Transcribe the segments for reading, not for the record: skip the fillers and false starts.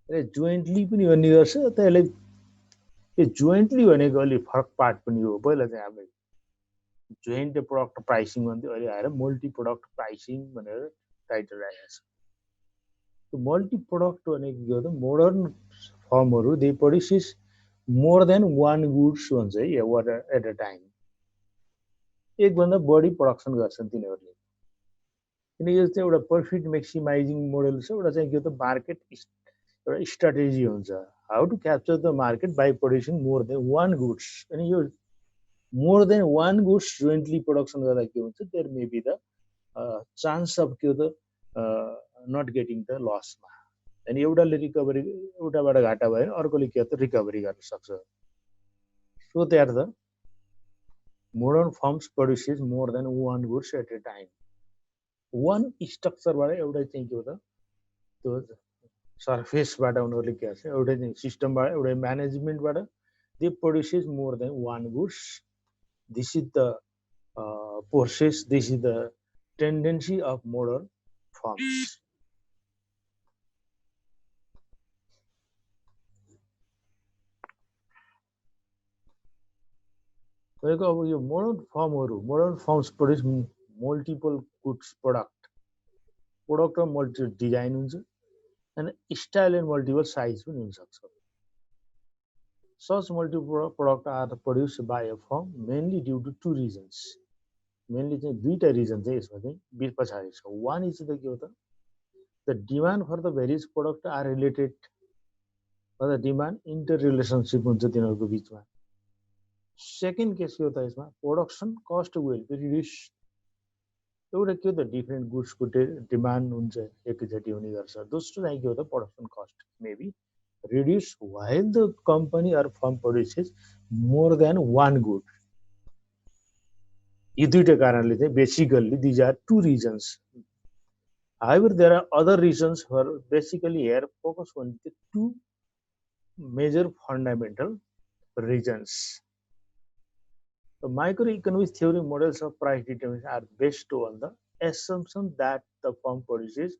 र जोइन्टली पनि भन्ने गर्छ त्यसले यो जोइन्टली भनेको अलि फरक पार्ट पनि हो पहिला चाहिँ हामीले जोइन्ट प्रडक्ट प्राइसिङ भन्थ्यो अहिले आएर मल्टी प्रडक्ट प्राइसिङ भनेर टाइटल आएको छ मल्टी प्रडक्ट भनेको के हो त मोडर्न फर्महरू they produces more than one goods भन्छ है एट अ टाइम एकभन्दा बढी प्रडक्सन गर्छन् तिनीहरूले किनकि यो चाहिँ एउटा प्रफिट म्याक्सिमाइजिङ मोडल छ एउटा चाहिँ के हो त मार्केट एउटा स्ट्राटेजी हुन्छ how to capture the market by producing more than one goods अनि यो more than one goods jointly production गर्दा के हुन्छ there may be the chance of के हो त नट गेटिङ द लसमा अनि एउटाले रिकभरी एउटाबाट घाटा भयो भने अर्कोले के हो त रिकभरी गर्न सक्छ so that the modern firms produces more than one goods at a time one स्ट्रक्चरबाट एउटा चाहिँ के हो त त्यो सर्फेसबाट उनीहरूले के गर्छ एउटै चाहिँ सिस्टमबाट एउटै म्यानेजमेन्टबाट they produces more than one goods this is the process this is the tendency of modern firms तपाईँको अब यो modern firms produce multiple goods product र मल्टी डिजाइन हुन्छ अनि स्टाइल एन्ड मल्टिपल साइज पनि हुनसक्छ such multiple product are produced by a firm mainly due to two reasons mainly चाहिँ दुईवटा रिजन चाहिँ यसमा चाहिँ पछाडि छ वान इज द के हो त the demand for the various product are related the demand interrelationship हुन्छ तिनीहरूको बिचमा सेकेन्ड केस के हो त यसमा production cost will be reduce एउटा के हो त डिफ्रेन्ट गुड्सको डिमान्ड हुन्छ एकैचोटि हुने गर्छ दोस्रो चाहिँ के हो त production cost maybe reduce while the company or firm produces more than one good. यी दुईटा कारणले चाहिँ basically these are two reasons. However, there are other reasons for basically here focus on the two major fundamental reasons. The microeconomics theory models of price determination are based on the assumption that the firm produces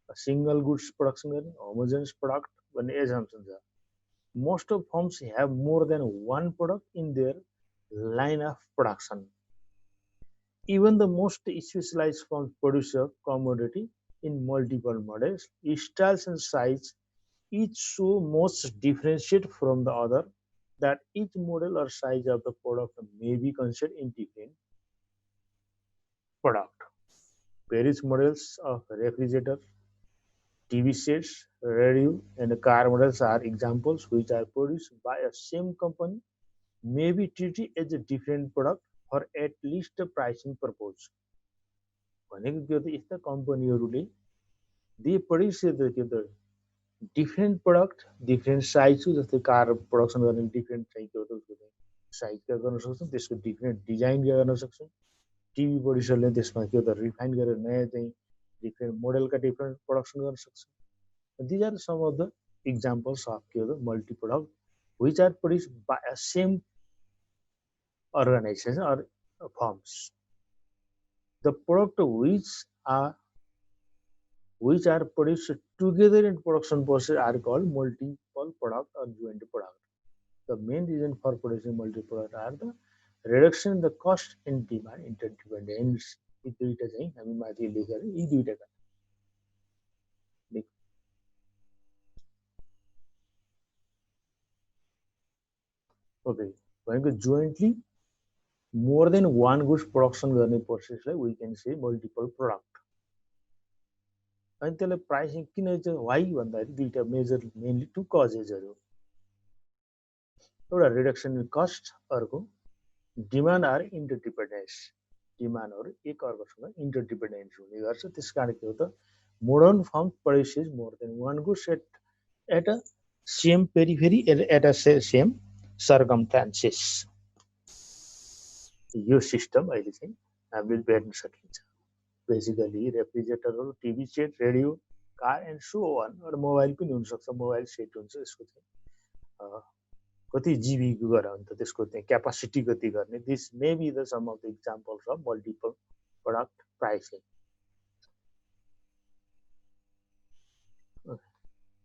a single goods production homogeneous product when assumptions are most of firms have more than one product in their line of production. Even the most specialized firms produce a commodity in multiple models, styles and size, each so most differentiate from the other that each model or size of the product may be considered independent product. Various models of refrigerator, TV sets, radio, and car models are examples which are produced by a same company may be treated as a different product for at least a pricing purpose. भनेको के हो त यस्ता कम्पनीहरूले they produce the different product different size जस्तै car production गर्ने different चाहिँ के हो त उसको चाहिँ साइजका गर्न सक्छन् त्यसको डिफ्रेन्ट डिजाइनका गर्न सक्छन् टिभी प्रड्युसरले त्यसमा के हो त रिफाइन गरेर नयाँ चाहिँ डिफ्रेन्ट मोडलका डिफ्रेन्ट प्रडक्सन गर्न सक्छन् these are some of the examples of के हो त multi product which are produced by a same organization or firms. The product which are produced together in production process are called multiple product or joint product. The main reason for producing multi-product are the reduction in the cost and demand interdependence. यी दुईटा चाहिँ हामी माथि लेखेर यी दुईटा okay भनेको jointly more than one goods production गर्ने प्रोसेसलाई we can say multiple product अनि त्यसलाई प्राइसिङ किन चाहिँ वाइ भन्दाखेरि दुईटा मेजर मेनली टु कजेजहरू एउटा रिडक्सन इन कस्ट अर्को डिमान्ड आर इन्टरडिपेन्डेन्स डिमान्डहरू एक अर्कोसँग इन्टरडिपेन्डेन्स हुने गर्छ त्यस कारण के हो त modern firm produces more than one goods at a same periphery at a same circumstances यो सिस्टम अहिले चाहिँ हामीले भेट्न सकिन्छ बेसिकली रेफ्रिजरेटरहरू TV set radio car and so on एउटा मोबाइल पनि हुनसक्छ मोबाइल सेट हुन्छ यसको चाहिँ कति जिबीको गर हुन्छ त्यसको चाहिँ क्यापासिटी कति गर्ने this may be the some of the examples of multiple product pricing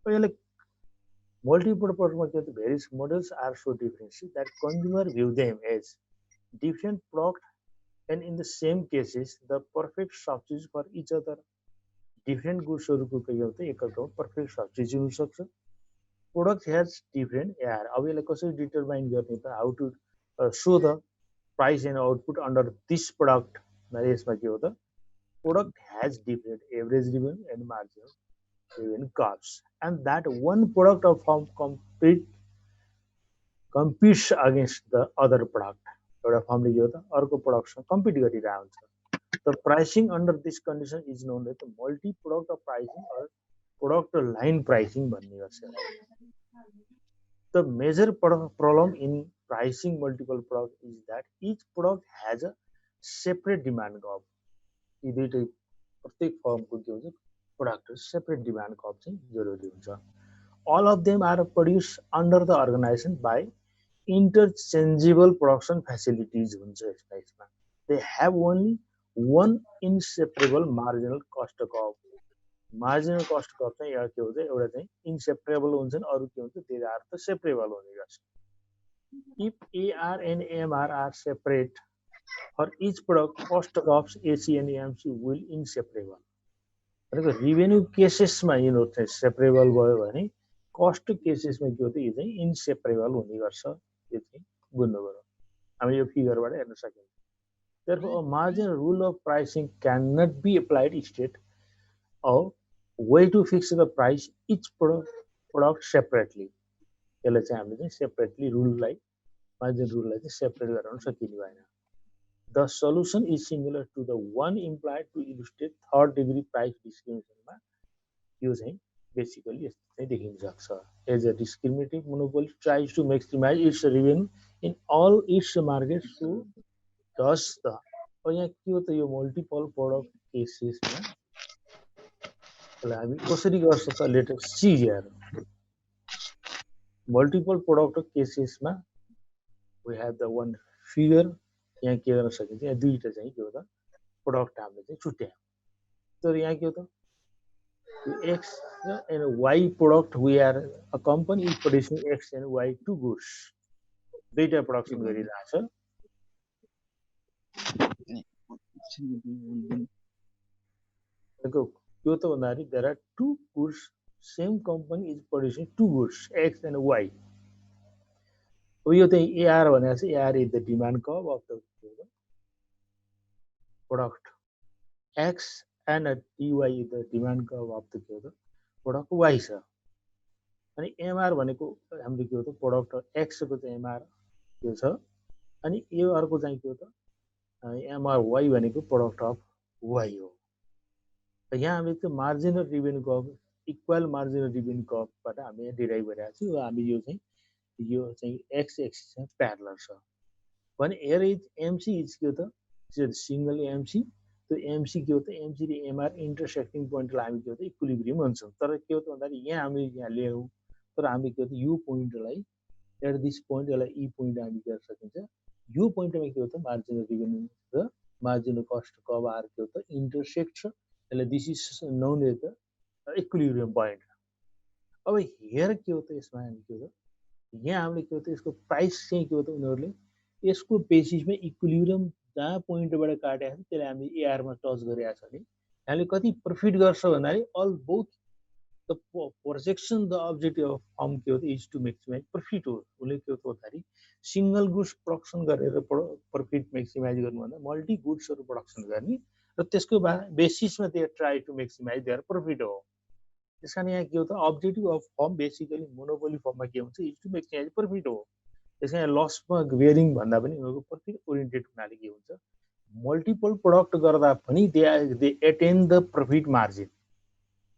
यसलाई Multiple product में various models are so different that consumer view them as different product, and in the same cases the perfect substitutes for each other. Different goods को के होते एकअर्कामा perfect substitute हुन सक्छ. Product has different यार अब यसलाई कसरी डिटरमाइन गर्ने त how to show the price and output under this product भने यसमा के हो त product has different average revenue and marginal revenue curves, and that one product of firm competes against the other product. एउटा फर्मले के हो त अर्को प्रोडक्टसँग कम्पिट गरिरहेको हुन्छ. The pricing under this condition is known as the multi-product pricing or product line pricing भन्ने गर्छ. The major problem in pricing multiple products is that each product has a separate demand curve. यी दुईटै प्रत्येक फर्मको के हुन्छ product separate demand curve चाहिँ जरुरी हुन्छ. All of them are produced under the organization by interchangeable production facilities हुन्छ यसमा. They have only one inseparable marginal cost curve. Marginal cost curve चाहिँ एउटा के हुन्छ एउटा चाहिँ inseparable हुन्छन् अरु के हुन्छ they are the separable हुने गर्छ. If AR and MR are separate for each product, cost curves AC and MC will inseparable. भनेको revenue केसेसमा यिनीहरु चाहिँ सेपरेबल भयो भने कस्ट केसेसमा के हो त यो चाहिँ इनसेपरेबल हुने गर्छ. यो चाहिँ बुझ्नु पर्यो. हामी यो फिगरबाट हेर्न सकिन्छ. Therefore, a marginal rule of pricing cannot be applied instead of way to fix the price each product separately. यसलाई चाहिँ हामीले चाहिँ सेपरेटली रुललाई मार्जिनल रुललाई चाहिँ सेपरेट गर्न सकिने भएन. The solution is similar to the one implied to illustrate third degree price discrimination मा यो चाहिँ basically यस्तो चाहिँ देखिन सक्छ. As a discriminative monopoly tries to maximize its revenue in all its markets, so does the अब यहाँ के हो त यो मल्टिपल प्रोडक्ट केसेसमा हामी कसरी गर्छ त let us see here. Multiple product केसेसमा we have the one figure यहाँ के गर्न सकिन्छ. यहाँ दुईटा चाहिँ के हो त प्रोडक्ट हामीले चाहिँ छुट्यायौं. तर यहाँ के हो त X and Y product we are a company is producing X and Y two goods. दुईटा प्रोडक्सन गरिरहेछ. त्यो त भन्दाखेरि there are two goods, same company is producing two goods X and Y. अब यो चाहिँ AR भनेको चाहिँ AR is the demand curve of the product X and DY is the demand curve of the product Y छ. अनि MR भनेको हाम्रो के हो त प्रोडक्ट X को चाहिँ MR के छ अनि यो अर्को चाहिँ के हो त MRY भनेको प्रोडक्ट अफ Y हो. यहाँ हामीले त्यो marginal revenue curve equal marginal revenue कर्भबाट हामीले डिराइभ गरेका छौँ. हामी यो चाहिँ एक्स एक्सिस चाहिँ प्यारलल छ भने हियर इज एमसी इज के हो त सिंगल एमसी. त्यो एमसी के हो त एमसी र एमआर इन्टरसेक्टिङ पोइन्टलाई हामी के हो त इक्विलिब्रियम भन्छौँ. तर के हो त भन्दाखेरि यहाँ हामी यहाँ ल्यायौँ तर हामी के हो त यो पोइन्टलाई एट दिस पोइन्ट यसलाई ई पोइन्ट हामी गर्न सकिन्छ. यो पोइन्टमा के हो त मार्जिनल रेभेन्यू र मार्जिनल कस्ट कर्भ आर के हो त इन्टरसेक्ट छ. यसलाई this is known as the equilibrium point. अब हियर के हो त यसमा हामी के हो त यहाँ हामीले के हो त यसको प्राइस चाहिँ के हो त उनीहरूले यसको बेसिसमा इक्विलिब्रियम जहाँ पोइन्टबाट काटेको छ त्यसलाई हामीले एआरमा टच गरेका छ भने हामीले कति प्रफिट गर्छ भन्दाखेरि all both the projection the objective of firm के हो त इज टु मेक्सिमाइज प्रफिट हो. उसले के हो त भन्दाखेरि सिंगल गुड्स प्रोडक्सन गरेर प्रफिट मेक्सिमाइज गर्नुभन्दा मल्टी गुड्सहरू प्रोडक्सन गर्ने र त्यसको बेसिसमा they try to maximise their profit हो. त्यस कारण यहाँ के हो त objective of firm basically monopoly फर्ममा के हुन्छ इज टु मेक्सिमाइज प्रफिट हो. त्यस कारण लसमा बेयरिङ भन्दा पनि उनीहरूको प्रफिट ओरिएन्टेड हुनाले के हुन्छ मल्टिपल प्रोडक्ट गर्दा पनि they attain the profit margin.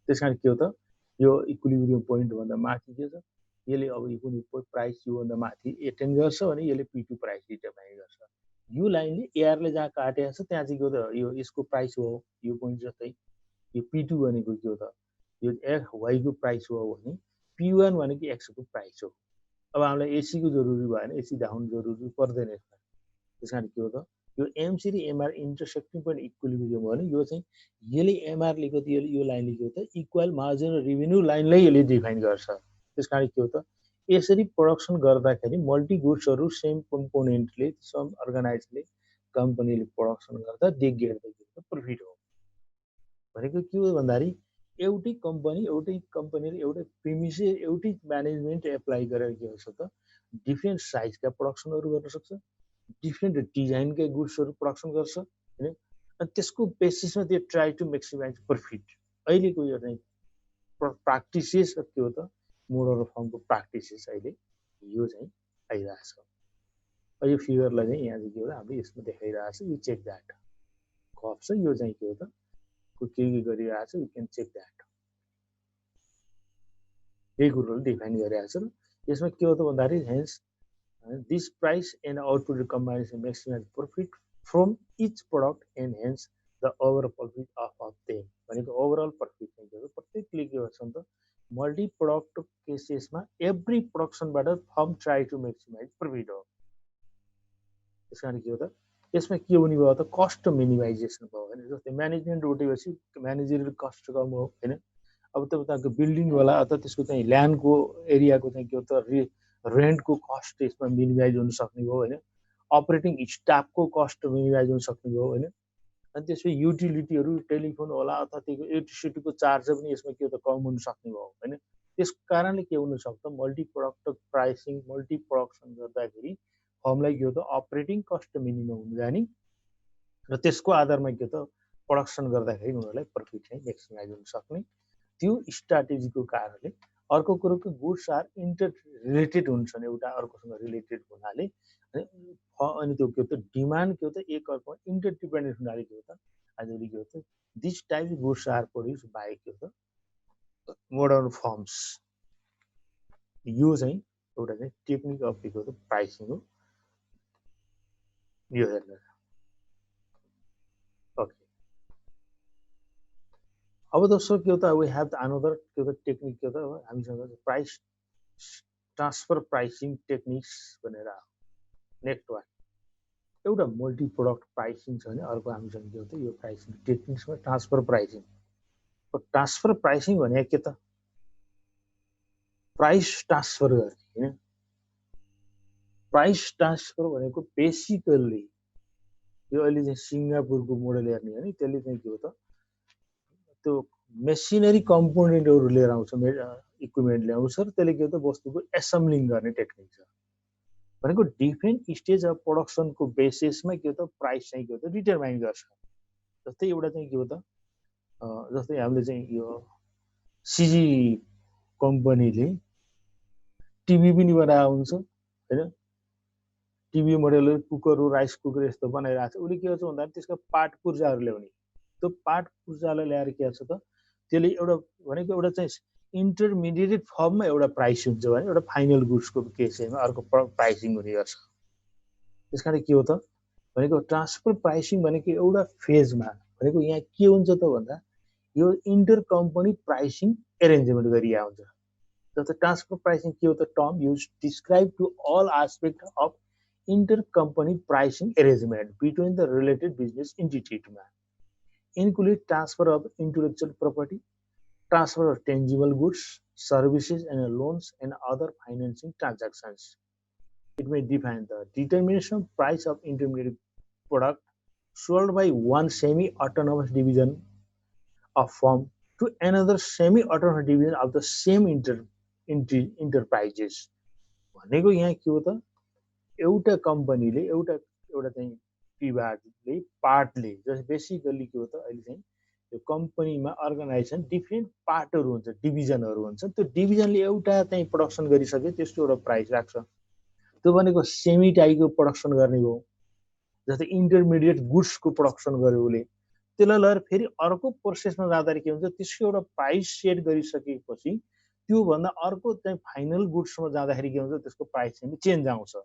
त्यस कारण के हो त यो इक्विलिब्रियम पोइन्ट भन्दा माथि के छ यसले अब कुनै प्राइस योभन्दा माथि एटेन गर्छ भने यसले P2 प्राइस डिटरमाइन गर्छ. यो लाइनले एआरले जहाँ काटेको छ त्यहाँ चाहिँ के हो त यो यसको प्राइस हो. यो पोइन्ट जस्तै यो P2 भनेको के हो त यो एक्स वाईको प्राइस हो भने P1 भनेको एक्सको प्राइस हो. अब हामीलाई एसीको जरुरी भएन एसी देखाउनु जरुरी पर्दैन यसमा. त्यस कारण के हो त यो एमसी र एमआर इन्टरसेक्टिङ पोइन्ट इक्विलिब्रियम हो भने यो चाहिँ यसले एमआर लेको यो लाइनले के हो त इक्वल मार्जिनल रेभेन्यू लाइनलाई यसले डिफाइन गर्छ. त्यसकारण के हो त यसरी प्रोडक्सन गर्दाखेरि मल्टी गुड्सहरू सेम कम्पोनेन्टले सम अर्गनाइजले कम्पनीले प्रोडक्सन गर्दा दे गेट द प्रफिट हो भनेको के हो भन्दाखेरि एउटै कम्पनीले एउटै प्रिमिसेस एउटै म्यानेजमेन्ट एप्लाई गरेर के हुन्छ त डिफ्रेन्ट साइजका प्रोडक्सनहरू गर्न सक्छ डिफ्रेन्ट डिजाइनका गुड्सहरू प्रोडक्सन गर्छ हैन अनि त्यसको बेसिसमा they try to maximise profit अहिलेको यो चाहिँ प्र्याक्टिसेस के हो त मोडल फर्मको प्र्याक्टिसेस अहिले यो चाहिँ आइरहेछ यो फिगरलाई चाहिँ यहाँ चाहिँ के हो हामीले यसमा देखाइरहेछ यु चेक द्याट कफ छ यो चाहिँ के हो त के गरिरहेछ यु क्यान चेक द्याट यही कुरोले डिफाइन गरिरहेछ र यसमा के हो त भन्दाखेरि hence this price and output combination maximise profit from each product and hence the overall profit of them भनेको ओभरअल प्रफिट चाहिँ के हो प्रत्येकले के गर्छ त मल्टी प्रोडक्ट केसेसमा एभ्री प्रोडक्सनबाट firm try to maximise profit हो त्यस कारण के हो त यसमा के हुने भयो त कस्ट मिनिमाइजेसन भयो हैन जस्तै म्यानेजमेन्ट उठेपछि म्यानेजरियल कस्ट कम हो हैन अब तपाईको बिल्डिङ वाला अथवा त्यसको चाहिँ ल्यान्डको एरियाको चाहिँ के हो त रेन्टको कस्ट त्यसमा मिनिमाइज हुन सक्ने भयो हैन अपरेटिङ स्टाफको कस्ट मिनिमाइज हुन सक्ने भयो हैन अनि त्यसपछि युटिलिटीहरू टेलिफोन होला अथवा त्यो इलेक्ट्रिसिटीको चार्ज पनि यसमा के हो त कम हुन सक्ने भयो हैन त्यस कारणले के हुन सक्छ multi product pricing multi production गर्दाखेरि फर्मलाई के हो त अपरेटिङ कस्ट मिनिमम हुन जाने र त्यसको आधारमा के हो त प्रोडक्सन गर्दाखेरि उनीहरूलाई प्रफिट चाहिँ मैक्सिमाइज हुन सक्ने त्यो स्ट्राटेजीको कारणले अर्को कुरोको गुड्स आर इन्टर रिलेटेड हुन्छन् एउटा अर्कोसँग रिलेटेड हुनाले अनि त्यो के हो त डिमान्ड के हो त एक अर्को इन्टरडिपेन्डेन्ट हुनाले के हो त आजभोलि के हो त this type goods are produce by के हो त मोडर्न फर्म्स यो चाहिँ एउटा चाहिँ टेक्निक अफ के हो त प्राइसिङ हो यो हेर्नु ओके अब दोस्रो के हो त वी हेभ अनदर के हो त टेक्निक के हो त हामीसँग प्राइस ट्रान्सफर प्राइसिङ टेक्निक्स भनेर नेक्स्ट वान एउटा मल्टी प्रोडक्ट प्राइसिङ छ भने अर्को हामीसँग के हो त यो प्राइसिङ टेक्निक्समा ट्रान्सफर प्राइसिङ भने के त प्राइस ट्रान्सफर गर्ने हैन प्राइस ट्रान्सफर भनेको बेसिकल्ली यो अहिले चाहिँ सिङ्गापुरको मोडल हेर्ने हो नि त्यसले चाहिँ के हो त त्यो मेसिनरी कम्पोनेन्टहरू लिएर आउँछ इक्विपमेन्ट ल्याउँछ र त्यसले के हो त वस्तुको एसेम्बलिङ गर्ने टेक्निक छ भनेको डिफ्रेन्ट स्टेज अफ प्रोडक्सनको बेसिसमा के हो त प्राइस चाहिँ के हो त डिटरमाइन गर्छ जस्तै एउटा चाहिँ के हो त जस्तै हामीले चाहिँ यो सिजी कम्पनीले टिभी पनि बनाएको हुन्छ हैन टिभी मोडल कुकरहरू राइस कुकर यस्तो बनाइरहेको छ उसले के गर्छ भन्दाखेरि त्यसका पार्ट पुर्जाहरू ल्याउने त्यो पार्ट पुर्जालाई ल्याएर के गर्छ त त्यसले एउटा भनेको एउटा चाहिँ इन्टरमिडिएट फर्ममा एउटा प्राइस हुन्छ भने एउटा फाइनल गुड्सको केसमा अर्को प्राइसिङ हुने गर्छ त्यसकारण के हो त भनेको ट्रान्सफर प्राइसिङ भनेको एउटा फेजमा भनेको यहाँ के हुन्छ त भन्दा यो इन्टर कम्पनी प्राइसिङ एरेन्जमेन्ट गरिएको हुन्छ जस्तै ट्रान्सफर प्राइसिङ के हो त term use describe to all aspect of intercompany pricing arrangement between the related business entities include transfer of intellectual property, transfer of tangible goods, services and loans and other financing transactions. It may define the determination of price of intermediate product sold by one semi-autonomous division of firm to another semi-autonomous division of the same enterprises. भनेको यहाँ के हो त एउटा कम्पनीले एउटा चाहिँ विभागले पार्टले जस्तै बेसिकली के हो त अहिले चाहिँ यो कम्पनीमा अर्गनाइजेसन डिफ्रेन्ट पार्टहरू हुन्छ डिभिजनहरू हुन्छ त्यो डिभिजनले एउटा चाहिँ प्रोडक्सन गरिसके त्यसको एउटा प्राइस राख्छ त्यो भनेको सेमी टाइपको प्रोडक्सन गर्ने हो जस्तै इन्टरमिडिएट गुड्सको प्रोडक्सन गर्यो उसले त्यसलाई लगेर फेरि अर्को प्रोसेसमा जाँदाखेरि के हुन्छ त्यसको एउटा प्राइस सेट गरिसकेपछि त्यो भन्दा अर्को चाहिँ फाइनल गुड्समा जाँदाखेरि के हुन्छ त्यसको प्राइस चाहिँ चेन्ज आउँछ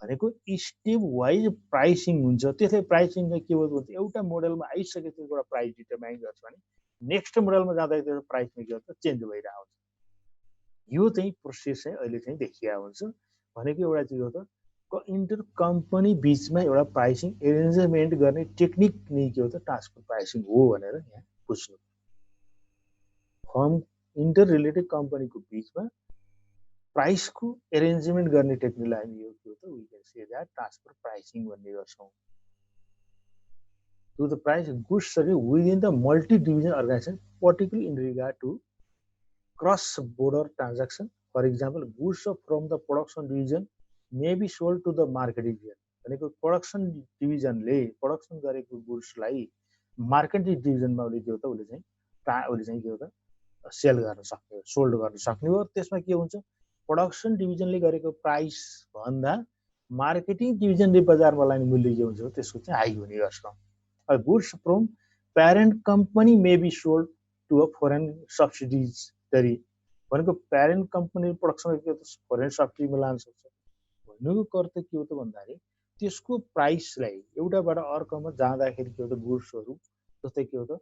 भनेको स्टेप वाइज प्राइसिङ हुन्छ त्यसले प्राइसिङ चाहिँ के हो भन्छ एउटा मोडलमा आइसके त्यसको एउटा प्राइस डिटरमाइन गर्छ भने नेक्स्ट मोडलमा जाँदाखेरि त्यो प्राइसमा के हुन्छ चेन्ज भइरहेको हुन्छ यो चाहिँ प्रोसेस चाहिँ अहिले चाहिँ देखिएको हुन्छ भनेको एउटा चाहिँ हो त इन्टर कम्पनी बिचमा एउटा प्राइसिङ एरेन्जमेन्ट गर्ने टेक्निक नै के हो त ट्रान्सफर प्राइसिङ हो भनेर यहाँ बुझ्नु फर्म इन्टर रिलेटेड कम्पनीको बिचमा प्राइस को एरेन्जमेन्ट गर्ने टेक्निकलाई हामी यो के हो त we can say that transfer pricing भन्ने गर्छौँ to the price goods service within the multi-division organization, particularly in regard to cross-border transaction. For example, goods from the production division may be sold to the marketing division. भनेको production डिभिजनले production गरेको गुड्सलाई marketing डिभिजनमा उसले के हो त उसले चाहिँ के हो त सेल गर्न सक्ने हो सोल्ड गर्न सक्ने हो त्यसमा के हुन्छ प्रोडक्सन डिभिजनले गरेको प्राइस भन्दा मार्केटिङ डिभिजनले बजारमा लाने मूल्य के हुन्छ त्यसको चाहिँ हाई हुने गर्छ goods from parent company may be sold to a foreign subsidiary भनेको प्यारेन्ट कम्पनी प्रोडक्सन के त फोरेन सब्सिडीमा लान सक्छ भन्नुको अर्थ के हो त भन्दाखेरि त्यसको प्राइसलाई एउटाबाट अर्कोमा जाँदाखेरि के हो त गुड्सहरू जस्तै के हो त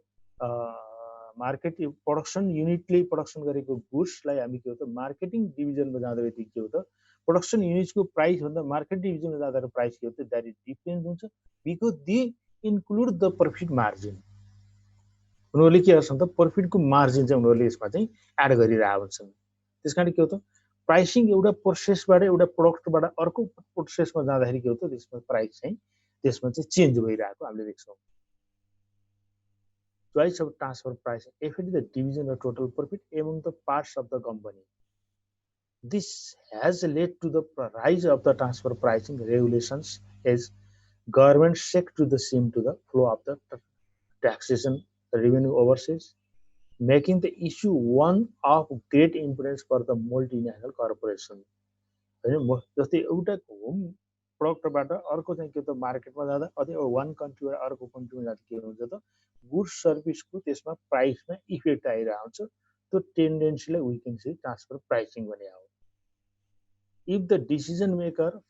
मार्केट प्रोडक्सन युनिटले प्रोडक्सन गरेको गुड्सलाई हामी के हो त मार्केटिङ डिभिजनमा जाँदाखेरि के हो त प्रोडक्सन युनिटको प्राइस भन्दा मार्केट डिभिजनमा जाँदाखेरि प्राइस के हो त द्याट इज डिफरेन्ट हुन्छ because the include the profit margin उनीहरूले के गर्छन् त प्रफिटको मार्जिन चाहिँ उनीहरूले यसमा चाहिँ एड गरिरहेका हुन्छन् त्यसकारण के हो त प्राइसिङ एउटा प्रोसेसबाट एउटा प्रोडक्टबाट अर्को प्रोसेसमा जाँदाखेरि के हो त त्यसमा प्राइस चाहिँ त्यसमा चाहिँ चेन्ज भइरहेको हामीले देख्छौँ choice of transfer pricing affect the division of total profit among the parts of the company this has led to the rise of the transfer pricing regulations as government seek to the seem to the flow of the taxation revenue overseas, making the issue one of great importance for the multinational corporation. जस्तै एउटा home प्रोडक्टबाट अर्को चाहिँ के त मार्केटमा जाँदा अथवा one कन्ट्रीबाट अर्को कन्ट्रीमा जाँदा के हुन्छ त गुड्स सर्भिसको त्यसमा प्राइसमा इफेक्ट आइरहेको हुन्छ त्यो टेन्डेन्सीलाई we can say transfer pricing भने हो if the decision maker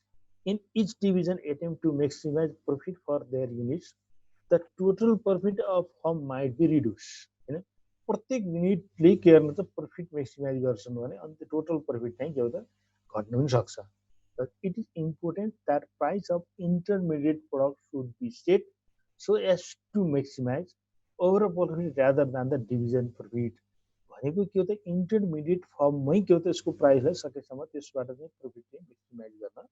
in each division attempt to maximize profit for their units, the total profit of firm might be reduced. प्रत्येक युनिटले के गर्नु त प्रफिट मैक्सिमाइज गर्छन् भने अनि त्यो टोटल प्रफिट चाहिँ के हो त घट्नु पनि सक्छ but it is important that price of intermediate products should be set so as to maximize overall profit rather than the division profit भनेको के हो त इन्टरमिडिएट फर्ममै के हो त यसको प्राइसलाई सकेसम्म त्यसबाट चाहिँ प्रफिट चाहिँ मैक्सिमाइज गर्न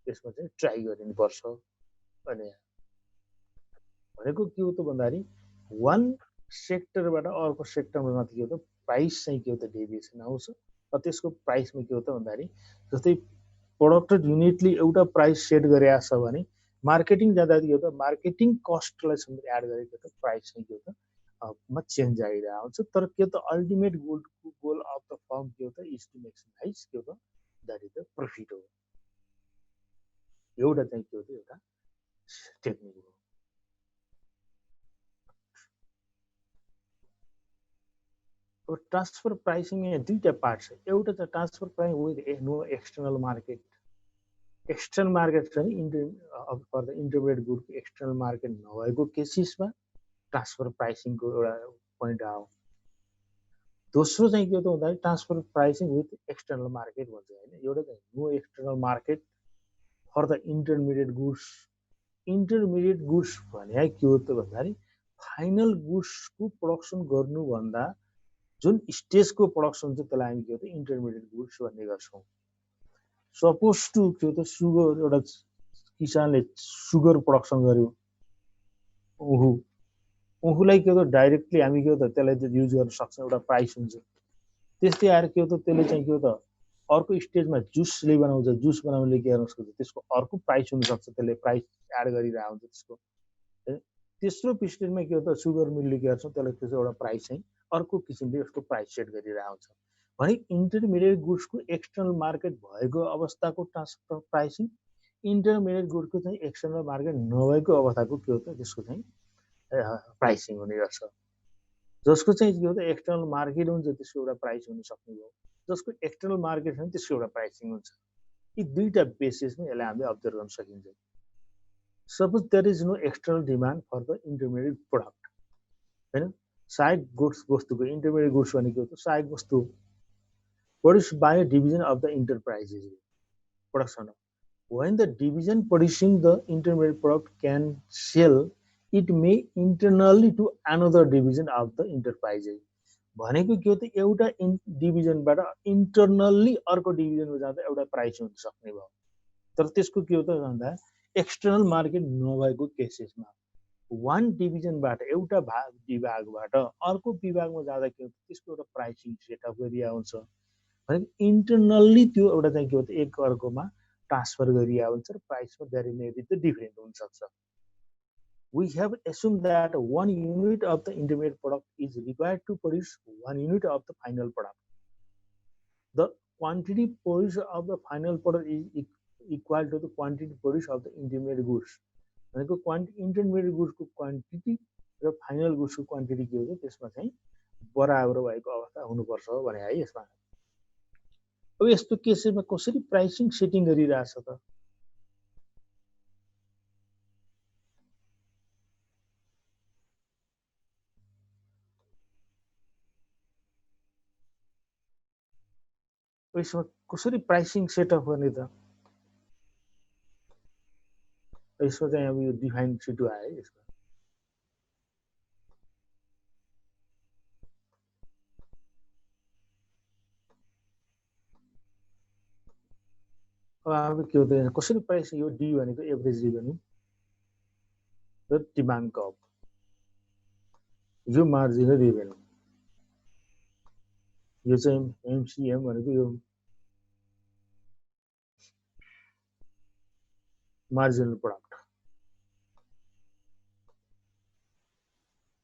त्यसमा चाहिँ ट्राई गरिनुपर्छ भनेको के हो त भन्दाखेरि वान सेक्टरबाट अर्को सेक्टरमा के हो त प्राइस चाहिँ के हो त डेभिएसन आउँछ र त्यसको प्राइसमा के हो त भन्दाखेरि जस्तै प्रोडक्ट युनिटले एउटा प्राइस सेट गरेको छ भने मार्केटिङ जाँदा के हो त मार्केटिङ कस्टलाई समेत एड गरेको त प्राइस चाहिँ के हो त मा चेन्ज आइरहेको हुन्छ तर के हो त ultimate goal of the form के हो त इज टु मैक्सिमाइज के हो त द्याट इज द प्रफिट हो एउटा चाहिँ के हो त एउटा टेक्निक हो ट्रान्सफर प्राइसिङ दुईटा पार्ट छ एउटा त transfer pricing with no external market external market छ नि फर द इन्टरमिडिएट गुडको एक्सटर्नल मार्केट नभएको केसेसमा ट्रान्सफर प्राइसिङको एउटा पोइन्ट आयो दोस्रो चाहिँ के हो त भन्दाखेरि transfer pricing with external market भन्छ होइन एउटा चाहिँ no external market for the intermediate goods भने के हो त भन्दाखेरि फाइनल गुड्सको प्रोडक्सन गर्नुभन्दा जुन स्टेजको प्रोडक्सन छ त्यसलाई हामी के हो त इन्टरमिडिएट गुड्स भन्ने गर्छौँ सपोज टु के हो त सुगर एउटा किसानले सुगर प्रोडक्सन गर्यो उहुलाई के हो त डाइरेक्टली हामी के हो त त्यसलाई युज गर्न सक्छौँ एउटा प्राइस हुन्छ त्यस्तै आएर के हो त त्यसले चाहिँ के हो त अर्को स्टेजमा जुसले बनाउँछ जुस बनाउनेले के गर्न सक्छ त्यसको अर्को प्राइस हुनसक्छ त्यसले प्राइस एड गरिरहेको हुन्छ त्यसको तेस्रो स्टेजमा के हो त सुगर मिलले के गर्छ त्यसलाई त्यसको एउटा प्राइस चाहिँ अर्को किसिमले उसको प्राइस सेट गरिरहेको हुन्छ भने इन्टरमिडिएट गुड्सको एक्सटर्नल मार्केट भएको अवस्थाको ट्रान्सफर प्राइसिङ इन्टरमिडिएट गुड्सको चाहिँ एक्सटर्नल मार्केट नभएको अवस्थाको के हो त त्यसको चाहिँ प्राइसिङ हुने गर्छ जसको चाहिँ के हो त एक्सटर्नल मार्केट हुन्छ त्यसको एउटा प्राइस हुन सक्ने हो जसको एक्सटर्नल मार्केट छ त्यसको एउटा प्राइसिङ हुन्छ यी दुईटा बेसिसमा यसलाई हामीले अब्जर्भ गर्न सकिन्छ suppose there is no external demand for the intermediate product हैन सहायक गुड्स वस्तुको इन्टरमिडिएट गुड्स भनेको त सहायक वस्तु produced by a division of the enterprises production when the division producing the intermediate product can sell it may internally to another division of the enterprise भनेको के हो त एउटा डिभिजनबाट इन्टरनल्ली अर्को डिभिजनमा जाँदा एउटा प्राइस हुन सक्ने भयो तर त्यसको के हो त भन्दा एक्सटर्नल मार्केट नभएको केसेसमा वान डिभिजनबाट एउटा विभागबाट अर्को विभागमा जाँदा के हो त्यसको एउटा प्राइसिङ सेटअप गरिया हुन्छ भनेको इन्टरनल्ली त्यो एउटा चाहिँ के हो त एक अर्कोमा ट्रान्सफर गरिया हुन्छ र प्राइसमा धेरै नेरी त डिफरेन्ट हुनसक्छ we have assumed that 1 unit of the intermediate product is required to produce 1 unit of the final product. The quantity produced of the final product is equal to the quantity produced of the intermediate goods. भनेको intermediate गुड्सको quantity र final गुड्सको quantity के हो त्यसमा चाहिँ बराबर भएको अवस्था हुनुपर्छ भने है यसमा अब यस्तो केसमा कसरी प्राइसिङ सेटिङ गरिरहेछ त यसमा कसरी प्राइसिङ सेटअप गर्ने त यसमा चाहिँ अब यो डिफाइन छिटो आयो यसमा अब के हो त कसरी प्राइस यो डी भनेको एभरेज रेभेन्यू र डिमान्ड कर्भ यो मार्जिनल रेभेन्यू यो चाहिँ एमसीएम भनेको यो मार्जिनल प्रोडक्ट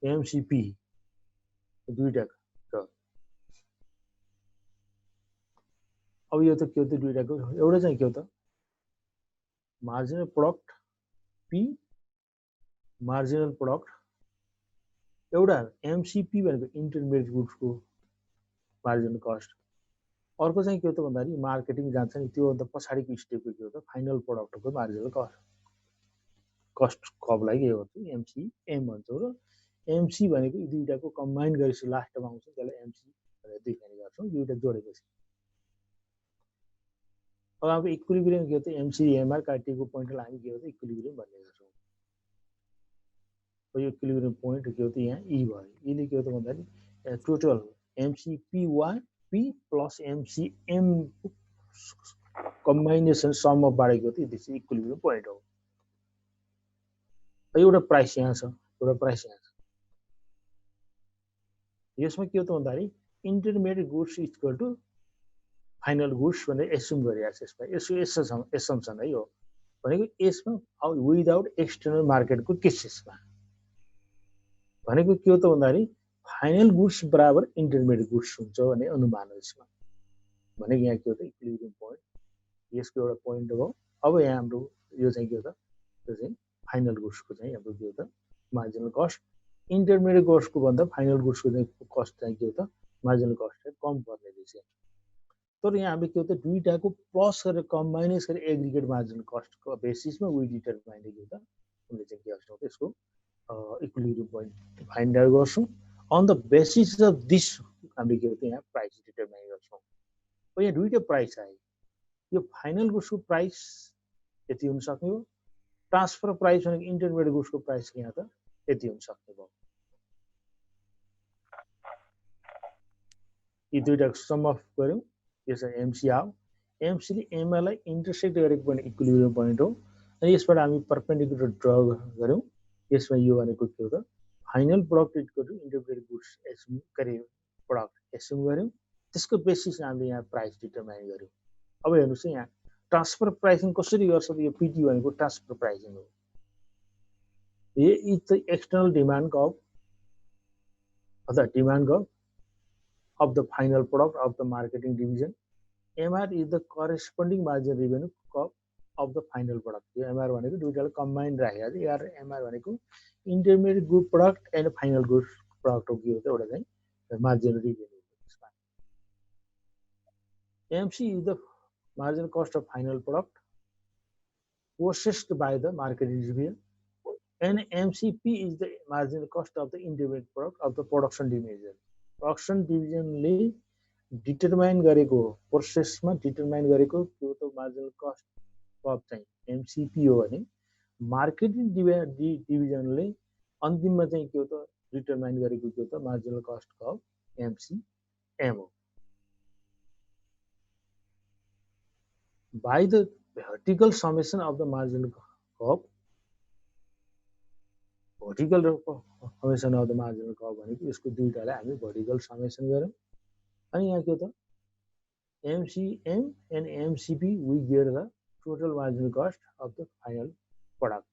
एमसीपी दुईटा छ अब यो त के हो त दुईटाको एउटा चाहिँ के हो त marginal product P marginal product एउटा एमसीपी भनेको इन्टरमिडिएट गुड्सको मार्जिनल कस्ट अर्को चाहिँ के हो त भन्दाखेरि मार्केटिङ जान्छ नि त्यो भन्दा पछाडिको स्टेपको के हो त फाइनल प्रोडक्टको मार्जिनल कस्ट कर्भलाई के भन्छ एमसीएम भन्छौँ र एमसी भनेको यी दुईटाको कम्बाइन गरेपछि लास्टमा आउँछ त्यसलाई एमसी भनेर देखाउने गर्छौँ दुईटा जोडेपछि अब इक्विलिब्रियम के हो त एमसीएमआर काटिएको पोइन्टलाई हामी के हो त इक्विलिब्रियम भन्ने गर्छौँ यो इक्विलिब्रियम पोइन्ट के हो त यहाँ ई भयो यीले के हो त भन्दाखेरि total MCP one P plus MCM combination sum of बाँडेको थियो त्यो चाहिँ इक्विलिब्रियम पोइन्ट हो एउटा प्राइस यहाँ छ एउटा प्राइस यहाँ छ यसमा के हो त भन्दाखेरि intermediate goods equal to final goods भनेर एस्युम गरिरहेको छ यसमा यसो एसम्सन है हो भनेको यसमा विदाउट एक्सटर्नल मार्केटको केसेसमा भनेको के हो त भन्दाखेरि फाइनल गुड्स बराबर इन्टरमिडिएट गुड्स हुन्छ भन्ने अनुमान हो यसमा भनेको यहाँ के हो त इक्विलिब्रियम पोइन्ट यसको एउटा पोइन्ट हो अब यहाँ हाम्रो यो चाहिँ के हो त यो चाहिँ फाइनल गुड्सको चाहिँ हाम्रो के हो त मार्जिनल कस्ट इन्टरमिडिएट गुड्सको भन्दा फाइनल गुड्सको चाहिँ कस्ट चाहिँ के हो त मार्जिनल कस्ट चाहिँ कम पर्ने रहेछ तर यहाँ हामीले के हो त दुईटाको प्लस गरेर कम्बाइनेस गरेर एग्रिगेट मार्जिनल कस्टको बेसिसमा वी डिटरमाइन के हो त हामीले चाहिँ के गर्छौँ त्यसको इक्विलिब्रियम पोइन्ट फाइन्ड आउट गर्छौँ on the basis of this हामीले के हो त यहाँ प्राइस डिटरमाइन गर्छौँ अब यहाँ दुईटा प्राइस आयो यो फाइनल गुड्सको प्राइस यति हुन सक्ने हो ट्रान्सफर प्राइस भनेको इन्टरमिडिएट गुड्सको प्राइस यहाँ त यति हुन सक्ने भयो यी दुईटाको सम अफ गऱ्यौँ यो चाहिँ एमसी आयो एमसीले एमआईलाई इन्टरसेक्ट गरेको पनि इक्विलिब्रियम पोइन्ट हो अनि यसबाट हामी पर्पेन्डिकुलर ड्र गऱ्यौँ यसमा यो भनेको के हो त final product equal to intermediate goods assume गरे प्रोडक्ट एस्युम गऱ्यौँ त्यसको बेसिसमा हामीले यहाँ प्राइस डिटरमाइन गऱ्यौँ अब हेर्नुहोस् यहाँ ट्रान्सफर प्राइसिङ कसरी गर्छ त यो पिटी भनेको ट्रान्सफर प्राइसिङ हो is the external demand curve अथवा demand curve of the final product of the marketing division. MR is the corresponding margin revenue curve of the final product. यो MR भनेको दुईटालाई combine राखेको छ यार MR भनेको intermediate good product and final good product हो के हो त एउटा चाहिँ marginal revenue MC is the marginal cost of final product processed by the marketing division and MCP is the marginal cost of the intermediate product of the production division. Production डिभिजनले determine गरेको प्रोसेसमा determine गरेको त्यो त marginal cost curve चाहिँ MCP हो भने marketing डिभिजनले अन्तिममा चाहिँ के हो त डिटरमाइन गरेको के हो त मार्जिनल कस्ट कर्भ MCM हो. By the vertical summation of the marginal cost, vertical summation of the marginal cost भनेको यसको दुईटालाई हामी vertical summation गर्यौं अनि यहाँ के हो त MCM and MCP we get the total marginal cost of the final product.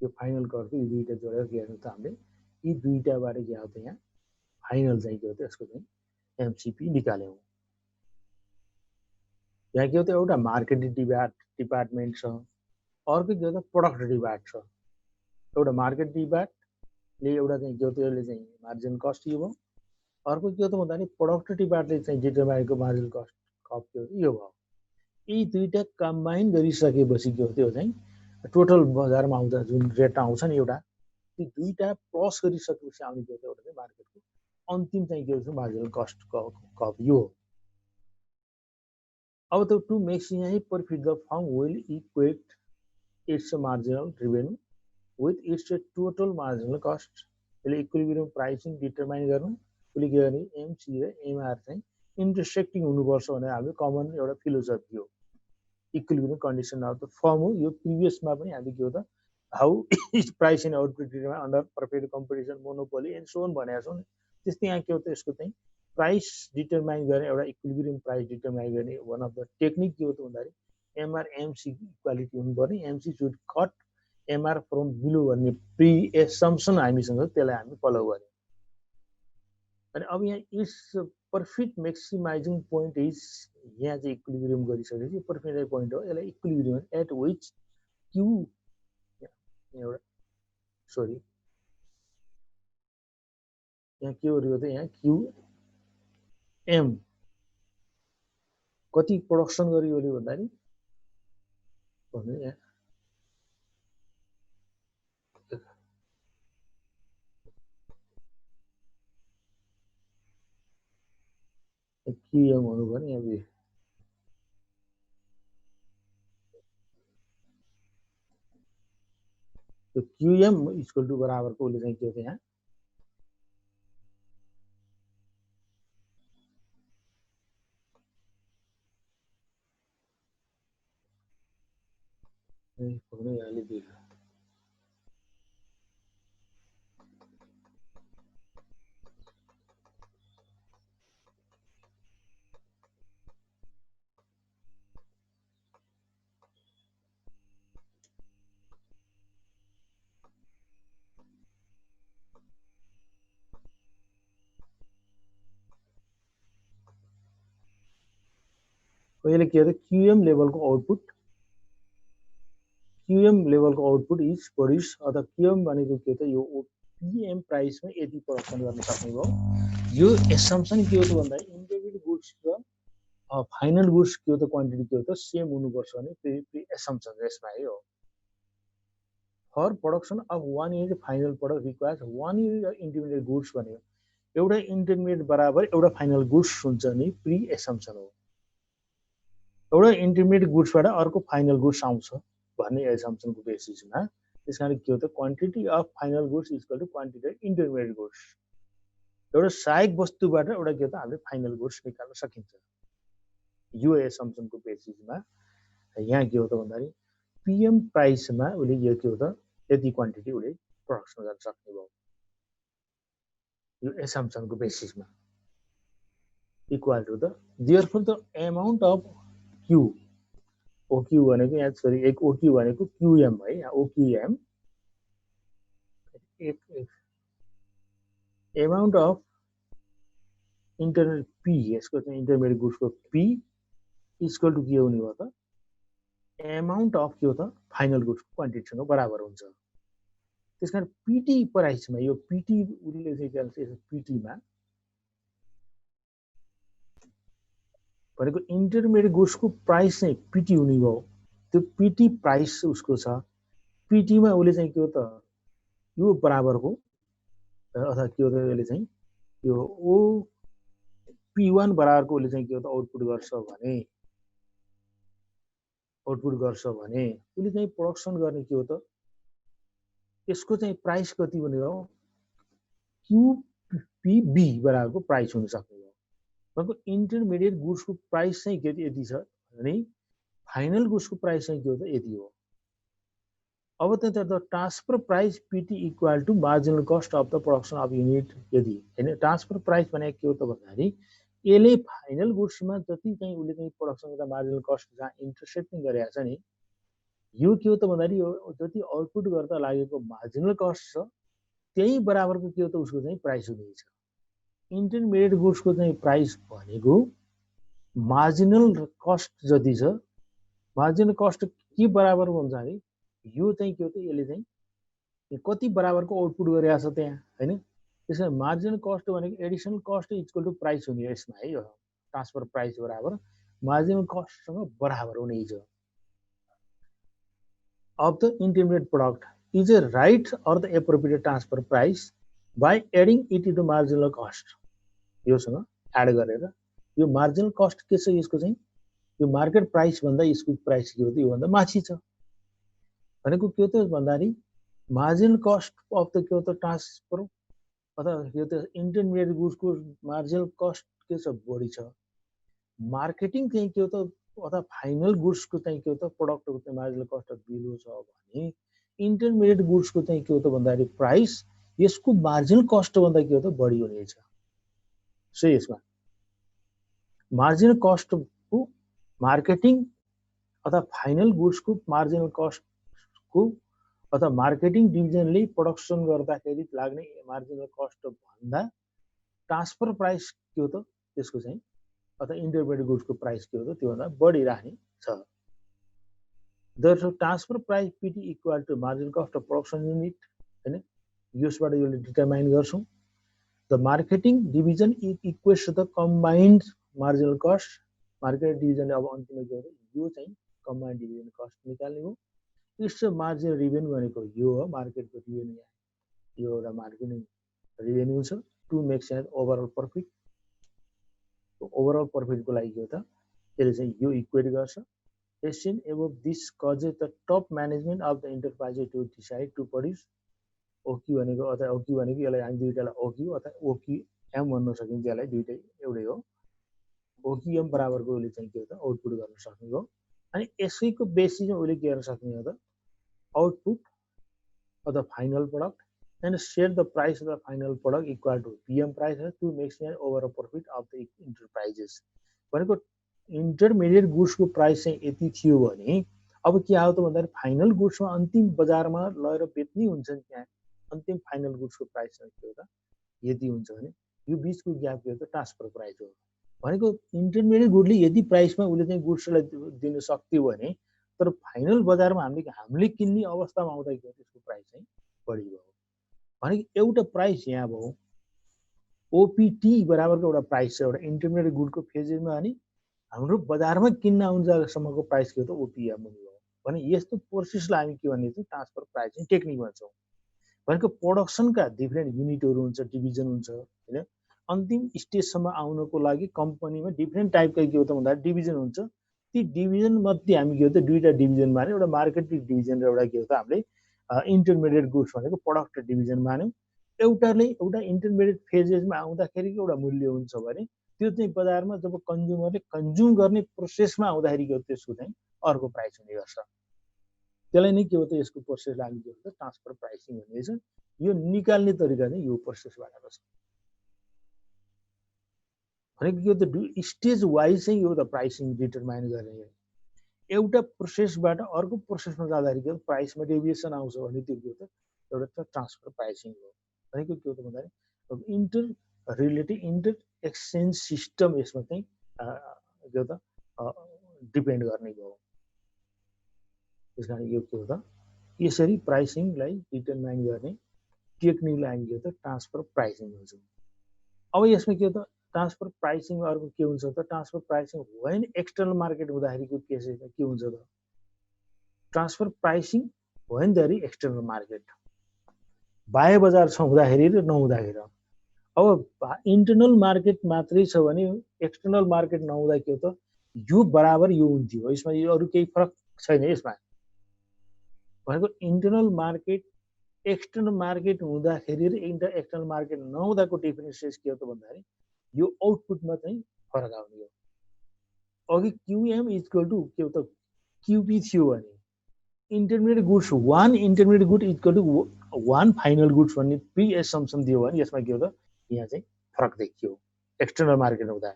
यो फाइनल cost को यी दुईटा जोडेर के गर्नु त हामीले यी दुईटाबाट के हो त यहाँ फाइनल चाहिँ के हो त यसको चाहिँ MCP निकाल्यौं. यहाँ के हो त एउटा मार्केटिङ डिपार्टमेन्ट छ, अर्को के हो त प्रोडक्ट डिपार्ट छ. एउटा मार्केट डिपार्टले एउटा चाहिँ के हो त यसले चाहिँ मार्जिनल कस्ट यो भयो, अर्को के हो त भन्दा नि प्रोडक्ट डिपार्टले चाहिँ डिटरमाइनको मार्जिनल कस्ट कप के हो यो भयो. यी दुईटा कम्बाइन गरिसकेपछि के हो त्यो चाहिँ टोटल बजारमा आउँदा जुन रेट आउँछ नि एउटा ती दुईटा प्लस गरिसकेपछि आउने के हो त एउटा चाहिँ मार्केटको अन्तिम चाहिँ के हो मार्जिनल कस्ट कप यो. अब त to maximize profit the firm will equate its marginal revenue with its total marginal cost. यसले इक्विलिब्रियम प्राइसिङ डिटरमाइन गर्नु उसले के गर्ने एमसी र एमआर चाहिँ इन्टरसेक्टिङ हुनुपर्छ भनेर हाम्रो कमन एउटा फिलोसफी हो. Equilibrium condition of the firm हो. यो प्रिभियसमा पनि हामी के हो त how is price and output determine under perfect competition monopoly and so on भनेका छौँ. त्यस्तै यहाँ के हो त यसको चाहिँ प्राइस डिटरमाइन गर्ने एउटा इक्विलिब्रियम प्राइस डिटरमाइन गर्ने वान अफ द टेक्निक के हो त भन्दाखेरि एमआर एमसी इक्वालिटी हुनुपर्ने. MC should cut MR from below भन्ने प्रि एसम्पसन हामीसँग त्यसलाई हामी फलो गर्यौँ. अनि अब यहाँ it's perfect maximising point is यहाँ चाहिँ इक्विलिब्रियम गरिसकेपछि पर्फेक्ट पोइन्ट हो. यसलाई इक्विलिब्रियम एट विच क्यू एउटा सरी यहाँ के हो त यहाँ क्यू एम कति प्रोडक्सन गरियो भन्दाखेरि यहाँ क्युएम हुनु भने यहाँ त्यो क्युएम इक्वल टु बराबरको उसले चाहिँ के हो यहाँ यसले के हो त क्युएम लेभलको आउटपुट इज प्रोड्युस अथवा क्युएम भनेको के हो त यो पीएम प्राइसमा यति प्रोडक्सन गर्न सक्ने भयो. यो एसम्पसन के हो त भन्दा इन्टरमिडिएट गुड्स र फाइनल गुड्स के हो त क्वान्टिटी के हो त सेम हुनुपर्छ भने प्रि एसम्पसन यसमा हो. For production of 1 unit final product requires 1 unit intermediate goods भन्यो एउटा इन्टरमिडिएट बराबर एउटा फाइनल गुड्स हुन्छ नि प्रि एसम्पसन हो. एउटा इन्टरमिडिएट गुड्सबाट अर्को फाइनल गुड्स आउँछ भन्ने एसम्पसनको बेसिसमा. त्यसकारण के हो त quantity of final goods equal to quantity of intermediate goods. एउटा सहायक वस्तुबाट एउटा के हो त हामीले फाइनल गुड्स निकाल्न सकिन्छ. यो एसम्पसनको बेसिसमा यहाँ के हो त भन्दाखेरि पीएम प्राइसमा उसले यो के हो त यति क्वान्टिटी उसले प्रोडक्सन गर्न सक्ने भयो. यो एसम्पसनको बेसिसमा equal to the therefore the amount of Q OQ भनेको यहाँ सरी एक ओक्यू भनेको क्युएम है. यहाँ OQM amount of intermediate P यसको चाहिँ इन्टरमिडिएट गुड्सको पी इक्वल टु के हुने भयो त एमाउन्ट अफ के हो त फाइनल गुड्सको क्वान्टिटीसँग बराबर हुन्छ. त्यसकारण पीटी प्राइसमा यो पीटी उसले चाहिँ के भन्छ पीटीमा भनेको इन्टरमिडिएट गुड्सको प्राइस चाहिँ पीटी हुने भयो. त्यो पीटी प्राइस उसको छ. पीटीमा उसले चाहिँ के हो त यो बराबरको अथवा के हो त यसले चाहिँ यो ओ P1 बराबरको उसले चाहिँ के हो त आउटपुट गर्छ भने उसले चाहिँ प्रोडक्सन गर्ने के हो त यसको चाहिँ प्राइस कति भने हो क्यू PB बराबरको प्राइस हुन सक्ने हो भनेको इन्टरमिडिएट गुड्सको प्राइस चाहिँ के यति छ भने फाइनल गुड्सको प्राइस चाहिँ के हो त यति हो अब त transfer price PT equal to marginal cost of the production of unit यदि हैन ट्रान्सफर प्राइस भनेको के हो त भन्दाखेरि यसले फाइनल गुड्समा जति चाहिँ उसले चाहिँ प्रोडक्सन गर्दा मार्जिनल कस्ट जहाँ इन्टरसेप्टिङ गरेको छ नि यो के हो त भन्दाखेरि यो जति आउटपुट गर्दा लागेको मार्जिनल कस्ट छ त्यही बराबरको के हो त उसको चाहिँ प्राइस हुनेछ इन्टरमिडिएट गुड्सको चाहिँ प्राइस भनेको मार्जिनल कस्ट जति छ मार्जिनल कस्ट के बराबर हुन्छ भने यो चाहिँ के हो त यसले चाहिँ कति बराबरको आउटपुट गरेको छ त्यहाँ हैन त्यसैले मार्जिनल कस्ट भनेको additional cost equal to price हुने यसमा है यो ट्रान्सफर प्राइस बराबर मार्जिनल कस्टसँग बराबर हुनेछ of the intermediate product is a right or the appropriate transfer price by adding it to marginal cost योसँग एड गरेर यो मार्जिनल कस्ट के छ यसको चाहिँ यो मार्केट प्राइस भन्दा यसको प्राइस के हो त यो भन्दा माथि छ भनेको के हो त भन्दाखेरि मार्जिनल कस्ट अफ द के हो त ट्रान्सफर अथवा के हो त इन्टरमिडिएट गुड्सको मार्जिनल कस्ट के छ बढी छ मार्केटिङ चाहिँ के हो त अथवा फाइनल गुड्सको चाहिँ के हो त प्रोडक्टको चाहिँ मार्जिनल कस्ट बिलो छ भने इन्टरमिडिएट गुड्सको चाहिँ के हो त भन्दाखेरि प्राइस यसको मार्जिनल कस्ट भन्दा के हो त बढी हुनेछ सो यसमा मार्जिनल कस्टको मार्केटिङ अथवा फाइनल गुड्सको मार्जिनल कस्टको अथवा मार्केटिङ डिभिजनले प्रोडक्सन गर्दाखेरि लाग्ने मार्जिनल कस्ट भन्दा ट्रान्सफर प्राइस के हो त त्यसको चाहिँ अथवा इन्टरमिडिएट गुड्सको प्राइस के हो त त्योभन्दा बढी राख्ने छ Therefore, transfer price PT equal to marginal cost of production unit हैन यसबाट यसले डिटरमाइन गर्छौं the marketing division equates the combined marginal cost market डिभिजनले अब अन्तिममा के हो यो चाहिँ कम्बाइन्ड डिभिजन कस्ट निकाल्ने हो इट्स मार्जिनल रेभेन्यू भनेको यो हो मार्केटको रेभेन्यू यो एउटा मार्केटिङ रेभेन्यू छ to make sense overall profit overall प्रॉफिटको लागि के हो त यसले चाहिँ यो इक्वेट गर्छ Question above this causes the top management of the enterprise to decide to produce OQ भनेको अथवा OQ भनेको यसलाई हामी दुईटालाई OQ अथवा OQM भन्न सकिन्छ यसलाई दुईटै एउटै हो OQM बराबरको उसले चाहिँ के हो त आउटपुट गर्न सक्ने हो अनि यसैको बेसिसमा उसले के गर्न सक्ने हो त आउटपुट अथवा final product and share the price of the final product equal to PM price to maximize overall profit of the enterprises भनेको इन्टरमिडिएट गुड्सको प्राइस चाहिँ यति थियो भने अब के आयो त भन्दाखेरि फाइनल गुड्समा अन्तिम बजारमा लगेर बेच्ने हुन्छ नि त्यहाँ अन्तिम फाइनल गुड्सको प्राइस चाहिँ के हो त यति हुन्छ भने यो बीचको ग्याप के हो त ट्रान्सफर प्राइस हो भनेको इन्टरमिडिएट गुडले यदि प्राइसमा उसले चाहिँ गुड्सलाई दिन सक्थ्यो भने तर फाइनल बजारमा हामीले किन्ने अवस्थामा आउँदा के हो त्यसको प्राइस चाहिँ बढी भयो भनेको एउटा प्राइस यहाँ भयो OPT बराबरको एउटा प्राइस छ एउटा इन्टरमिडिएट गुडको फेजेसमा अनि हाम्रो बजारमा किन्न आउन्जेलसम्मको प्राइस के हो त OPM हुने हो भने यस्तो प्रोसेसलाई हामी के भन्ने चाहिँ ट्रान्सफर प्राइसिङ टेक्निक भन्छौँ भनेको प्रोडक्सनका डिफरेन्ट युनिटहरू हुन्छ डिभिजन हुन्छ हैन अन्तिम स्टेजसम्म आउनको लागि कम्पनीमा डिफरेन्ट टाइपका के हो त भन्दा डिभिजन हुन्छ ती डिभिजन मध्ये हामी के हो त दुईटा डिभिजन मान्यौँ एउटा मार्केटिङ डिभिजन र एउटा के हो त हामीले इन्टरमिडिएट गुड्स भनेको प्रोडक्ट डिभिजन मान्यौँ एउटाले एउटा इन्टरमिडिएट फेजेसमा आउँदाखेरि एउटा मूल्य हुन्छ भने त्यो चाहिँ बजारमा जब कन्ज्युमरले कन्ज्युम गर्ने प्रोसेसमा आउँदाखेरि के हो त्यसको चाहिँ अर्को प्राइस हुने गर्छ त्यसलाई नै के हो त यसको प्रोसेस लागि के हो त ट्रान्सफर प्राइसिङ भनिन्छ यो निकाल्ने तरिका चाहिँ यो प्रोसेसबाट छ भनेको के हो त स्टेज वाइज चाहिँ यो त प्राइसिङ डिटरमाइन गर्ने एउटा प्रोसेसबाट अर्को प्रोसेसमा जाँदाखेरि के हो प्राइसमा डेभिएसन आउँछ भने त्यो के हो त एउटा ट्रान्सफर प्राइसिङ हो भनेको के हो त भन्दाखेरि inter related inter exchange system यसमा चाहिँ के हो त डिपेन्ड गर्ने भयो त्यसकारण यो के हो त यसरी प्राइसिङलाई डिटरमाइन गर्ने टेक्निकलाई हामी के हो त ट्रान्सफर प्राइसिङ भन्छौँ अब यसमा के हो त ट्रान्सफर प्राइसिङ अर्को के हुन्छ त transfer pricing when external market हुँदाखेरिको केसमा के हुन्छ त transfer pricing when there is external market बाह्य बजार छ हुँदाखेरि र नहुँदाखेरि अब इन्टरनल मार्केट मात्रै छ भने एक्सटर्नल मार्केट नहुँदा के हो त यो बराबर यो हुन्थ्यो यसमा यो अरू केही फरक छैन यसमा भनेको इन्टरनल मार्केट एक्सटर्नल मार्केट हुँदाखेरि र एक्सटर्नल मार्केट नहुँदाको डिफरेन्सिएस के हो त भन्दाखेरि यो आउटपुटमा चाहिँ फरक आउने हो। अघि क्युएम इक्वल टु के हो त क्युपी थियो भने intermediate goods one intermediate good equal to one final goods भन्ने प्री एसम्पसन दियो भने यसमा के हो त यहाँ चाहिँ फरक देखियो एक्सटर्नल मार्केट हुँदा।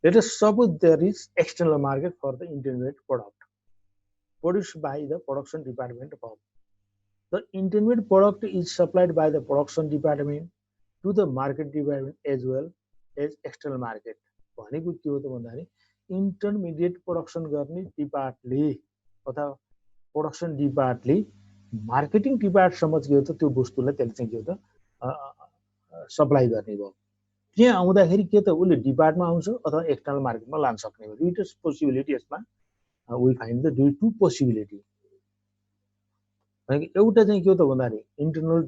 Let us suppose there is external market for the intermediate product produced by the production department of. The intermediate product is supplied by the production department to the market department as well as external market. भनेको के हो त भन्दाखेरि intermediate production गर्ने डिपार्टले अथवा production डिपार्टले marketing डिपार्टसम्म के हो त त्यो वस्तुलाई त्यसले चाहिँ के हो त सप्लाई गर्ने भयो। त्यहाँ आउँदाखेरि के त उसले डिपार्टमा आउँछ अथवा एक्सटर्नल मार्केटमा लान सक्ने हो। दुईटा पोसिबिलिटी यसमा we find the two possibility. एउटा चाहिँ के हो त भन्दाखेरि इन्टरनल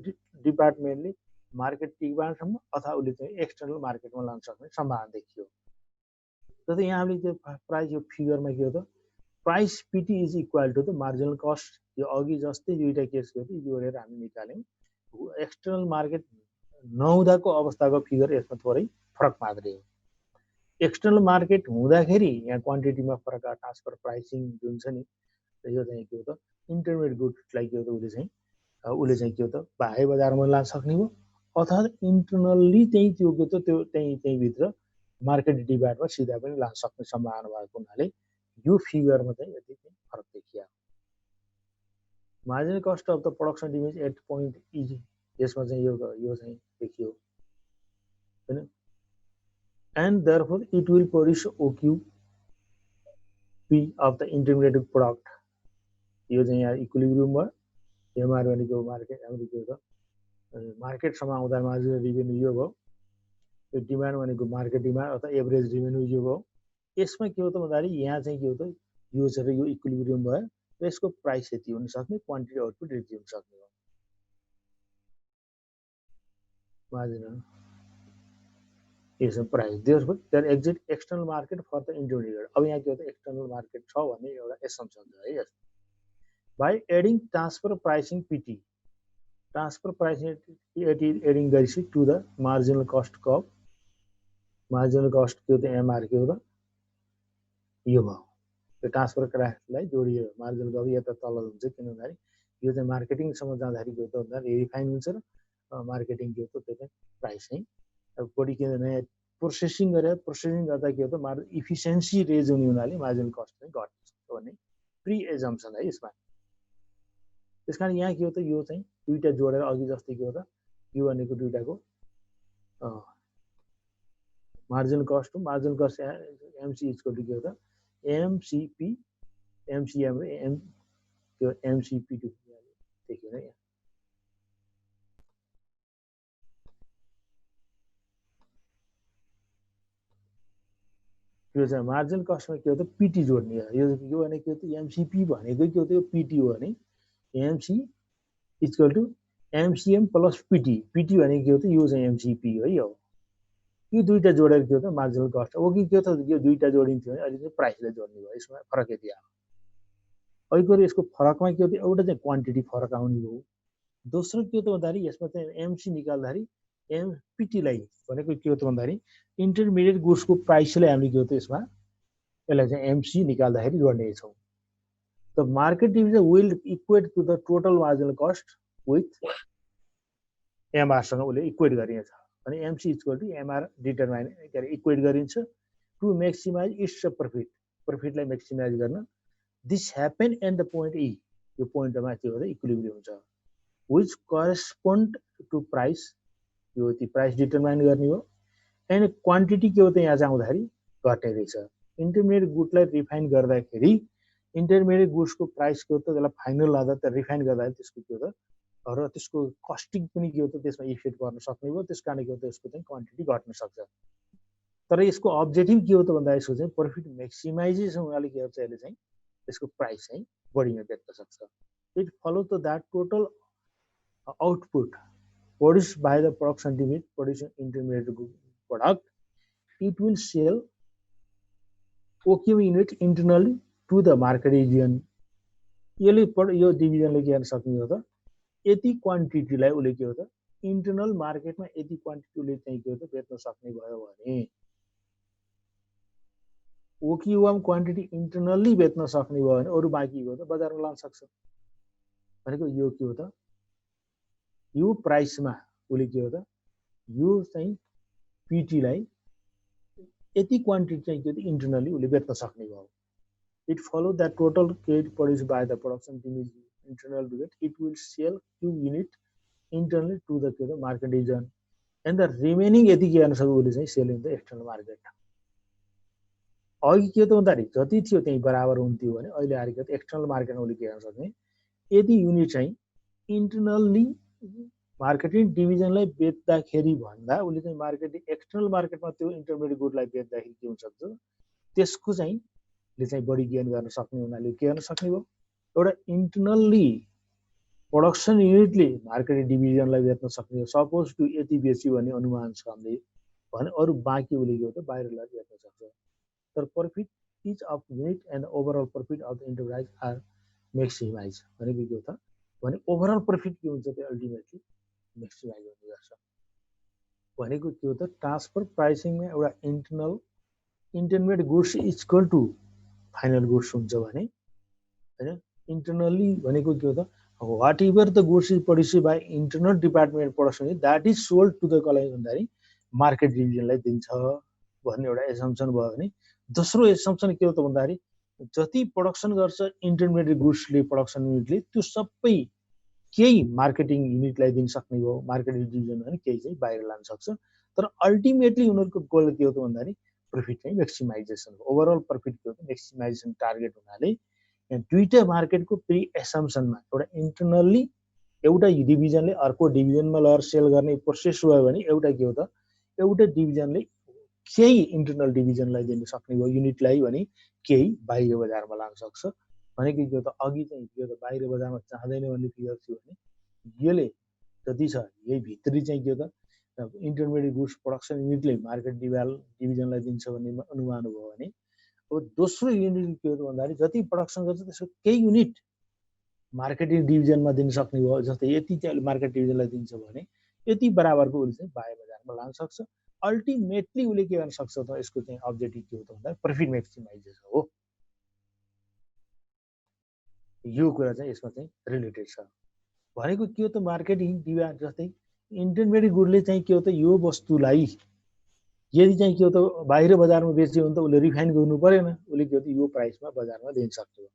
डिपार्टमेन्टले मार्केट डिपार्टसम्म अथवा उसले चाहिँ एक्सटर्नल मार्केटमा लान सक्ने सम्भावना देखियो। जस्तै यहाँ हामीले त्यो प्राइस यो फिगरमा के हो त price PT is equal to the marginal cost. यो अघि जस्तै दुईटा केस के हो त जोडेर हामी निकाल्यौँ। एक्सटर्नल मार्केट नहुँदाको अवस्थाको फिगर यसमा थोरै फरक मात्रै हो। एक्सटर्नल मार्केट हुँदाखेरि यहाँ क्वान्टिटीमा फरक ट्रान्सफर प्राइसिङ जुन छ नि यो चाहिँ के हो त इन्टरमिडिएट गुड्सलाई के हो त उसले चाहिँ के हो त बाह्य बजारमा लान सक्ने हो अथवा इन्टरनल्ली चाहिँ त्यो के हो त त्यो त्यही भित्र मार्केट डिपार्टमा सिधा पनि लान सक्ने सम्भावना भएको हुनाले यो फिगरमा चाहिँ यति चाहिँ फरक देखियो। Marginal cost of the production damage at point is यसमा चाहिँ यो चाहिँ देखियो हैन। And therefore it will produce OQP of the intermediate product. यो चाहिँ यहाँ इक्विलिब्रियम भयो। एमआर भनेको मार्केट हाम्रो के हो त मार्केटसम्म आउँदा मार्जिनल रेभेन्यू यो भयो। यो डिमान्ड भनेको मार्केट डिमान्ड अथवा एभरेज रेभेन्यू यो भयो। यसमा के हो त भन्दाखेरि यहाँ चाहिँ के हो त यो छ र यो इक्विलिब्रियम भयो र यसको प्राइस यति हुन सक्ने क्वान्टिटी आउटपुट यति हुन सक्ने हो। मार्जिनल यसमा price there exit external market for the intermediate. अब यहाँ के हो त एक्सटर्नल मार्केट छ भन्ने एउटा एसम्पसन छ है। यस by adding transfer pricing PT transfer pricing adding गरेपछि to the marginal cost cup marginal cost के हो त एमआर के हो त यो भयो। त्यो ट्रान्सफर प्राइसलाई जोडियो मार्जिनल कप यता तल हुन्छ किन भन्दाखेरि यो चाहिँ मार्केटिङसम्म जाँदाखेरि के हो त भन्दाखेरि रिफाइन हुन्छ र मार्केटिङ के हो त त्यो चाहिँ प्राइस चाहिँ अब बढी के नयाँ प्रोसेसिङ गर्दा के हो त इफिसियन्सी रेज हुने हुनाले मार्जिनल कस्ट चाहिँ घट्न सक्छ भन्ने प्री एजम्पसन है यसमा। त्यसकारण यहाँ के हो त यो चाहिँ दुईटा जोडेर अघि जस्तै के हो त यो भनेको दुईटाको मार्जिनल कस्ट एमसी इजको के हो त एमसीपी एमसीएम र त्यो एमसीपी देखियो यहाँ। यो चाहिँ मार्जिनल कस्टमा के हो त पिटी जोड्ने हो। यो भनेको के हो त एमसीपी भनेको के हो त यो पिटी हो भने MC equal to MCM plus PT. PT भनेको के हो त यो चाहिँ एमसीपी हो यो दुईटा जोडेर के हो त मार्जिनल कस्ट हो कि के हो त यो दुईटा जोडिन्थ्यो भने अहिले चाहिँ प्राइसलाई जोड्ने भयो। यसमा फरक यति आयो। अहिलेको यसको फरकमा के हो त एउटा चाहिँ क्वान्टिटी फरक आउने हो। दोस्रो के हो त भन्दाखेरि यसमा चाहिँ एमसी निकाल्दाखेरि एमपिटीलाई भनेको के हो त भन्दाखेरि इन्टरमिडिएट गुड्सको प्राइसलाई हामीले के हो त यसमा यसलाई चाहिँ एमसी निकाल्दाखेरि जोड्ने छौँ। The market division will equate to the total marginal cost with एमआरसँग उसले इक्वेट गरिन्छ भने MC equal to MR determine के अरे इक्वेट गरिन्छ टु मेक्सिमाइज इट्स प्रफिटलाई मेक्सिमाइज गर्न। This happen at the point E यो पोइन्टमा के हो त इक्विलिब्रियम हुन्छ विच करेस्पोन्ड टु प्राइस यो प्राइस डिटरमाइन गर्ने हो। एन्ड क्वान्टिटी के हो त यहाँ चाहिँ आउँदाखेरि घट्ने रहेछ। इन्टरमिडिएट गुडलाई रिफाइन गर्दाखेरि इन्टरमिडिएट गुड्सको प्राइस के हो त त्यसलाई फाइनल लाँदा त रिफाइन गर्दाखेरि त्यसको के हो त र त्यसको कस्टिङ पनि के हो त त्यसमा इफेक्ट गर्न सक्ने हो। त्यस कारण के हो त यसको चाहिँ क्वान्टिटी घट्न सक्छ। तर यसको अब्जेक्टिभ के हो त भन्दा यसको चाहिँ प्रफिट मेक्सिमाइजेसन हुनाले के हुन्छ यसले चाहिँ यसको प्राइस चाहिँ बढीमा बेच्न सक्छ। It follow the that total output produced by the production unit producing intermediate product, it will sell OQM unit internally to the market region यसले यो डिभिजनले के गर्न सक्ने हो त यति क्वान्टिटीलाई उसले के हो त इन्टरनल मार्केटमा यति क्वान्टिटी उसले चाहिँ के हो त बेच्न सक्ने भयो भने ओकियुएम क्वान्टिटी इन्टरनल्ली बेच्न सक्ने भयो भने अरू बाँकी हो त बजारमा लान सक्छ भनेको यो के हो त यो प्राइसमा उसले के हो त यो चाहिँ पिटीलाई यति क्वान्टिटी चाहिँ के हो त इन्टरनल्ली उसले बेच्न सक्ने भयो it follow that total credit produce by the production internal to it, it will sell Q unit internally to the market region and the remaining यति के गर्न सक्यो उसले चाहिँ sell in the external market अघि के त भन्दाखेरि जति थियो त्यही बराबर हुन्थ्यो भने अहिले आएर के एक्सटर्नल मार्केटमा उसले के गर्न सक्ने यदि युनिट चाहिँ इन्टरनल्ली मार्केटिङ डिभिजनलाई बेच्दाखेरि भन्दा उसले चाहिँ मार्केटिङ एक्सटर्नल मार्केटमा त्यो इन्टरमिडिएट गुडलाई बेच्दाखेरि के हुन सक्छ त्यसको चाहिँ बढी गेन गर्न सक्ने हुनाले के गर्न सक्ने भयो एउटा इन्टरनल्ली प्रोडक्सन युनिटले मार्केटिङ डिभिजनलाई बेच्न सक्ने सपोज टु यति बेच्यो भने अनुमान छ हामीले भने अरू बाँकी उसले के हो त बाहिरलाई बेच्न सक्छ तर profit each of unit and overall profit of the enterprise are maximize भनेको के हो त भने ओभरअल प्रफिट के हुन्छ त्यो अल्टिमेटली म्याक्सिमाइज हुने गर्छ भनेको के हो त ट्रान्सफर प्राइसिङमा एउटा intermediate goods equal to final goods हुन्छ भने हैन इन्टरनल्ली भनेको के हो त whatever the goods is produced by internal department production that is sold to the कसलाई भन्दाखेरि मार्केट डिभिजनलाई दिन्छ भन्ने एउटा एसम्पसन भयो भने दोस्रो एसम्पसन के हो त भन्दाखेरि जति प्रोडक्सन गर्छ इन्टरमिडिएट गुड्सले प्रोडक्सन युनिटले त्यो सबै केही मार्केटिङ युनिटलाई दिन सक्ने भयो मार्केटिङ डिभिजन भने केही चाहिँ बाहिर लान सक्छ तर अल्टिमेटली उनीहरूको गोल के हो त भन्दाखेरि प्रफिट चाहिँ म्याक्सिमाइजेसन हो ओभरअल प्रफिट के हो त म्याक्सिमाइजेसन टार्गेट हुनाले दुईटा मार्केटको प्री एसम्पसनमा एउटा इन्टरनल्ली एउटा डिभिजनले अर्को डिभिजनमा लगेर सेल गर्ने प्रोसेस भयो भने एउटा के हो त एउटा डिभिजनले केही इन्टरनल डिभिजनलाई दिन सक्ने भयो युनिटलाई भने केही बाहिर बजारमा लान सक्छ भनेको के हो त अघि चाहिँ के हो त बाहिर बजारमा चाहँदैन भन्ने फिगर थियो भने यसले जति छ यही भित्री चाहिँ के हो त इन्टरमिडिएट गुड्स प्रोडक्सन युनिटले मार्केट डिभिजनलाई दिन्छ भन्ने अनुमान भयो भने अब दोस्रो युनिट के हो त भन्दाखेरि जति प्रोडक्सन गर्छ त्यसको केही युनिट मार्केटिङ डिभिजनमा दिन सक्ने भयो जस्तै यति चाहिँ मार्केट डिभिजनलाई दिन्छ भने यति बराबरको उसले चाहिँ बाहिर बजारमा लान सक्छ अल्टिमेटली उसले के गर्न सक्छ त यसको चाहिँ अब्जेक्टिभ के हो त भन्दा प्रफिट म्याक्सिमाइजेसन हो यो कुरा चाहिँ यसमा चाहिँ रिलेटेड छ भनेको के हो त मार्केटिङ डिभिजन जस्तै इन्टरमिडिएट गुडले चाहिँ के हो त यो वस्तुलाई यदि चाहिँ के हो त बाहिर बजारमा बेच्यो भने त उसले रिफाइन गर्नु परेन उसले के हो त यो प्राइसमा बजारमा दिन सक्छ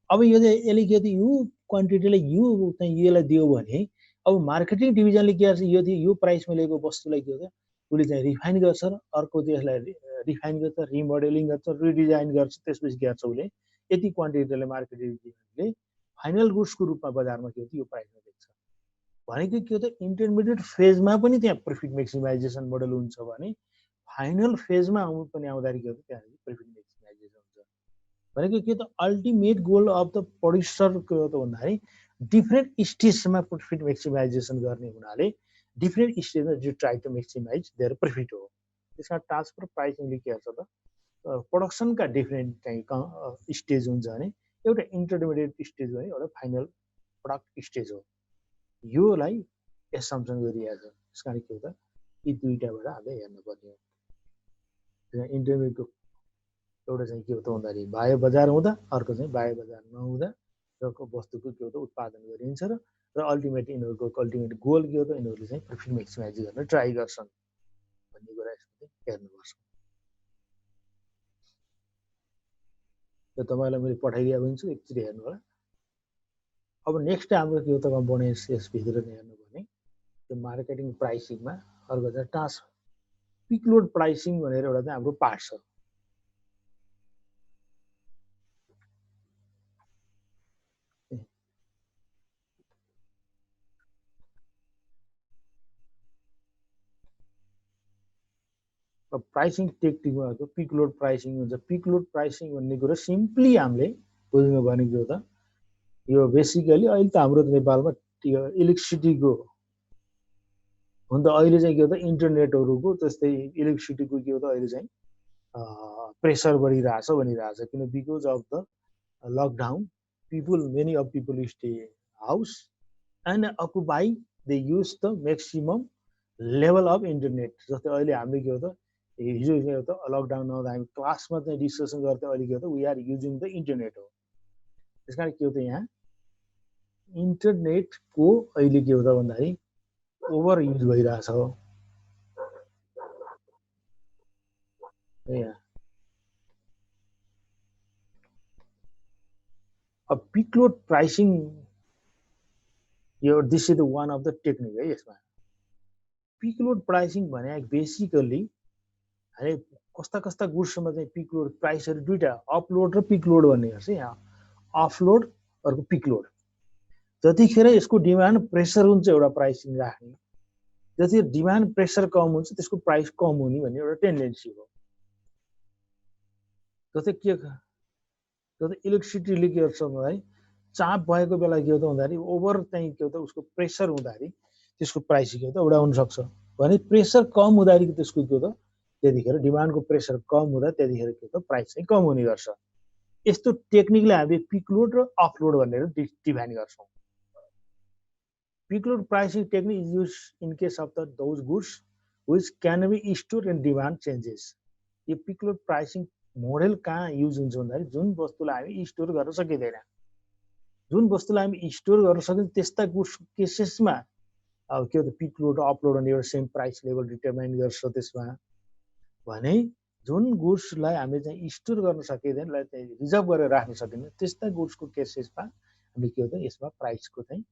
अब यो चाहिँ यसले के हो त यो क्वान्टिटीलाई यो चाहिँ यसलाई दियो भने अब मार्केटिङ डिभिजनले के गर्छ यो प्राइसमा लिएको वस्तुलाई के हो त उसले चाहिँ रिफाइन गर्छ र अर्को चाहिँ यसलाई रिफाइन गर्छ रिमोडेलिङ गर्छ रिडिजाइन गर्छ त्यसपछि के गर्छ उसले यति क्वान्टिटीले मार्केटिङ डिभिजनले फाइनल गुड्सको रूपमा बजारमा के हो त यो प्राइसमा बेच्छ भनेको के हो त इन्टरमिडिएट फेजमा पनि त्यहाँ प्रफिट म्याक्सिमाइजेसन मोडल हुन्छ भने फाइनल फेजमा पनि आउँदाखेरि के हो त त्यहाँ प्रफिट म्याक्सिमाइजेसन हुन्छ भनेको के त ultimate goal of the producer के हो त भन्दाखेरि डिफ्रेन्ट स्टेजमा प्रफिट म्याक्सिमाइजेसन गर्ने हुनाले डिफ्रेन्ट स्टेजमा जो try to maximize their profit हो त्यसमा ट्रान्सफर प्राइसिङले के गर्छ त प्रोडक्सनका डिफ्रेन्ट चाहिँ स्टेज हुन्छ भने एउटा इन्टरमिडिएट स्टेज भने एउटा फाइनल प्रडक्ट स्टेज हो योलाई एसम्पसन गरिएको छ त्यस कारण के हो त यी दुईटाबाट हामीले हेर्नुपर्ने हो इन्टरमिडिएटको एउटा चाहिँ के हो त भन्दाखेरि बाह्य बजार हुँदा अर्को चाहिँ बाह्य बजार नहुँदा र वस्तुको के हो त उत्पादन गरिन्छ र अल्टिमेट यिनीहरूको अल्टिमेट गोल के हो त यिनीहरूले चाहिँ प्रफिट म्याक्सिमाइज गर्न ट्राई गर्छन् भन्ने कुरा यसमा हेर्नुपर्छ यो तपाईँलाई मैले पठाइदिएको हुन्छु एकचोटि हेर्नु होला अब नेक्स्ट हाम्रो के हो त कम्पोनेन्ट्स यसभित्र हेर्नु भने त्यो मार्केटिङ प्राइसिङमा अर्को चाहिँ पिक लोड प्राइसिङ भनेर एउटा चाहिँ हाम्रो पार्ट छ प्राइसिङ टेक्निकमा पिक लोड प्राइसिङ हुन्छ पिक लोड प्राइसिङ भन्ने कुरा सिम्पली हामीले बुझ्नु भनेको हो त यो बेसिकली अहिले त हाम्रो नेपालमा इलेक्ट्रिसिटीको हुन त अहिले चाहिँ के हो त इन्टरनेटहरूको त्यस्तै इलेक्ट्रिसिटीको के हो त अहिले चाहिँ प्रेसर बढिरहेछ भनिरहेछ किन because of the lockdown many of people stay house and occupy, they use the maximum level of internet. जस्तै अहिले हामीले के हो त हिजो के हो त लकडाउन आउँदा हामी क्लासमा चाहिँ डिस्कसन गर्दै अहिले के हो त we are using the internet हो। त्यसकारण के हो त यहाँ इन्टरनेटको अहिले के हो त भन्दाखेरि ओभर युज भइरहेछ हो। यहाँ अब पिक लोड प्राइसिङ यो this is the one of the technique है। यसमा पिक लोड प्राइसिङ भने बेसिकली हामी कस्ता कस्ता गुड्समा चाहिँ पिक लोड प्राइसहरु दुईटा अपलोड र पिक लोड भन्ने गर्छ। यहाँ अफलोड अर्को पिक लोड। जतिखेर यसको डिमान्ड प्रेसर हुन्छ एउटा प्राइसिङ राख्ने, जति डिमान्ड प्रेसर कम हुन्छ त्यसको प्राइस कम हुने भन्ने एउटा टेन्डेन्सी हो। जस्तै इलेक्ट्रिसिटीले के गर्छ भन्दाखेरि चाप भएको बेला के हो त भन्दाखेरि ओभर चाहिँ के हो त उसको प्रेसर हुँदाखेरि त्यसको प्राइस के हो त एउटा हुन सक्छ भने प्रेसर कम हुँदाखेरि त्यसको के हो त त्यतिखेर डिमान्डको प्रेसर कम हुँदा त्यतिखेर के हो त प्राइस चाहिँ कम हुने गर्छ। यस्तो टेक्निकले हामीले पिक लोड र अफलोड भनेर डिफाइन गर्छौं। Peak load pricing technique is use in case of the those goods which can be store and demand changes. यो पिक लोड प्राइसिङ मोडल कहाँ युज हुन्छ भन्दाखेरि जुन वस्तुलाई हामी स्टोर गर्न सकिँदैन, जुन वस्तुलाई हामी स्टोर गर्न सकिन्छ त्यस्ता गुड्स केसेसमा अब के हो त पिक लोड अपलोड अनि एउटा सेम प्राइस लेभल डिटरमाइन गर्छ। त्यसमा भने जुन गुड्सलाई हामीले चाहिँ स्टोर गर्न सकिँदैन, चाहिँ रिजर्भ गरेर राख्न सकिँदैन त्यस्ता गुड्सको केसेसमा हामीले के हो त यसमा प्राइसको चाहिँ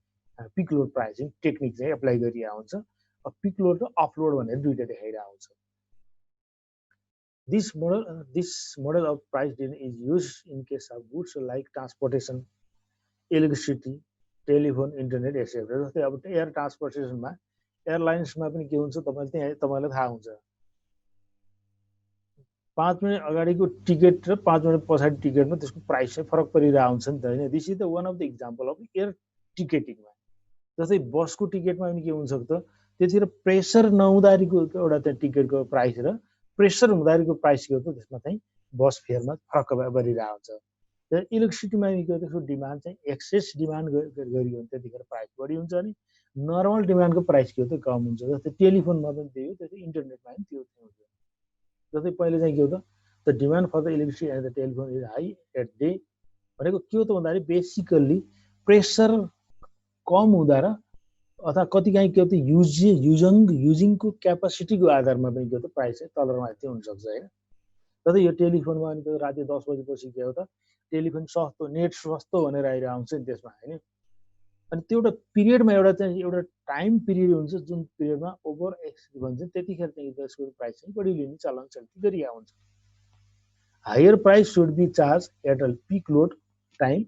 पिक लोड प्राइसिङ टेक्निक चाहिँ एप्लाई गरिरहेको हुन्छ। पिक लोड र अफलोड भनेर दुईटा देखाइरहेको हुन्छ। This model of price is used in case of goods like transportation, electricity, telephone, internet, etc. जस्तै अब एयर ट्रान्सपोर्टेसनमा एयरलाइन्समा पनि के हुन्छ तपाईलाई थाहा हुन्छ 5 मिनेट अगाडिको टिकट र 5 मिनेट पछाडि टिकटमा त्यसको प्राइस चाहिँ फरक परिरहेको हुन्छ नि त हैन। This is the one of the example of air टिकेटिङमा। जस्तै बसको टिकटमा पनि के हुन्छ त त्यतिखेर प्रेसर नहुँदारीको एउटा चाहिँ टिकटको प्राइस र प्रेसर हुँदारीको प्राइस के हो त त्यसमा चाहिँ बस फेयरमा फरक परिरहेको हुन्छ। र इलेक्ट्रिसिटीमा के हो त्यसको डिमान्ड चाहिँ एक्सेस डिमान्ड गरियो भने त्यतिखेर प्राइस बढी हुन्छ अनि नर्मल डिमान्डको प्राइस के हो त कम हुन्छ। जस्तै टेलिफोनमा पनि त्यही हो, त्यस्तै इन्टरनेटमा पनि त्यो हुन्छ। जस्तै पहिले चाहिँ के हो त demand for the electricity and the telephone is high at day भनेको के हो त भन्दाखेरि बेसिकली प्रेसर कम हुँदा र अथवा कतिकाहीँ के हो त युजिङको क्यापासिटीको आधारमा पनि के हो त प्राइस चाहिँ तल र माथि हुन सक्छ हैन। जस्तै यो टेलिफोनमा अनि राति 10 बजेपछि के हो त टेलिफोन सस्तो, नेट सस्तो भनेर आइरहेको हुन्छ नि त्यसमा हैन। अनि त्यो एउटा पिरियडमा एउटा टाइम पिरियड हुन्छ जुन पिरियडमा ओभर एक्स भन्छ त्यतिखेर चाहिँ त्यसको प्राइस चाहिँ बढी लिने चलन चल्ती गरिरहेको हुन्छ। Higher price should be charge at a peak load time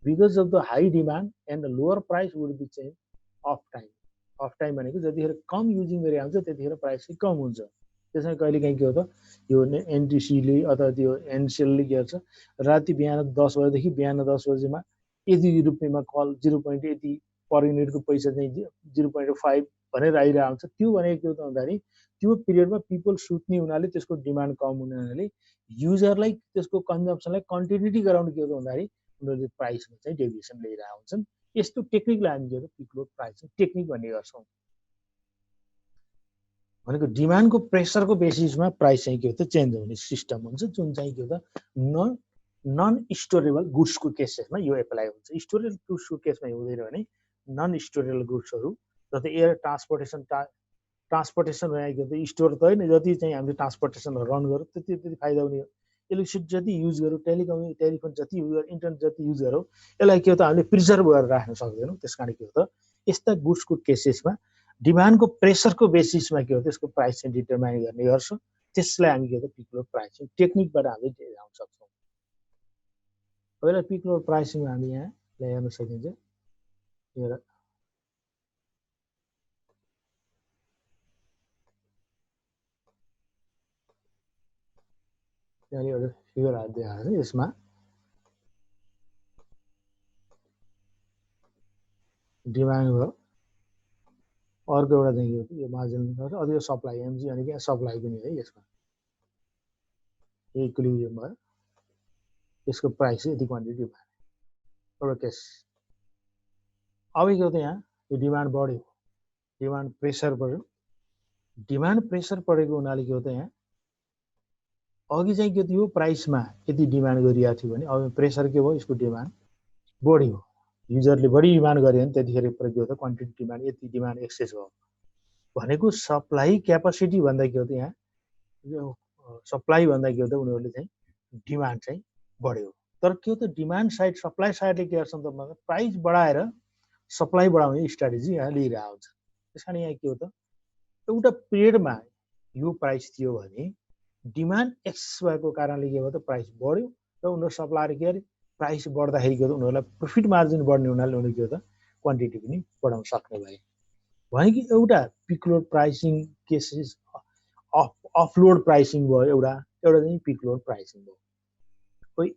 because of the high demand and the lower price would be changed off time. Off time भनेको जतिखेर कम युजिङ गरे हुन्छ त्यतिखेर प्राइस चाहिँ कम हुन्छ। त्यसमा कहिलेकाहीँ के हो त यो एनटिसीले अथवा त्यो एनसेलले के गर्छ राति बिहान 10 बजेदेखि बिहान 10 बजेमा यति रुपियाँमा कल 0. यति पर युनिटको पैसा चाहिँ 0.5 भनेर आइरहेको हुन्छ। त्यो भनेको के हो त भन्दाखेरि त्यो पिरियडमा पिपल सुत्ने हुनाले त्यसको डिमान्ड कम हुनाले युजरलाई त्यसको कन्जम्सनलाई कन्टिन्युटी गराउनु के हो त भन्दाखेरि उनीहरूले प्राइसमा चाहिँ डेभिएसन ल्याइरहेको हुन्छन्। यस्तो टेक्निकलाई हामी के हो त पिक लोड प्राइसिङ टेक्निक भन्ने गर्छौँ। भनेको डिमान्डको प्रेसरको बेसिसमा प्राइस चाहिँ के हो त चेन्ज हुने सिस्टम हुन्छ जुन चाहिँ के हो त नन स्टोरेबल गुड्सको केसेसमा यो एप्लाई हुन्छ। स्टोरेबल गुड्सको केसमा हुँदैन भने नन स्टोरेबल गुड्सहरू जस्तै एयर ट्रान्सपोर्टेसन भनेको त स्टोर त होइन, जति चाहिँ हामीले ट्रान्सपोर्टेसन रन गरौँ त्यति फाइदा हुने हो। इलेक्ट्रिसिटी जति युज गरौँ, टेलिफोन जति युज गरौँ, इन्टरनेट जति युज गरौँ यसलाई के हो त हामीले प्रिजर्भ गरेर राख्न सक्दैनौँ। त्यस कारण के हो त यस्ता गुड्सको केसेसमा डिमान्डको प्रेसरको बेसिसमा के हो त्यसको प्राइस चाहिँ डिटरमाइन गर्ने गर्छ। त्यसलाई हामी के हो त पिक लोड प्राइसिङ टेक्निकबाट हामीले ल्याउन सक्छौँ। पहिला पिक लोड प्राइसिङमा हामी यहाँ ल्याउन सकिन्छ। एउटा यहाँ एउटा फिगर देखाएको छ। यसमा डिमान्ड भयो, अर्को एउटा चाहिँ के हो यो मार्जिन गर्छ, अझ यो सप्लाई एमजी अनि के सप्लाई पनि है। यसमा इक्विलिब्रियम भयो, यसको प्राइस चाहिँ यति क्वान्टिटी भयो। एउटा केस। अब के हो त यहाँ यो डिमान्ड बढ्यो, डिमान्ड प्रेसर बढ्यो, डिमान्ड प्रेसर बढेको हुनाले के हो त यहाँ अघि चाहिँ के थियो प्राइसमा यति डिमान्ड गरिएको थियो भने अब प्रेसर के भयो यसको डिमान्ड बढ्यो, युजरले बढी डिमान्ड गर्यो भने त्यतिखेर के हो त क्वान्टिटी डिमान्ड यति डिमान्ड एक्सेस भयो भनेको सप्लाई क्यापासिटी भन्दा के हो त यहाँ सप्लाई भन्दा के हो त उनीहरूले चाहिँ डिमान्ड चाहिँ बढ्यो। तर के हो त डिमान्ड साइड सप्लाई साइडले के गर्छ त प्राइस बढाएर सप्लाई बढाउने स्ट्राटेजी यहाँ लिइरहेको हुन्छ। त्यस कारण यहाँ के हो त एउटा पिरियडमा यो प्राइस थियो भने डिमान्ड एक्सेस भएको कारणले के हो त प्राइस बढ्यो र उनीहरू सप्लायर के अरे प्राइस बढ्दाखेरि के हो त उनीहरूलाई प्रफिट मार्जिन बढ्ने हुनाले उनीहरू के हो त क्वान्टिटी पनि बढाउन सक्ने भए भनेको एउटा peak load pricing cases off load pricing भयो एउटा चाहिँ पिक लोड प्राइसिङ भयो।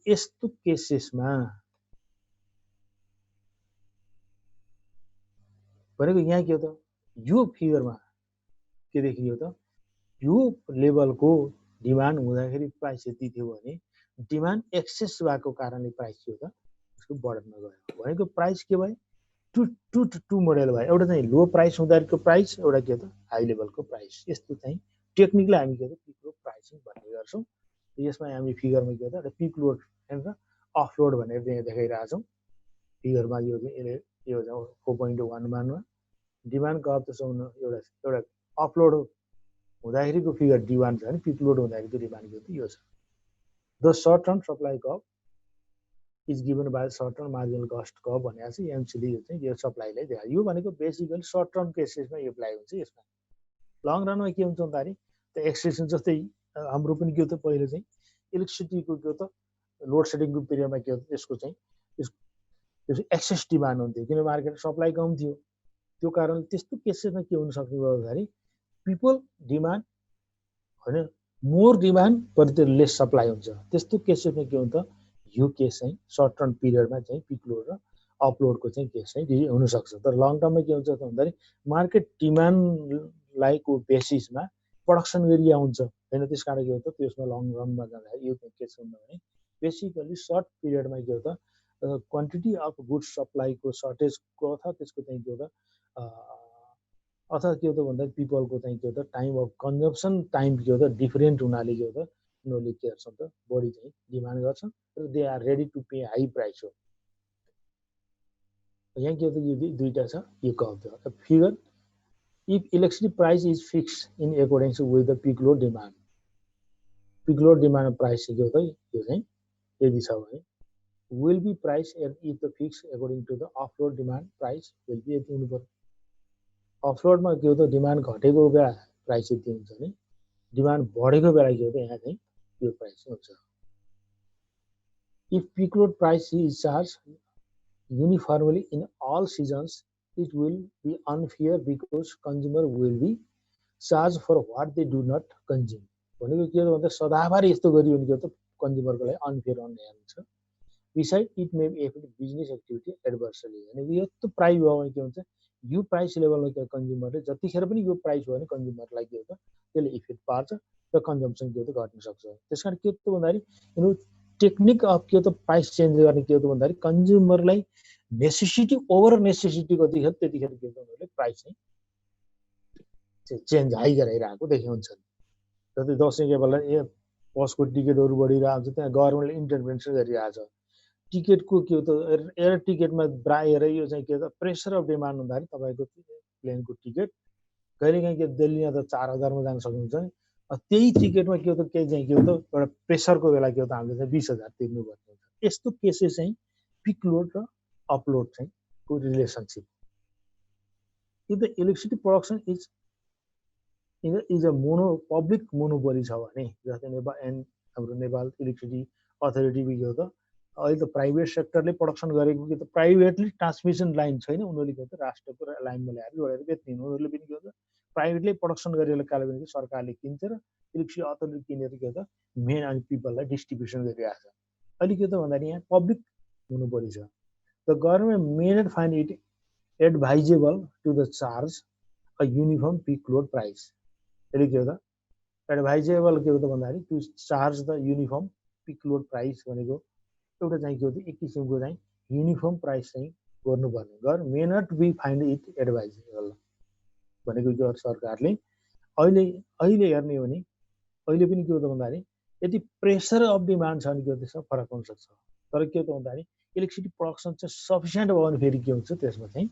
यस्तो केसेसमा भनेको यहाँ के हो त यो फिगरमा के देखियो त यो लेभलको डिमान्ड हुँदाखेरि प्राइस यति थियो भने डिमान्ड एक्सेस भएको कारणले प्राइस के हो त उसको बढ्न गयो भनेको प्राइस के भयो टु मोडल भयो। एउटा चाहिँ लो प्राइस हुँदाखेरिको प्राइस, एउटा के हो त हाई लेभलको प्राइस। यस्तो चाहिँ टेक्निकली हामी के हो त पिक लोड प्राइसिङ भन्ने गर्छौँ। यसमा हामी फिगरमा के हो त पिक लोड र अफलोड भनेर देखाइरहेको छौँ। फिगरमा यो 4.1 मा डिमान्ड कर्भ त एउटा अफलोड हुँदाखेरिको फिगर डिमान्ड छ भने पिक लोड हुँदाखेरिको डिमान्ड के हो त यो छ। The short term supply curve is given by short term marginal cost curve भनेको चाहिँ एमसीले यो चाहिँ यो सप्लाईलाई देखायो। यो भनेको बेसिकली सर्ट टर्म केसेसमा एप्लाई हुन्छ। यसमा लङ रनमा के हुन्छ भन्दाखेरि त एक्सटेन्सन जस्तै हाम्रो पनि के हो त पहिलो चाहिँ इलेक्ट्रिसिटीको के हो त लोड सेडिङको पिरियडमा के हो त त्यसको चाहिँ एक्सेस डिमान्ड हुन्थ्यो किन मार्केट सप्लाई कम थियो। त्यो कारण त्यस्तो केसेसमा के हुन सक्ने भयो भन्दाखेरि पिपल डिमान्ड होइन मोर डिमान्ड पर लेस सप्लाई हुन्छ। त्यस्तो केसेसमा के हुन्छ यो केस चाहिँ सर्ट टर्म पिरियडमा चाहिँ पिक लोड र अपलोडको चाहिँ केस चाहिँ हुनसक्छ। तर लङ टर्ममा के हुन्छ भन्दाखेरि मार्केट डिमान्डलाईको बेसिसमा प्रडक्सन एरिया हुन्छ होइन। त्यस कारण के हो त त्यसमा लङ रनमा जाँदाखेरि यो केस हुन्छ भने बेसिकली सर्ट पिरियडमा के हो त क्वान्टिटी अफ गुड्स सप्लाईको सर्टेजको अथवा त्यसको चाहिँ के हो त अथवा के हो त भन्दा पिपलको चाहिँ के हो त टाइम अफ कन्जम्सन टाइम के हो त डिफरेन्ट हुनाले के हो त उनीहरूले के गर्छन् त बढी चाहिँ डिमान्ड गर्छन् र they are ready to pay high price हो। यहाँ के हो त यो दुईटा छ यो कर्भ छ figure. If electricity price is fix in accordance with the peak load demand, peak load demand price के हो त यो चाहिँ यदि छ भने will be price if the fix according to the offload demand price will be यति हुनु पर्यो। अफलोडमा के हो त डिमान्ड घटेको बेला प्राइस यति हुन्छ भने डिमान्ड बढेको बेला के हो त यहाँ चाहिँ यो प्राइस हुन्छ। If pick load price is charge uniformly in all seasons it will be unfair because consumer will be charged for what they do not consume। भनेको के हो भन्दा सदाभरि यस्तो गरियो भने के हो त कन्ज्युमरको लागि अनफेयर अन्याय हुन्छ। Besides, it may affect business activity adversely। भनेको यस्तो प्राइस भयो भने के हुन्छ यो प्राइस लेभलमा के कन्ज्युमरले जतिखेर पनि यो प्राइस भयो भने कन्ज्युमरलाई के हो त त्यसले इफेक्ट पार्छ र कन्जम्सन के हो त घट्न सक्छ। त्यसकारण के हो त भन्दाखेरि यिनीहरू टेक्निक अफ के हो त प्राइस चेन्ज गर्ने के हो त भन्दाखेरि कन्ज्युमरलाई नेसेसिटी ओभर नेसेसिटी कतिखेर त्यतिखेर के हो त उनीहरूले प्राइस चाहिँ चेन्ज हाई गराइरहेको देख्नुहुन्छ। जस्तै दसैँको बेला बसको टिकटहरू बढिरहेको हुन्छ त्यहाँ गभर्मेन्टले इन्टरभेन्सन गरिरहेको छ। टिकटको के हो त एयर टिकटमा ब्राएर यो चाहिँ के हो त प्रेसर अफ डिमान्ड हुँदाखेरि तपाईँको प्लेनको टिकट कहिलेकाहीँ के दिल्लीमा त 4000 जान सक्नुहुन्छ नि। त्यही टिकटमा के हो त केही चाहिँ के हो त एउटा प्रेसरको बेला के हो त हामीले चाहिँ 20,000 तिर्नुपर्ने हुन्छ। यस्तो केसेस चाहिँ पिक लोड र अपलोड चाहिँ को relationship. If the electricity production is a public monopoly छ भने जस्तै नेपाल हाम्रो नेपाल इलेक्ट्रिसिटी अथोरिटी के हो त अहिले त प्राइभेट सेक्टरले प्रडक्सन गरेको के त प्राइभेटली ट्रान्समिसन लाइन छैन उनीहरूले के हो त राष्ट्रको लाइनमा ल्याएर जोडेर बेच्ने उनीहरूले पनि के हो त प्राइभेटले प्रडक्सन गरेर काले पनि सरकारले किन्छ र इलेक्ट्रिसिटी अथोरिटी किनेर के हो त मेन अनि पिपललाई डिस्ट्रिब्युसन गरिरहेको छ। अहिले के हो त भन्दाखेरि यहाँ पब्लिक मोनोपोली छ। The government may not find it advisable to the charge a uniform peak load price. यसले के हो त एडभाइजेबल के हो त भन्दाखेरि to charge the uniform peak load price भनेको एउटा चाहिँ के हो त एक किसिमको चाहिँ युनिफर्म प्राइस चाहिँ गर्नुपर्ने मे not be find it advisable भनेको के हो सरकारले अहिले अहिले हेर्ने हो भने अहिले पनि के हो त भन्दाखेरि यदि प्रेसर अफ डिमान्ड छ भने के हो त्यसमा फरक हुन सक्छ तर के हो त भन्दाखेरि इलेक्ट्रिसिटी प्रोडक्सन चाहिँ सफिसियन्ट भयो भने फेरि के हुन्छ त्यसमा चाहिँ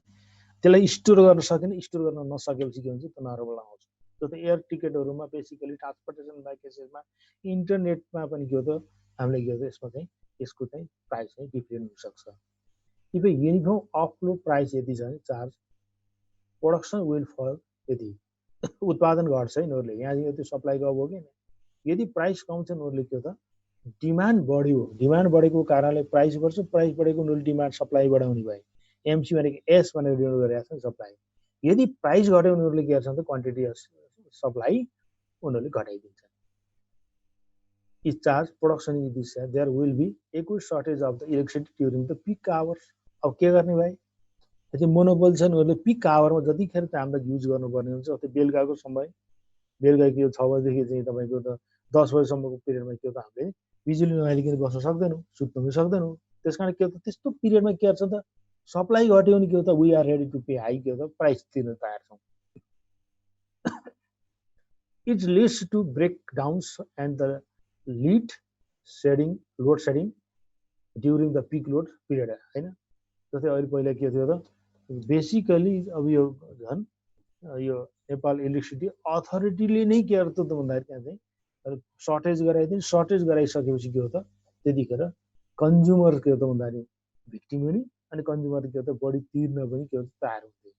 त्यसलाई स्टोर गर्न सकेन स्टोर गर्न नसकेपछि के हुन्छ त नर्मल आउँछ त्यो त एयर टिकटहरूमा बेसिकली ट्रान्सपोर्टेसन केसेसमा इन्टरनेटमा पनि के हो त हामीले के हो त यसमा चाहिँ यसको चाहिँ प्राइस चाहिँ डिफ्रेन्ट हुनसक्छ इफ युनिफर्म अफलोड प्राइस यदि छ भने चार्ज प्रोडक्सन विल फल यदि उत्पादन घट्छ यिनीहरूले यहाँ त्यो सप्लाईको अब हो कि यदि प्राइस कम छ उनीहरूले के हो त डिमान्ड बढ्यो डिमान्ड बढेको कारणले प्राइस बढ्छ प्राइस बढेको उनीहरूले डिमान्ड सप्लाई बढाउने भए एमसी भनेको एस भनेर डिनोट गरिरहेको छ सप्लाई यदि प्राइस घट्यो उनीहरूले के गर्छ त क्वान्टिटी सप्लाई उनीहरूले घटाइदिन्छ is charge production in this there will be acute shortage of the electricity during the peak hour अब के गर्ने भाइ यदि मोनोपोल छ उनीहरूले पिक आवरमा जतिखेर त हामीलाई युज गर्नुपर्ने हुन्छ त्यो बेलुकाको समय बेलुका के 6 बजेदेखि चाहिँ तपाईँको त 10 बजेसम्मको पिरियडमा के हो त हामीले बिजुली नहालिकन बस्न सक्दैनौँ सुत्न पनि सक्दैनौँ त्यस कारण के हो त त्यस्तो पिरियडमा के गर्छ त सप्लाई घट्यो भने के हो त we are ready to pay high के हो त प्राइस तिर्न तयार छौँ it leads to breakdowns and the lead shedding load shedding during the peak load period होइन जस्तै अहिले पहिला के थियो त बेसिकली अब यो झन् यो नेपाल इलेक्ट्रिसिटी अथोरिटीले नै के गर्छ त भन्दाखेरि त्यहाँ चाहिँ सर्टेज गराइदिने सर्टेज गराइसकेपछि के हो त त्यतिखेर कन्ज्युमर के हो त भन्दाखेरि भिक्टिम हुने अनि कन्ज्युमर के हो त बढी तिर्न पनि के हो त तयार हुँदैन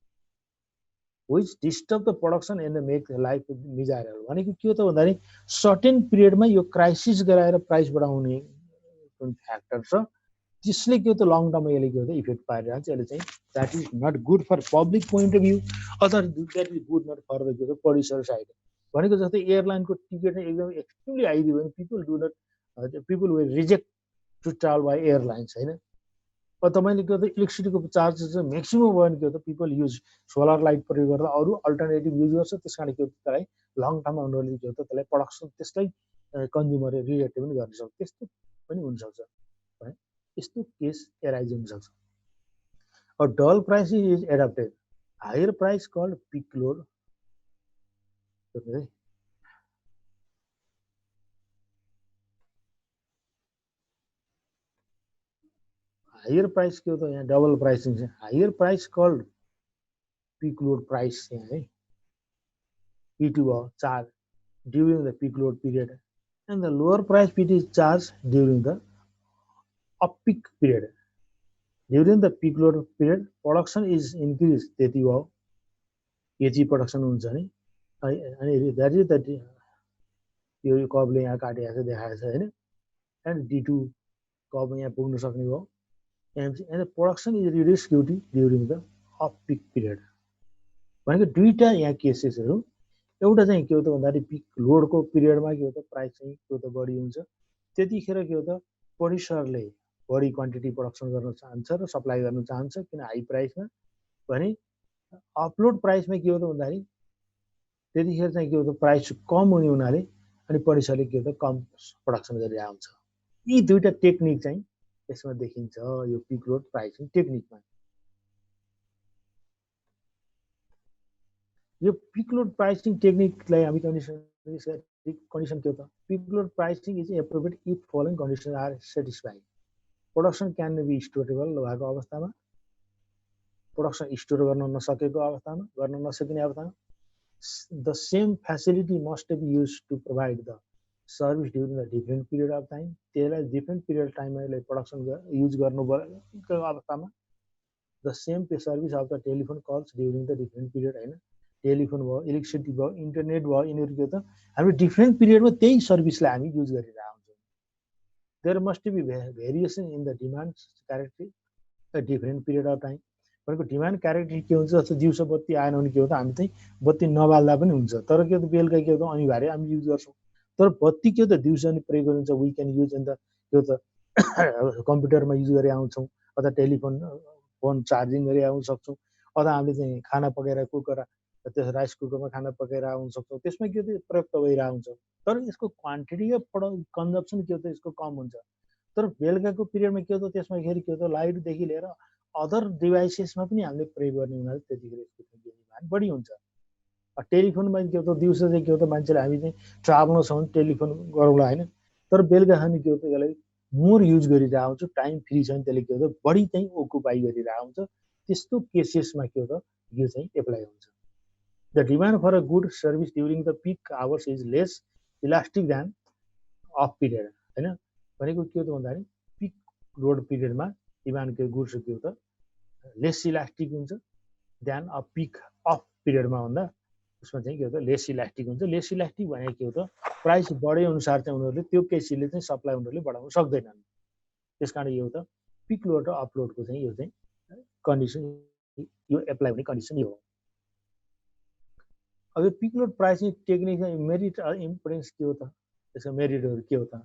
which disturb the production and the make life miserable भनेको के हो त भन्दाखेरि सर्टेन पिरियडमा यो क्राइसिस गराएर प्राइस बढाउने जुन फ्याक्टर छ त्यसले के हो त लङ टर्ममा यसले के हो त इफेक्ट पारिरहेको छ यसले चाहिँ that is not good for public point of view अथवा that is good not for the के हो प्रड्युसर साइड भनेको जस्तै एयरलाइनको टिकट एकदम एक्सट्रिमली आइदियो भने people will reject to travel by airlines होइन अब तपाईँले के हो त इलेक्ट्रिसिटीको चार्जेस चाहिँ म्याक्सिमम भयो भने के हो त पिपल युज सोलर लाइट प्रयोग गर्दा अरू अल्टरनेटिभ युज गर्छ त्यस कारण के हो त्यसलाई लङ टर्ममा उनीहरूले के हो त त्यसलाई प्रडक्सन त्यसलाई कन्ज्युमर रिलेटेड पनि गर्न सक्छ त्यस्तो पनि हुनसक्छ है यस्तो केस एराइज हुनसक्छ अब dual price is adapted higher price called peak load higher price के हो त यहाँ डबल प्राइसिङ छ higher price called peak load price यहाँ है P2 भयो charge during the peak load period and the lower price PT is charge during the off peak period during the peak load period production is increase त्यति भयो Aichi production हुन्छ नि अनि that is that यो कपले यहाँ काटिएको छ देखाएको छ होइन एन्ड D2 कप यहाँ पुग्न सक्ने भयो and production is reduce during the off peak period भनेको दुईवटा यहाँ केसेसहरू एउटा चाहिँ के हो त भन्दाखेरि पिक लोडको पिरियडमा के हो त प्राइस चाहिँ के हो त बढी हुन्छ त्यतिखेर के हो त प्रड्युसरले बढी क्वान्टिटी प्रोडक्सन गर्न चाहन्छ र सप्लाई गर्न चाहन्छ किन हाई प्राइसमा भने अपलोड प्राइसमा के हो त भन्दाखेरि त्यतिखेर चाहिँ के हो त प्राइस कम हुने हुनाले अनि प्रड्युसरले के हो त कम प्रोडक्सन गरिरहेको हुन्छ यी दुईवटा टेक्निक चाहिँ यसमा देखिन्छ यो पिक लोड प्राइसिङ टेक्निकमा यो पिक लोड प्राइसिङ टेक्निकलाई हामी कन्डिसन के हो त peak load pricing is appropriate if following condition are satisfying production can be storable भएको अवस्थामा प्रोडक्सन स्टोर गर्न नसकेको अवस्थामा गर्न नसकिने अवस्थामा the same facility must be use to provide the service during the different period of time त्यसलाई different period टाइममा यसलाई प्रोडक्सन युज गर्नुभएको अवस्थामा the same pay service of the telephone calls during the different period होइन telephone भयो electricity भयो internet भयो यिनीहरू के त हामी डिफ्रेन्ट पिरियडमा त्यही सर्भिसलाई हामी युज गरिरहेको हुन्छौँ there must be variation in the demand characteristic different period of time भनेको डिमान्ड क्यारेक्टरिस्टिक के हुन्छ जस्तो दिउँसो बत्ती आएन भने के हो त हामी चाहिँ बत्ती नबाल्दा पनि हुन्छ तर के हो त बेलुका के हो त अनिवार्य हामी युज गर्छौँ तर बत्ती के हो त दिउँसो नि प्रयोग गरिन्छ we can use in the के हो त कम्प्युटरमा युज गरे आउँछौँ अथवा टेलिफोन फोन चार्जिङ गरे आउन सक्छौँ अथवा हामीले चाहिँ खाना पकाएर कुकर त्यो राइस कुकरमा खाना पकाएर आउन सक्छौँ त्यसमा के हो त प्रयोग त भइरहेको हुन्छ तर यसको क्वान्टिटी र कन्जम्सन के हो त यसको कम हुन्छ तर बेलुकाको पिरियडमा के हो त त्यसमा फेरि के हो त लाइटदेखि लिएर अदर डिभाइसेसमा पनि हामीले प्रयोग गर्ने हुनाले त्यतिखेर यसको डिमान्ड बढी हुन्छ। टेलिफोनमा के हो त दिउँसो चाहिँ के हो त मान्छेले हामी चाहिँ ट्राभलमा छौँ भने टेलिफोन गरौँला होइन, तर बेलुका हामी के हो त यसलाई मोर युज गरिरहेको हुन्छ, टाइम फ्री छ भने त्यसले के हो त बढी चाहिँ ओकुपाई गरिरहेको हुन्छ। त्यस्तो केसेसमा के हो त यो चाहिँ एप्लाई हुन्छ। The demand for a good service during the peak hours is less elastic than off period होइन। भनेको के हो त भन्दाखेरि पिक लोड पिरियडमा डिमान्ड के गुड्स के हो त लेस इलास्टिक हुन्छ देन अ पिक अफ पिरियडमा भन्दा उसमा चाहिँ के हो त लेस इलास्टिक हुन्छ। लेस इलास्टिक भनेको के हो त प्राइस बढे अनुसार चाहिँ उनीहरूले त्यो केसीले चाहिँ सप्लाई उनीहरूले बढाउन सक्दैनन्। त्यस कारण यो त पिक लोड र अपलोडको चाहिँ यो चाहिँ कन्डिसन यो एप्लाई हुने कन्डिसन यो हो। अब pick load pricing technique merit importance के हो त, त्यसको मेरिटहरू के हो त,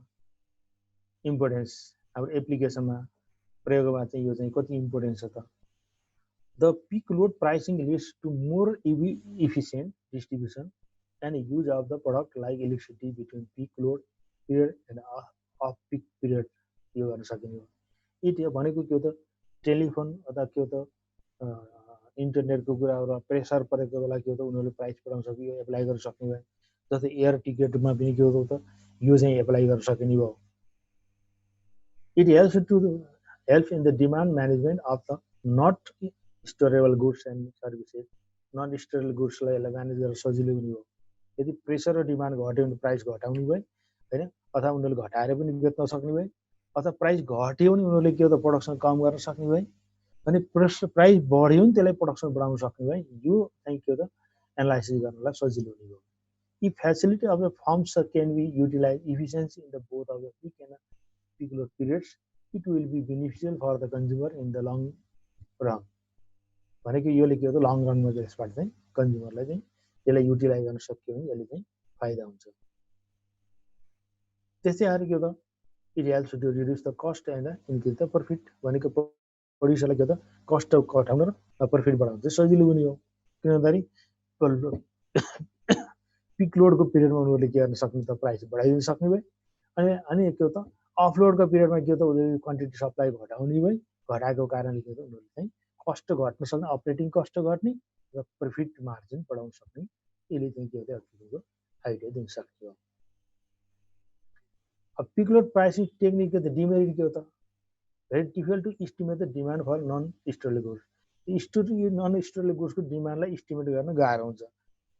इम्पोर्टेन्स हाम्रो एप्लिकेसनमा प्रयोगमा चाहिँ यो चाहिँ कति इम्पोर्टेन्स छ त। The peak load pricing leads to more efficient distribution and use of the product like electricity between peak load period and off peak period यो गर्न सकिने हो। इट भनेको के हो त टेलिफोन अथवा के हो त इन्टरनेटको कुराहरू प्रेसर परेको बेला के हो त उनीहरूले प्राइस बढाउन सक्यो, एप्लाई गर्न सक्ने भयो। जस्तै एयर टिकटमा पनि के हो त यो चाहिँ एप्लाई गर्न सकिने भयो। It helps in the demand management of the not storable goods and services. Non storable गुड्सलाई यसलाई म्यानेज गर्न सजिलो हुने हो। यदि प्रेसर र डिमान्ड घट्यो भने प्राइस घटाउने भयो होइन, अथवा उनीहरूले घटाएर पनि बेच्न सक्ने भयो, अथवा प्राइस घट्यो भने उनीहरूले के हो त प्रोडक्सन कम गर्न सक्ने भयो, अनि प्राइस बढ्यो भने त्यसलाई प्रोडक्सन बढाउन सक्ने भयो। यो चाहिँ के हो त एनालाइसिस गर्नलाई सजिलो हुने हो। If facility of the firms can be utilized efficiency in the both of the peak and peak load periods, it will be beneficial for the consumer in the long run. भनेको योले के हो त long रनमा चाहिँ यसबाट चाहिँ कन्ज्युमरलाई चाहिँ यसलाई युटिलाइज गर्न सक्यो भने यसले चाहिँ फाइदा हुन्छ। त्यस्तै आएर के हो त it helps to reduce the cost and increase the profit. भनेको प्रोड्युसरलाई के हो त कस्ट घटाउन र प्रफिट बढाउन चाहिँ सजिलो हुने हो। किन भन्दाखेरि पिक लोडको पिरियडमा उनीहरूले के गर्न सक्ने त प्राइस बढाइदिन सक्ने भयो, अनि के हो त अफलोडको पिरियडमा के हो त उनीहरूले क्वान्टिटी सप्लाई घटाउने भयो। घटाएको कारणले के हो त उनीहरूले चाहिँ कस्ट घट्न सक्ने, अपरेटिङ कस्ट घट्ने र प्रफिट मार्जिन बढाउन सक्ने, यसले चाहिँ के हो त आइडिया दिन सक्ने हो। अब पिक लोड प्राइसिङ टेक्निकको त डिमेरिट के हो त very difficult to estimate the demand for non storable goods. Non storable गुड्सको डिमान्डलाई इस्टिमेट गर्न गाह्रो हुन्छ।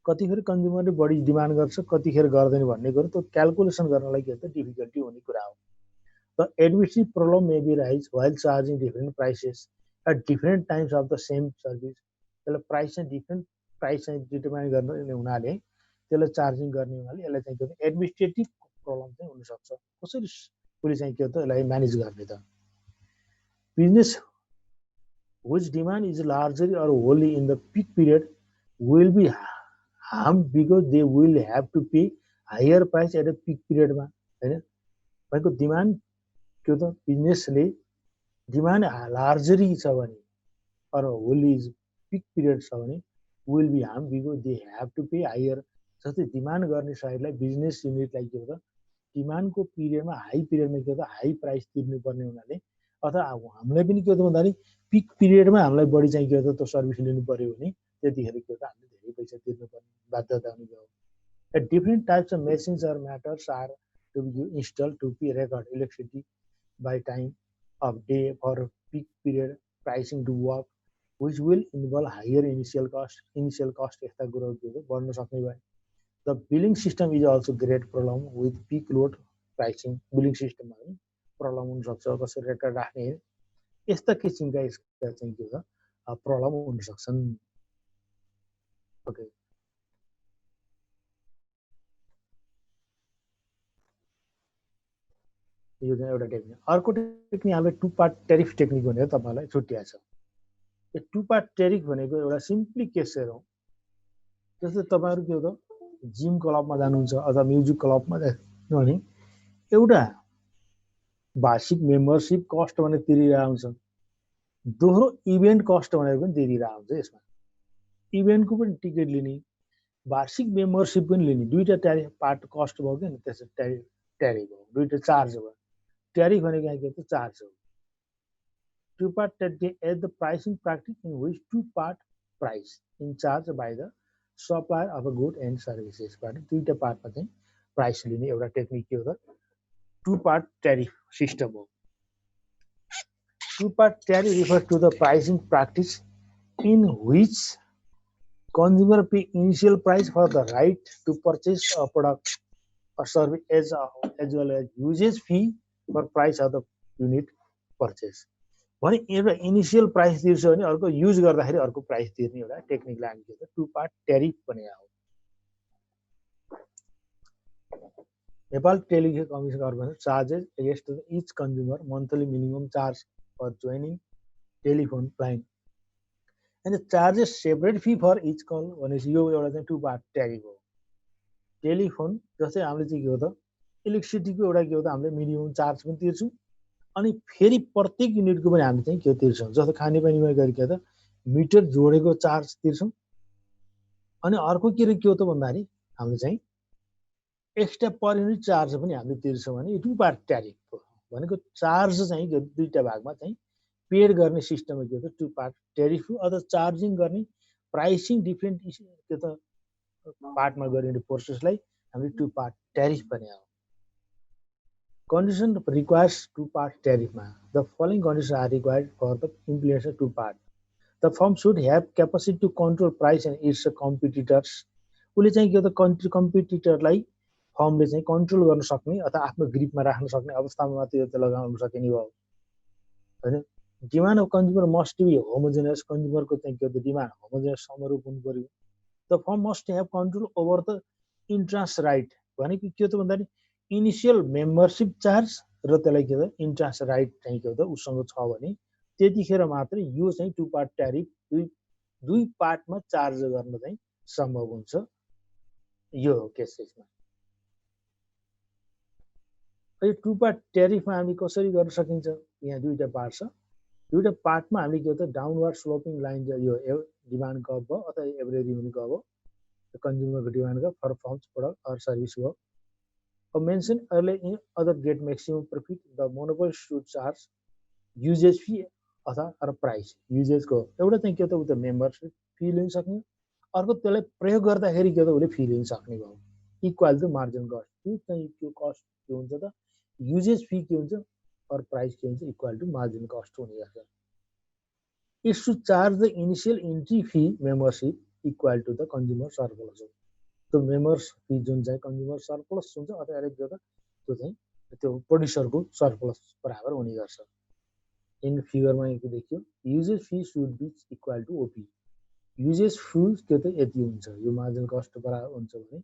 कतिखेर कन्ज्युमरले बढी डिमान्ड गर्छ, कतिखेर गर्दैन भन्ने कुरो त्यो क्यालकुलेसन गर्नलाई के हो त डिफिकल्टी हुने कुरा हो। The administrative problem may be raise while charging different prices at different times of the same service. त्यसलाई प्राइस चाहिँ डिफरेन्ट प्राइस चाहिँ डिटर्माइन गर्ने हुनाले त्यसलाई चार्जिङ गर्ने हुनाले यसलाई चाहिँ के हो त एडमिनिस्ट्रेटिभ प्रब्लम चाहिँ हुनसक्छ। कसरी उसले चाहिँ के हो त यसलाई म्यानेज गर्ने त। Business which demand is largely or wholly in the peak period will be harmed because they will have to pay higher price at a peak period मा हैन। भनेको डिमान्ड के हो त बिजनेसले डिमान्ड लार्जली छ भने or wholly is peak period छ भने will be harm because they have to pay higher. जस्तै डिमान्ड गर्ने साइडलाई बिजनेस युनिटलाई के हो त डिमान्डको पिरियडमा हाई पिरियडमा के हो त हाई प्राइस तिर्नुपर्ने हुनाले अथवा हामीलाई पनि के हो त भन्दाखेरि पिक पिरियडमा हामीलाई बढी चाहिँ के हो त त्यो सर्भिस लिनु पर्यो भने त्यतिखेर के हो त हामीले धेरै पैसा तिर्नुपर्ने बाध्यता हुने भयो। Different types of machines or meters are to be install to be record electricity by time of day for peak period pricing to work which will involve higher initial cost यस्ता कुराहरू के हो बढ्न सक्ने भयो। The billing system is also great problem with peak load pricing. Billing सिस्टममा पनि problem हुनसक्छ, कसरी रेकर्ड राख्ने यस्ता किसिमका यसका चाहिँ के छ प्रब्लम हुन सक्छन्। ओके, यो चाहिँ एउटा टेक्निक। अर्को टेक्निक हामीले टु पार्ट टेरिफ टेक्निक भनेर तपाईँलाई छुट्टिया छ। यो टु पार्ट टेरिफ भनेको एउटा सिम्पली केस हेरौँ। जस्तै तपाईँहरू के हो त जिम क्लबमा जानुहुन्छ अथवा म्युजिक क्लबमा जानु भने एउटा वार्षिक मेम्बरसिप कस्ट भनेर तिरिरहेको हुन्छ, दोस्रो इभेन्ट कस्ट भनेर पनि तिरिरहेको हुन्छ। यसमा इभेन्टको पनि टिकट लिने, वार्षिक मेम्बरसिप पनि लिने, दुईवटा ट्यारिफ पार्ट कस्ट भयो कि त्यसको ट्यारिफ भयो, दुईवटा चार्ज भयो। ट्यारिफ भनेको यहाँ के हो चार्ज हो two part tariff as the pricing practice in which two part price in charge by the supplier of a good and सर्भिसेसबाट दुईटा पार्टमा चाहिँ प्राइस लिने एउटा टेक्निक के हो त टु पार्ट ट्यारिफ सिस्टम हो two part tariff refer to the pricing practice in which consumer pay initial price for the right to purchase a product or service as well as usage fee for price of the unit purchase भने एउटा initial price तिर्छ भने अर्को use गर्दाखेरि अर्को price तिर्ने एउटा टेक्निकलाई हामी के टु पार्ट ट्यारिफ भने हो Nepal telecommunication corporation charges against to each consumer monthly minimum charge for joining telephone plan and the charges separate fee for each call भनेपछि यो एउटा चाहिँ टु पार्ट ट्यारिफ हो टेलिफोन जस्तै हामीले चाहिँ के हो त इलेक्ट्रिसिटीको एउटा के हो त हामीले मिनिमम चार्ज पनि तिर्छौँ अनि फेरि प्रत्येक युनिटको पनि हामीले चाहिँ के तिर्छौँ जस्तो खानेपानीमा गरी के त मिटर जोडेको चार्ज तिर्छौँ अनि अर्को के हो त भन्दाखेरि हामीले चाहिँ एक्स्ट्रा पर युनिट चार्ज पनि हामीले तिर्छौँ भने यो टु पार्ट ट्यारिफ हो भनेको चार्ज चाहिँ दुईटा भागमा चाहिँ पेड गर्ने सिस्टम के हो टु पार्ट ट्यारिफ अथवा चार्जिङ गर्ने प्राइसिङ डिफ्रेन्ट के त पार्टमा गरिने प्रोसेसलाई हामीले टु पार्ट ट्यारिफ भने हो कन्डिसन रिक्वायर्स टु पार्ट ट्यारिफमा the following condition are required for the implementation two part the firm should have capacity to control price and its competitors उसले चाहिँ के त कम्पिटिटरलाई फर्मले चाहिँ कन्ट्रोल गर्न सक्ने अथवा आफ्नो ग्रिपमा राख्न सक्ने अवस्थामा मात्रै यो लगाउन सकिने भयो होइन demand of consumer must be homogeneous कन्ज्युमरको चाहिँ के हो डिमान्ड होमोजेनियस समरूप हुनु पर्यो the firm must have control over the entrance right भनेको के हो त भन्दाखेरि इनिसियल मेम्बरसिप चार्ज र त्यसलाई के हो इन्ट्रान्स राइट चाहिँ के हो त उसँग छ भने त्यतिखेर मात्रै यो चाहिँ टु पार्ट ट्यारिफ दुई पार्टमा चार्ज गर्न चाहिँ सम्भव हुन्छ यो हो केसेसमा यो टु पार्ट ट्यारिफमा हामी कसरी गर्न सकिन्छ यहाँ दुईटा पार्ट छ दुईटा पार्टमा हामीले के हो त डाउनवर्ड स्लोपिङ लाइन यो डिमान्ड कर्भ भयो अथवा एभरेज रिभेन्यू कर्भ हो कन्ज्युमरको demand curve for firms product or service हो अब mention earlier in other get maximum profit the monopoly should charge usage fee अथवा प्राइस युजेजको एउटा चाहिँ के हो त उता मेम्बरसिप फी लिन सक्ने अर्को त्यसलाई प्रयोग गर्दाखेरि के हो त उसले फी लिन सक्ने भयो इक्वल टु मार्जिन कस्ट त्यो चाहिँ त्यो कस्ट के हुन्छ त युजेज फी के हुन्छ और प्राइस के हुन्छ इक्वल टु मार्जिन कस्ट हुने गर्छ it's to charge the initial entry fee membership equal to the consumer surplus हो त्यो मेम्बर्स फी जुन चाहिँ कन्ज्युमर सरप्लस हुन्छ अथवा त्यो चाहिँ त्यो प्रोड्युसरको सरप्लस बराबर हुने गर्छ इन फिगरमा यो देखियो usages fee should be equal to OP usages fee के त यति हुन्छ यो मार्जिनल कस्ट बराबर हुन्छ भने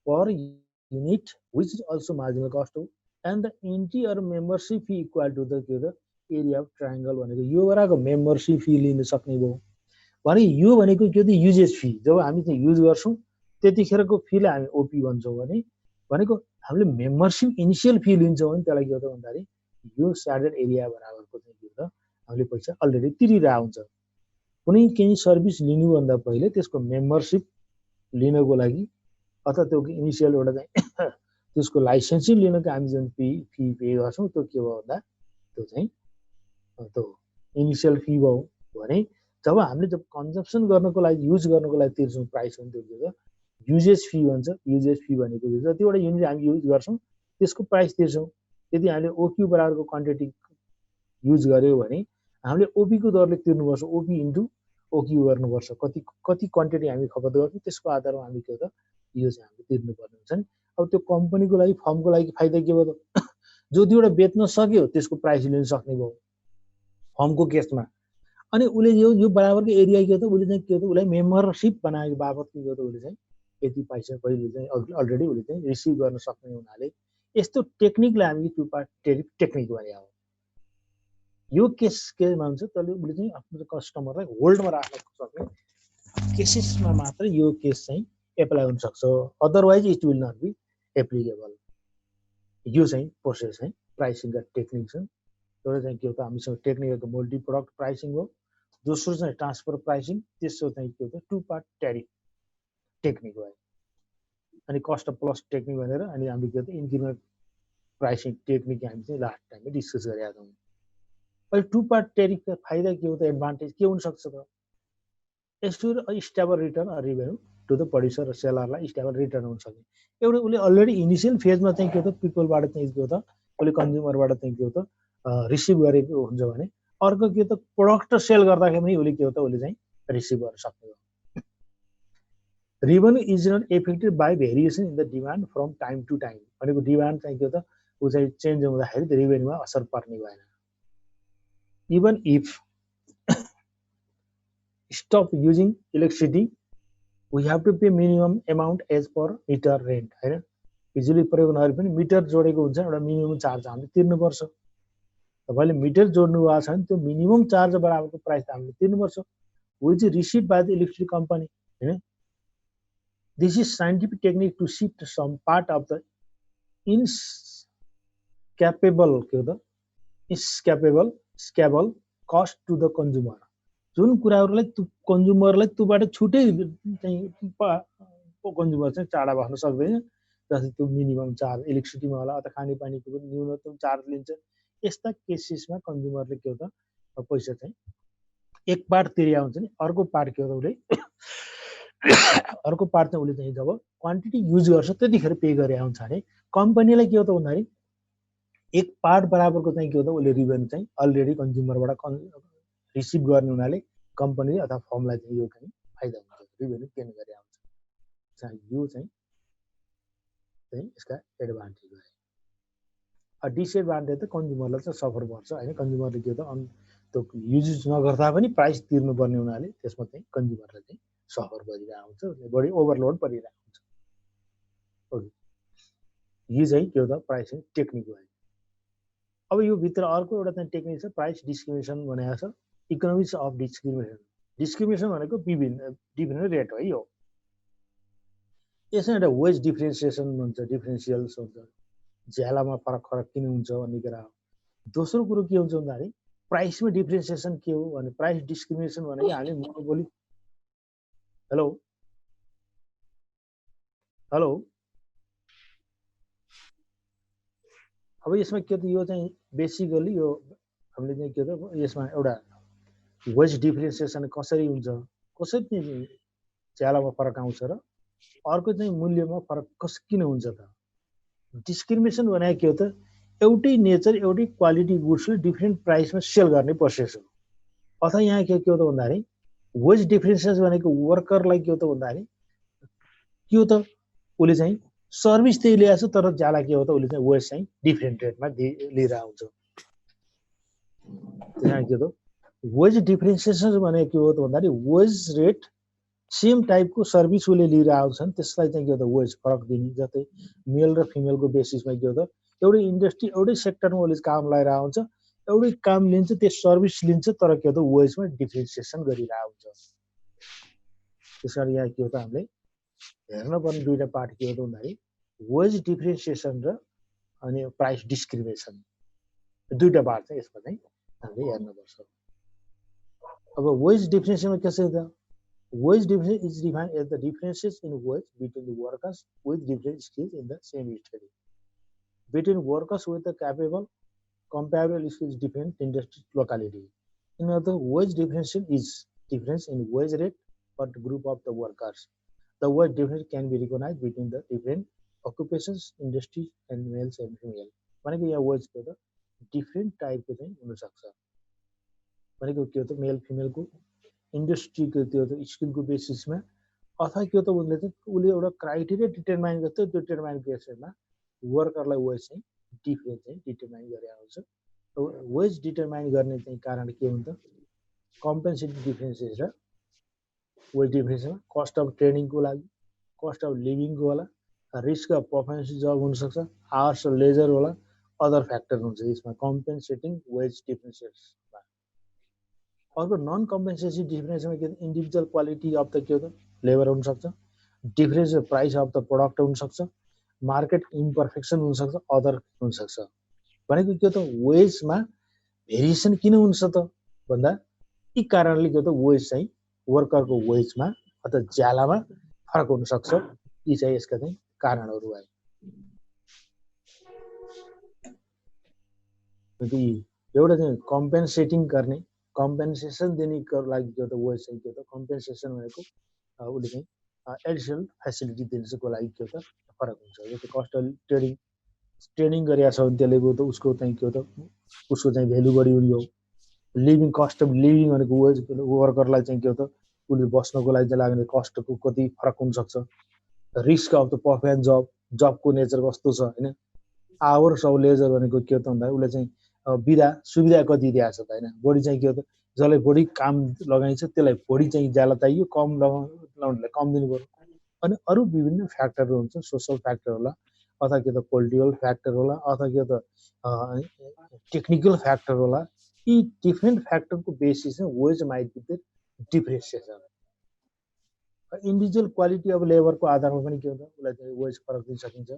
per unit which is also marginal cost हो and the entry or membership fee equal to the के त एरिया अफ ट्रायङ्गल भनेको यो बराबर मेम्बरसिप फी लिन सक्ने भयो भने यो भनेको के त युजेज फी जब हामी चाहिँ युज गर्छौँ त्यतिखेरको फीलाई हामी ओपी भन्छौँ भने भनेको हामीले मेम्बरसिप इनिसियल फी लिन्छौँ भने त्यसलाई के हो त भन्दाखेरि यो स्याडेड एरिया बराबरको चाहिँ के हो त हामीले पैसा अलरेडी तिरिरहेको हुन्छ कुनै केही सर्भिस लिनुभन्दा पहिले त्यसको मेम्बरसिप लिनको लागि अथवा त्यो इनिसियल एउटा चाहिँ त्यसको लाइसेन्सिङ लिनको हामी जुन फी पे गर्छौँ त्यो के भयो भन्दा त्यो चाहिँ त्यो इनिसियल फी भयो भने जब हामीले जब कन्जम्सन गर्नको लागि युज गर्नको लागि तिर्छौँ प्राइस हुन्छ त्यो युजेज फी भन्छ युजेज फी भनेको जतिवटा युनिट हामी युज गर्छौँ त्यसको प्राइस तिर्छौँ यदि हामीले ओक्यू बराबरको क्वान्टिटी युज गर्यो भने हामीले ओपीको दरले तिर्नुपर्छ ओपी इन्टु ओक्यू गर्नुपर्छ कति क्वान्टिटी हामी खपत गर्छौँ त्यसको आधारमा हामी के हो त यो चाहिँ हामीले तिर्नुपर्ने हुन्छ नि अब त्यो कम्पनीको लागि फर्मको लागि फाइदा के भयो त जो दुईवटा बेच्न सक्यो त्यसको प्राइस लिन सक्ने भयो फर्मको केसमा अनि उसले यो बराबरको एरिया के हो त उसले चाहिँ के हो त उसलाई मेम्बरसिप बनाएको बापत के हो त उसले चाहिँ यति पैसा पहिले चाहिँ अलरेडी उसले चाहिँ रिसिभ गर्न सक्ने हुनाले यस्तो टेक्निकलाई हामी टु पार्ट ट्यारिफ टेक्निक भने हो यो केसमा हुन्छ त्यसले उसले चाहिँ आफ्नो कस्टमरलाई होल्डमा राख्न सक्ने केसेसमा मात्र यो केस चाहिँ एप्लाई हुन सक्छ otherwise it will not be applicable यो चाहिँ प्रोसेस चाहिँ प्राइसिङका टेक्निक छन् एउटा चाहिँ के हो त हामीसँग टेक्निकको मल्टी प्रोडक्ट प्राइसिङ हो दोस्रो चाहिँ ट्रान्सफर प्राइसिङ तेस्रो चाहिँ के हो त टु पार्ट ट्यारिफ टेक्निक भयो अनि कस्ट प्लस टेक्निक भनेर अनि हामीले के हो त इन्क्रिमेन्ट प्राइसिङ टेक्निक हामी चाहिँ लास्ट टाइममा डिस्कस गरेका छौँ। अहिले टु पार्ट टेरिफको फाइदा के हो त, एडभान्टेज के हुन सक्छ त? Assure stable return revenue to the producer र सेलरलाई स्टेबल रिटर्न हुन सक्ने। एउटा उसले अलरेडी इनिसियल फेजमा चाहिँ के हो त पिपलबाट चाहिँ के हो त उसले कन्ज्युमरबाट चाहिँ के हो त रिसिभ गरेको हुन्छ भने, अर्को के हो त प्रडक्ट सेल गर्दाखेरि पनि उसले के हो त उसले चाहिँ रिसिभ गर्न सक्ने हो। Revenue is not affected by variation in the demand from time to time भनेको डिमान्ड चाहिँ के हो त ऊ चाहिँ चेन्ज हुँदाखेरि रेभेन्यूमा असर पर्ने भएन। Even if stop using electricity, we have to pay minimum amount as per meter rent हैन। बिजुली प्रयोग नगरे पनि मिटर जोडेको हुन्छ, एउटा मिनिमम चार्ज हामीले तिर्नुपर्छ। तपाईले मिटर जोड्नु भएको छ भने त्यो मिनिमम चार्ज बराबरको प्राइस हामीले तिर्नुपर्छ, which is received by the electricity company हैन। This is scientific technique to shift some part of the scalable cost to the consumer। जुन कुराहरुलाई कन्ज्युमरलाई त्योबाट छुटै चाहिँ कन्ज्युमर चाहिँ टाढा बस्न सक्दैन, जस्तै त्यो मिनिमम चार्ज इलेक्ट्रिसिटीमा होला अथवा खानेपानीको पनि न्यूनतम चार्ज लिन्छ। यस्ता केसेसमा कन्ज्युमरले के हो त पैसा चाहिँ एक पार्ट तिरेका हुन्छ नि, अर्को पार्ट के हो त उसले अर्को पार्ट चाहिँ उसले चाहिँ जब क्वान्टिटी युज गर्छ त्यतिखेर पे गरेका हुन्छ भने कम्पनीलाई के हो त भन्दाखेरि एक पार्ट बराबरको चाहिँ के हो त उसले रेभेन्यू चाहिँ अलरेडी कन्ज्युमरबाट रिसिभ गर्ने हुनाले कम्पनी अथवा फर्मलाई चाहिँ यो चाहिँ फाइदा हुन्छ, रेभेन्यू गेन गरेका हुन्छ। यो चाहिँ यसका एडभान्टेज भयो। डिसएडभान्टेज त कन्ज्युमरलाई चाहिँ सफर पर्छ हैन। कन्ज्युमरले के हो त त्यो युज नगर्दा पनि प्राइस तिर्नुपर्ने हुनाले त्यसमा चाहिँ कन्ज्युमरलाई चाहिँ सफर गरिरहेको हुन्छ, बढी ओभरलोड परिरहेको हुन्छ। ओके, यो चाहिँ के हो त प्राइसिङ टेक्निक भयो। अब यो भित्र अर्को एउटा चाहिँ टेक्निक छ प्राइस डिस्क्रिमिनेसन भनेको छ, इकोनोमिक्स अफ डिस्क्रिमिनेसन। डिस्क्रिमिनेसन भनेको डिफ्रेन्ट रेट हो यो। यसमा एउटा वेज डिफ्रेन्सिएसन हुन्छ, डिफ्रेन्सियल्स हुन्छ, ज्यालामा फरक किन हुन्छ भन्ने कुरा हो। दोस्रो कुरो के हुन्छ भन्दाखेरि प्राइसमा डिफ्रेन्सिएसन के हो भने प्राइस डिस्क्रिमिनेसन भनेको हामी मोनोपोली हेलो हेलो अब यसमा के त यो चाहिँ बेसिकली यो हामीले चाहिँ के त यसमा एउटा वेज डिफ्रेन्सिएसन कसरी हुन्छ, कसरी ज्यालामा फरक आउँछ र अर्को चाहिँ मूल्यमा फरक किन हुन्छ त। डिस्क्रिमिनेसन भनेको के हो त एउटै नेचर एउटै क्वालिटी गुड्सले डिफ्रेन्ट प्राइसमा सेल गर्ने प्रोसेस हो। अथवा यहाँ के हो त भन्दाखेरि वेज डिफ्रेन्सिएसन भनेको वर्करलाई के हो त भन्दाखेरि के हो त उसले चाहिँ सर्भिस त्यही ल्याएको छ तर ज्याला के हो त उसले चाहिँ वेज चाहिँ डिफ्रेन्ट रेटमा लिएर आउँछ। त्यहाँ के हो त वेज डिफ्रेन्सिएसन भनेको के हो त भन्दाखेरि वेज रेट सेम टाइपको सर्भिस उसले लिएर आउँछन् त्यसलाई चाहिँ के हो त वेज फरक दिने। जस्तै मेल र फिमेलको बेसिसमा के हो त एउटै इन्डस्ट्री एउटै सेक्टरमा उसले काम लगाएर आउँछ, एउटै काम लिन्छ, त्यो सर्भिस लिन्छ, तर के हो त वेजमा डिफ्रेन्सिएसन गरिरहेको हुन्छ। त्यसकारण यहाँ के हो त हामीले हेर्न पर्ने दुईटा पार्ट के हो त भन्दाखेरि वेज डिफ्रेन्सिएसन र अनि प्राइस डिस्क्रिमिनेसन दुईटा पार्ट चाहिँ यसमा चाहिँ हामीले हेर्नुपर्छ। अब वेज डिफ्रेन्सिएसनमा कसरी त wage difference is defined as the differences in wage between the workers with different skills in the same industry. Between workers with the capable, comparable skills different industry locality. In other, wage difference is difference in wage rate for the group of the workers. The wage difference can be recognized between the different occupations, industries, and males and female. भनेको यहाँ wage को त different type को चाहिँ हुन सक्छ। भनेको के हो त मेल फिमेलको इन्डस्ट्रीको त्यो स्किलको बेसिसमा अथवा के हो त उसले एउटा क्राइटेरिया डिटरमाइन गर्छ, त्यो डिटरमाइन बेसिसमा वर्करलाई वेज चाहिँ डिफ्रेन्स चाहिँ डिटरमाइन गरेको हुन्छ। वेज डिटरमाइन गर्ने चाहिँ कारण के हुन्छ कम्पेन्सेटिभ डिफ्रेन्सेस र वेज डिफ्रेन्समा कस्ट अफ ट्रेनिङको लागि, कस्ट अफ लिभिङको होला, रिस्क अफ पर्फर्मेन्स जब हुनसक्छ, आवर्स अफ लेजर होला, अदर फ्याक्टर हुन्छ यसमा कम्पेन्सेटिङ वेज डिफ्रेन्सेसमा। अर्को नन कम्पेन्सेटिभ डिफ्रेन्समा के इन्डिभिजुअल क्वालिटी अफ द के हो त लेबर हुनसक्छ, difference price of the product हुनसक्छ, मार्केट इम्पर्फेक्सन हुनसक्छ, अदर हुनसक्छ। भनेको के हो त वेजमा भेरिएसन किन हुन्छ त भन्दा यी कारणले के हो त वेज चाहिँ वर्करको वेजमा अथवा ज्यालामा फरक हुनसक्छ। यी चाहिँ यसका चाहिँ कारणहरू भए। एउटा चाहिँ कम्पेन्सेटिङ गर्ने कम्पेन्सेसन दिनेको लागि के हो त वेज चाहिँ के हो त कम्पेन्सेसन भनेको उसले चाहिँ एडिसनल फेसिलिटी दिन्छको लागि के हो त फरक हुन्छ जस्तै कस्ट ट्रेनिङ गरेका छ भने त्यसले त उसको चाहिँ के हो त उसको चाहिँ भ्यालु बढी हुने हो लिभिङ कस्ट अफ लिभिङ भनेको वेज वर्करलाई चाहिँ के हो त उसले बस्नको लागि चाहिँ लाग्ने कस्टको कति फरक हुनसक्छ रिस्क अफ द पर्फेक्ट जबको नेचर कस्तो छ होइन आवर्स अफ लेजर भनेको के हो त भन्दा उसले चाहिँ बिदा सुविधा कति दिएको छ त होइन बढी चाहिँ के हो त जसलाई बढी काम लगाइन्छ त्यसलाई बढी चाहिँ ज्याला चाहियो कम लगाउनेलाई कम दिनु पर्यो अनि अरू विभिन्न फ्याक्टरहरू हुन्छ सोसल फ्याक्टर होला अथवा के त पोलिटिकल फ्याक्टर होला अथवा के त टेक्निकल फ्याक्टर होला यी डिफ्रेन्ट फ्याक्टरको बेसिसमा wage might be differentiation individual quality of लेबरको आधारमा पनि के हुन्छ उसलाई चाहिँ वेज फरक दिन सकिन्छ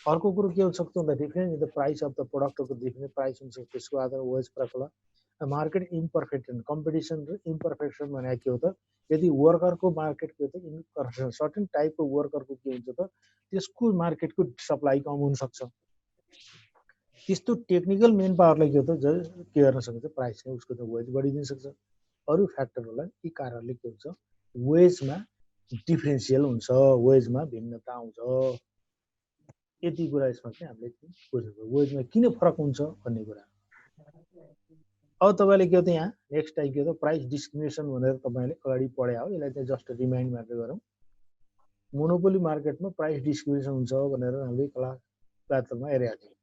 अर्को कुरो के हुनसक्छ भन्दा different in the price of the प्रडक्टको डिफ्रेन्ट प्राइस हुन्छ त्यसको आधारमा वेज फरक होला मार्केट इम्पर्फेक्सन कम्पिटिसन र इम्पर्फेक्सन भनेको के हो त यदि वर्करको मार्केट के हो त इम्पर्फेक्सन सर्टेन टाइपको वर्करको के हुन्छ त त्यसको मार्केटको सप्लाई कम हुनसक्छ त्यस्तो टेक्निकल मेन पावरलाई के हो त के गर्न सकिन्छ प्राइस चाहिँ उसको त वेज बढिदिन सक्छ अरू फ्याक्टरहरूलाई यी कारणले के हुन्छ वेजमा डिफ्रेन्सियल हुन्छ वेजमा भिन्नता आउँछ यति कुरा यसमा चाहिँ हामीले बुझ्नु वेजमा किन फरक हुन्छ भन्ने कुरा अब तपाईँले के हो त यहाँ नेक्स्ट टाइम के हो त प्राइस डिस्क्रिमिनेसन भनेर तपाईँले अगाडि पढे हो यसलाई चाहिँ जस्ट रिमाइन्ड मात्र गरौँ मोनोपोली मार्केटमा प्राइस डिस्क्रिमिनेसन हुन्छ भनेर हामीले क्लासमा हेरेका थियौँ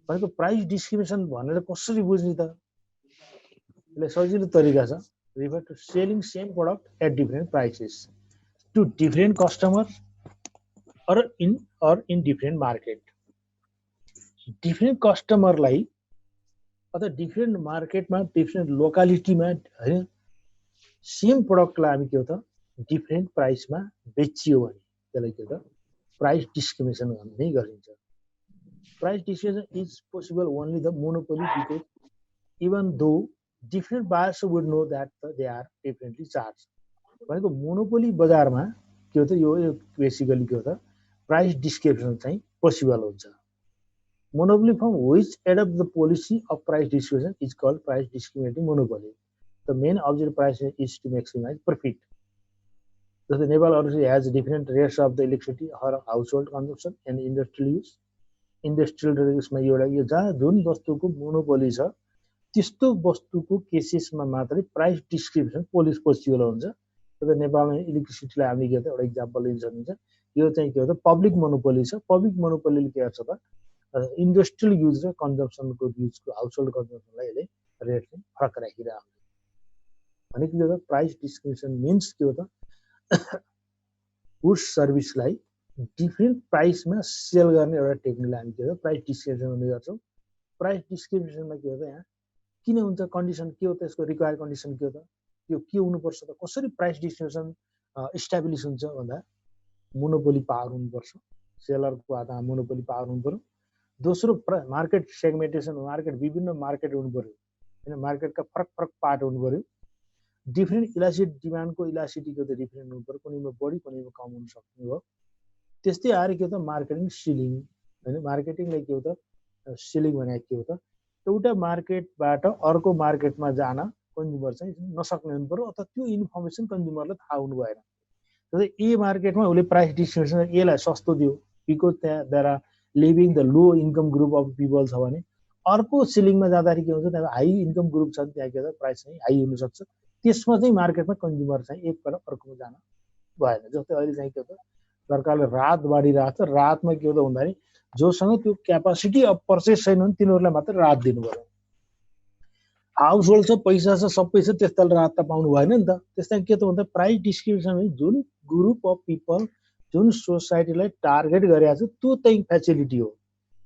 भनेको प्राइस डिस्क्रिमिनेसन भनेर कसरी बुझ्ने त यसलाई सजिलो तरिका छ refer to selling same product at different prices to different customer or in different market different कस्टमरलाई अथवा डिफ्रेन्ट मार्केटमा डिफ्रेन्ट लोकालिटीमा हैन सेम प्रडक्टलाई हामी के हो त डिफ्रेन्ट प्राइसमा बेचियो भने त्यसलाई के हो त प्राइस डिस्क्रिमिनेसन भन्ने गरिन्छ price discrimination is possible only the monopoly because even though different buyers would know that they are differently charge भनेको मोनोपोली बजारमा के हो त यो बेसिकली के हो त प्राइस डिस्क्रिमिनेसन चाहिँ पोसिबल हुन्छ monopoly firm which adopt the policy of price discrimination is called price discriminating monopoly the main objective price is to maximise profit जस्तै Nepal also has different rates of the electricity her household consumption and industrial use industrial युजमा एउटा यो जहाँ जुन वस्तुको monopoly छ त्यस्तो वस्तुको केसेसमा मात्रै प्राइस डिस्क्रिमिनेसन पोलिस पोसिबल हुन्छ जस्तै नेपालमा इलेक्ट्रिसिटीलाई हामीले के एउटा इक्जाम्पल लिन सकिन्छ यो चाहिँ के हो त पब्लिक मोनोपोली छ पब्लिक मोनोपोलीले के गर्छ त इन्डस्ट्रियल युज र कन्जम्पसनको युजको हाउस होल्ड कन्जम्पसनलाई यसले रेट चाहिँ फरक राखिरहेको हुन्छ भनेको के हो त प्राइस डिस्क्रिमिनेसन मिन्स के हो त गुड्स सर्भिसलाई डिफ्रेन्ट प्राइसमा सेल गर्ने एउटा टेक्निकलाई हामी के हो प्राइस डिस्क्रिमिनेसन भन्ने गर्छौँ प्राइस डिस्क्रिमिनेसनमा के हो त यहाँ किन हुन्छ कन्डिसन के हो त यसको रिक्वायर्ड कन्डिसन के हो त यो के हुनुपर्छ त कसरी प्राइस डिस्क्रिमिनेसन इस्टाब्लिस हुन्छ भन्दा मोनोपोली पावर हुनुपर्छ सेलरको हातमा मोनोपोली पावर हुनु पर्यो दोस्रो मार्केट सेगमेन्टेसन मार्केट विभिन्न मार्केट हुनु पर्यो हैन मार्केटका फरक फरक पार्ट हुनु पर्यो डिफ्रेन्ट इलास्टिक डिमान्डको इलास्टिटीको त डिफ्रेन्ट हुनु पर्यो कुनैमा बढी कुनैमा कम हुन सक्ने हो त्यस्तै आएर के हो त मार्केटिङ सिलिङ हैन मार्केटिङलाई के हो त सिलिङ भनेको के हो त एउटा मार्केटबाट अर्को मार्केटमा जान कन्ज्युमर चाहिँ नसक्ने हुनु पर्यो अथवा त्यो इन्फर्मेसन कन्ज्युमरलाई थाहा हुनु भएन जस्तै ए मार्केटमा उसले प्राइस डिस्क्रिमिनेसन एलाई सस्तो दियो बिकज त्यहाँ there are living the low income group of people छ भने अर्को सिलिङमा जाँदाखेरि के हुन्छ त्यहाँ हाई इन्कम ग्रुप छ त्यहाँ के हो त प्राइस चाहिँ हाई हुनसक्छ त्यसमा चाहिँ मार्केटमा कन्ज्युमर चाहिँ एकबाट अर्कोमा जान भएन जस्तै अहिले चाहिँ के हो त सरकारले राहत बाँडिरहेको छ राहतमा के हो त भन्दाखेरि जोसँग त्यो क्यापासिटी अफ पर्चेस छैन भने तिनीहरूलाई मात्रै राहत दिनु पर्यो हाउस होल्ड छ पैसा छ सबै छ त्यस्ताले राहत त पाउनु भएन नि त त्यस्तै के त भन्दा प्राइस डिस्क्रिमिनेसन जुन ग्रुप अफ पिपल जुन सोसाइटीलाई टार्गेट गरेको छ त्यो चाहिँ फेसिलिटी हो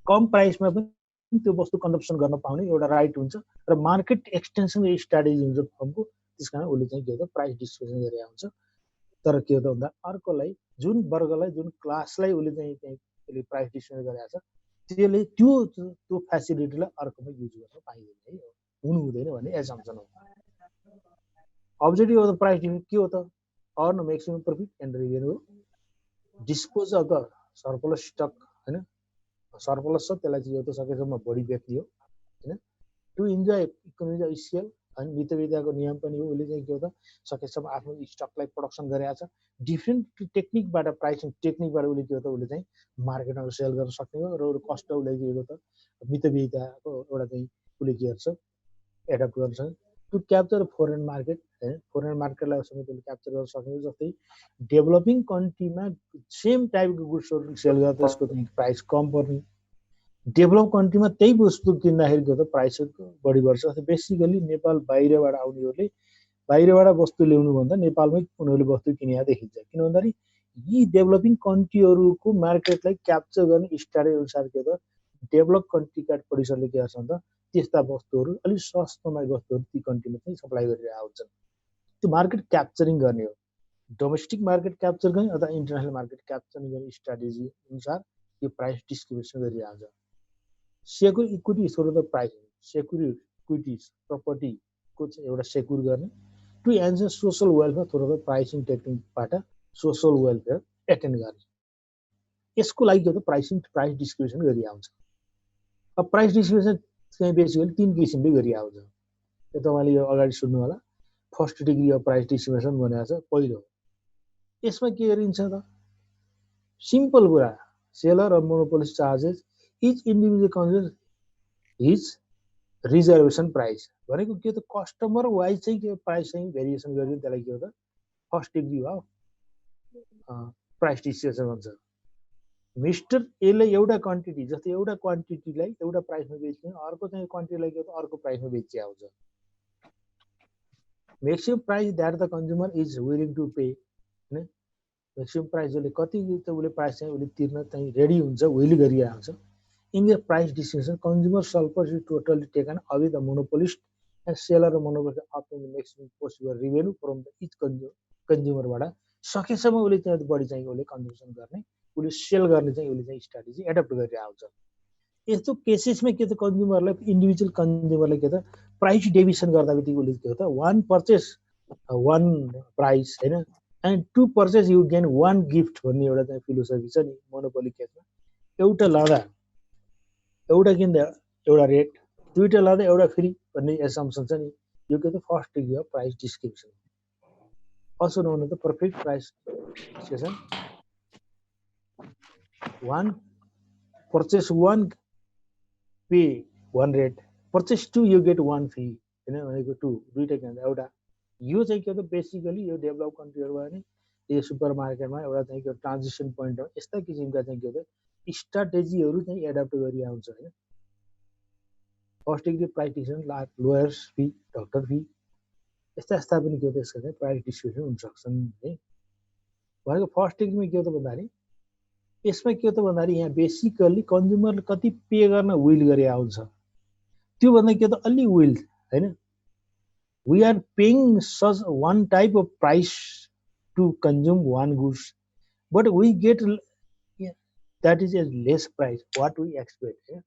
कम प्राइसमा पनि त्यो वस्तु कन्जम्पसन गर्न पाउने एउटा राइट हुन्छ र मार्केट एक्सटेन्सन स्ट्राटेजी हुन्छ फर्मको त्यस कारण उसले चाहिँ के हो त प्राइस डिस्क्रिमिनेसन गरेको हुन्छ तर के हो त भन्दा अर्कोलाई जुन वर्गलाई जुन क्लासलाई उसले चाहिँ प्राइस डिस्क्रिमिनेसन गरेको छ त्यसले त्यो फेसिलिटीलाई अर्कोमा युज गर्न पाइँदैन है हुनु हुँदैन भन्ने एजम्पसन हो objective of the price discrimination के हो त earn maximum profit and revenue dispose of the surplus stock हैन सरप्लस छ त्यसलाई चाहिँ यो त सकेसम्म बढी बेच्ने हो हैन to enjoy economies of scale अनि मितव्ययताको नियम पनि हो उसले चाहिँ के हो त सकेसम्म आफ्नो स्टकलाई प्रोडक्सन गरेको छ डिफ्रेन्ट टेक्निकबाट प्राइसिङ टेक्निकबाट उसले के हो त उसले चाहिँ मार्केटमा सेल गर्न सक्ने हो र कस्ट उसले के हो त मितव्ययताको एउटा चाहिँ उसले के गर्छ एडप्ट गर्छ टु क्याप्चर फोरेन मार्केट हैन फोरेन मार्केटलाई समेत उसले क्याप्चर गर्न सक्ने हो जस्तै डेभलपिङ कन्ट्रीमा सेम टाइपको गुड्सहरू सेल गर्दा त्यसको चाहिँ प्राइस कम पर्ने डेभलप कन्ट्रीमा त्यही वस्तु किन्दाखेरि त प्राइस बढी बढ्छ बेसिकली नेपाल बाहिरबाट आउनेहरूले बाहिरबाट वस्तु ल्याउनु भन्दा नेपालमै उनीहरूले वस्तु किनेको देखिन्छ किन भन्दाखेरि यी डेभलपिङ कन्ट्रीहरूको मार्केटलाई क्याप्चर गर्ने स्ट्राटेजी अनुसार के त डेभलप कन्ट्रीका प्रोड्युसरले के गर्छन् त त्यस्ता वस्तुहरू अलिक सस्तोमा वस्तुहरू ती कन्ट्रीमा चाहिँ सप्लाई गरेर आउँछन् त्यो मार्केट क्याप्चरिङ गर्ने हो डोमेस्टिक मार्केट क्याप्चर गर्ने अथवा इन्टरनेसनल मार्केट क्याप्चरिङ गर्ने स्ट्राटेजी अनुसार यो प्राइस डिस्ट्रिब्युसन गरेर आउँछ सेक्युर इक्विटी स्रोत प्राइसिङ सेक्युर इक्विटिज प्रपर्टीको चाहिँ एउटा सेक्युर गर्ने to answer social welfare through the pricing टेक्निकबाट सोसल वेलफेयर एटेन्ड गर्ने यसको लागि के हो त प्राइस डिस्ट्रिब्युसन गरी आउँछ अब प्राइस डिस्ट्रिब्युसन चाहिँ बेसिकली 3 किसिमले गरी आउँछ त्यो तपाईले यो अगाडि सुन्नु होला first degree of price distribution भनेको छ पहिलो यसमा के गरिन्छ त सिम्पल कुरा seller of monopolist charges each individual consumer his reservation price भनेको के त कस्टमर वाइज चाहिँ के प्राइस चाहिँ भेरिएसन गरियो त्यसलाई के हो त first degree of price distribution भन्छ मिस्टर एले एउटा क्वान्टिटी जस्तै एउटा क्वान्टिटीलाई एउटा प्राइसमा बेच्ने अर्को चाहिँ क्वान्टिटीलाई के हो त अर्को प्राइसमा बेच्ने आउँछ maximum price that the consumer is willing to pay हैन मैक्सिमम प्राइस जसले कति त उसले प्राइस चाहिँ उसले तिर्न चाहिँ रेडी हुन्छ विल गरिरहेको छ in the price discrimination consumer surplus totally taken away the monopolist and seller र monopolist obtain the maximum possible revenue from the each कन्ज्युमरबाट सकेसम्म उसले चाहिँ बढी चाहिँ उसले कन्जम्सन गर्ने उसले सेल गर्ने चाहिँ उसले चाहिँ स्ट्राटेजी एडप्ट गरेर आउँछ यस्तो केसेसमा के त कन्ज्युमरलाई इन्डिभिजुअल कन्ज्युमरलाई के त प्राइस डेभिसन गर्दा बित्तिकै उसले के हो त वान पर्चेस वान प्राइस हैन and two purchase you gain one gift भन्ने एउटा चाहिँ फिलोसफी छ नि मोनोपोली केसमा एउटा लाँदा एउटा किन्दा एउटा रेट दुईटा लाँदा एउटा फ्री भन्ने एसम्पसन छ नि यो के त first degree of price description also known as the perfect price discussion one purchase one pay one rate purchase two you get one fee हैन भनेको टु दुईटा किन्दा एउटा यो चाहिँ के हो त बेसिकली यो डेभलप कन्ट्रीहरुमा नि यो सुपरमार्केटमा एउटा चाहिँ के ट्रान्जिसन पोइन्ट हो यस्ता किसिमका चाहिँ के हो त स्ट्राटेजीहरु चाहिँ एडप्ट गरि आउँछ हैन first degree price discrimination like lawyers fee doctor fee यस्ता पनि के हो त्यसको चाहिँ प्राइस डिस्ट्रिब्युसन हुन सक्छन् है भनेको फर्स्ट डिग्रीमा के हो त भन्दाखेरि यसमा के हो त भन्दाखेरि यहाँ बेसिकली कन्ज्युमरले कति पे गर्न विल गरे आउँछ त्यो भन्दा के हो त अलि विल हैन we are paying such one type of price to consume one goods but we get that is a less price what we expect है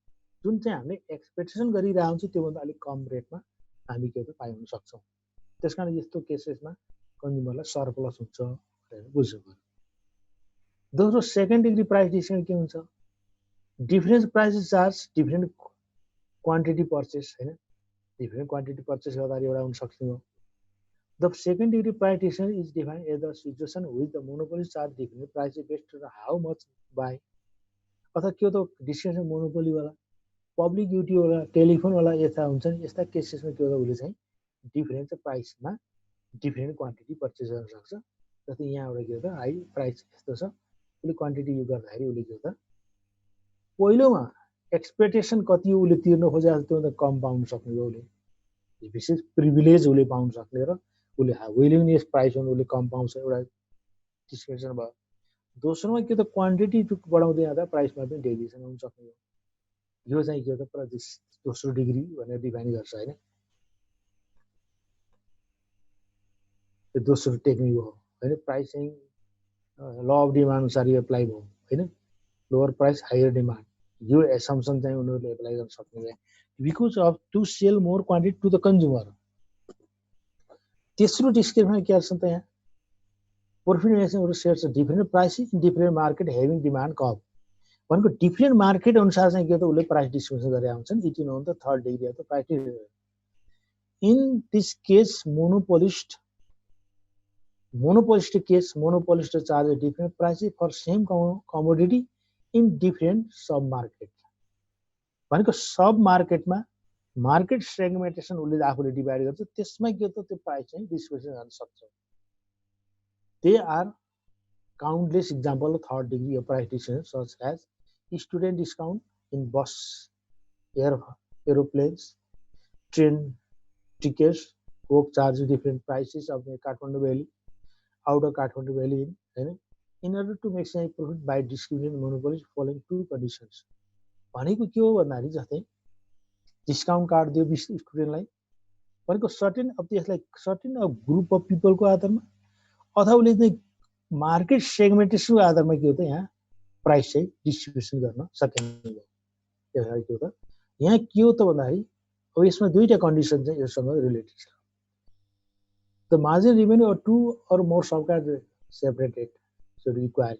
जुन चाहिँ हामीले एक्सपेक्टेसन गरिरहेको हुन्छ त्यो भन्दा अलि कम रेटमा हामी के हो त पाउन सक्छौं त्यसकारण यस्तो केसेसमा कन्ज्युमरलाई सरप्लस हुन्छ भनेर बुझ्नु पर्यो दोस्रो सेकेन्ड डिग्री प्राइस डिस्क्रिप्सन के हुन्छ difference price charge different quantity purchase हैन डिफरेन्ट क्वान्टिटी पर्चेस गर्दा एउटा हुन सक्छ the second degree price description is defined as the situation with the monopoly charge different price based र हाउ मच बाई अथवा के हो त डिस्क्रिप्सन मोनोपोली वाला पब्लिक युटिलिटी वाला टेलिफोन वाला यस्ता हुन्छन् यस्ता केसेसमा के हो त उसले चाहिँ डिफरेन्ट प्राइसमा डिफरेन्ट क्वान्टिटी पर्चेस गर्न सक्छ जस्तै यहाँबाट के हो त हाई प्राइस यस्तो छ उसले क्वान्टिटी युज गर्दाखेरि उसले के हो त पहिलोमा एक्सपेक्टेसन कति हो उसले तिर्न खोजेको त्योभन्दा कम पाउन सक्ने हो उसले विशेष प्रिभिलेज उसले पाउन सक्ने र उसले विलिङनेस प्राइस उसले कम पाउँछ एउटा डिस्क्रिप्सन भयो दोस्रोमा के त क्वान्टिटी बढाउँदै जाँदा प्राइसमा पनि डेभिएसन हुन सक्ने हो यो चाहिँ के हो त दोस्रो डिग्री भनेर डिफाइन गर्छ हैन दोस्रो टेक्निक हो हैन प्राइस चाहिँ ल अफ डिमान्ड अनुसार यो एप्लाई भयो हैन लोअर प्राइस हायर डिमान्ड यो एसम्पसन चाहिँ उनीहरूले एप्लाई गर्न सक्ने because of to sell more quantity to the consumer तेस्रो डिस्क्रिप्सन के छ त यहाँ profit making shares different price in different market having demand curve भनेको डिफ्रेन्ट मार्केट अनुसार चाहिँ के हो त उसले प्राइस डिस्ट्रिब्युसन गरेर आउँछन्। It is known the third degree of the price distribution. In this case monopolistic case, monopolist charge different prices for same commodity in different sub market. भनेको सब मार्केटमा मार्केट सेगमेन्टेसन उसले आफूले डिभाइड गर्छ, त्यसमा के त त्यो प्राइस चाहिँ डिस्ट्रिब्युसन गर्न सक्छ। They are countless example of third degree of price distribution such as student discount in bus, aeroplanes, train tickets, coke charge different prices of the Kathmandu Valley, out of Kathmandu Valley, in order to maximize profit by distributing monopolies following two conditions. भनेको के हो भन्दाखेरि जस्तै discount card दियो स्टुडेन्टलाई, भनेको certain अब त्यसलाई certain अब ग्रुप अफ पिपलको आधारमा अथवा उसले चाहिँ मार्केट सेगमेन्टेसनको आधारमा के हो त यहाँ प्राइस चाहिँ डिस्ट्रिब्युसन गर्न सकिन्छ। त्यसलाई के हो त यहाँ के हो त भन्दाखेरि अब यसमा दुईटा कन्डिसन चाहिँ योसँग रिलेटेड छ। The margin revenue of two or more सबका separated should equal.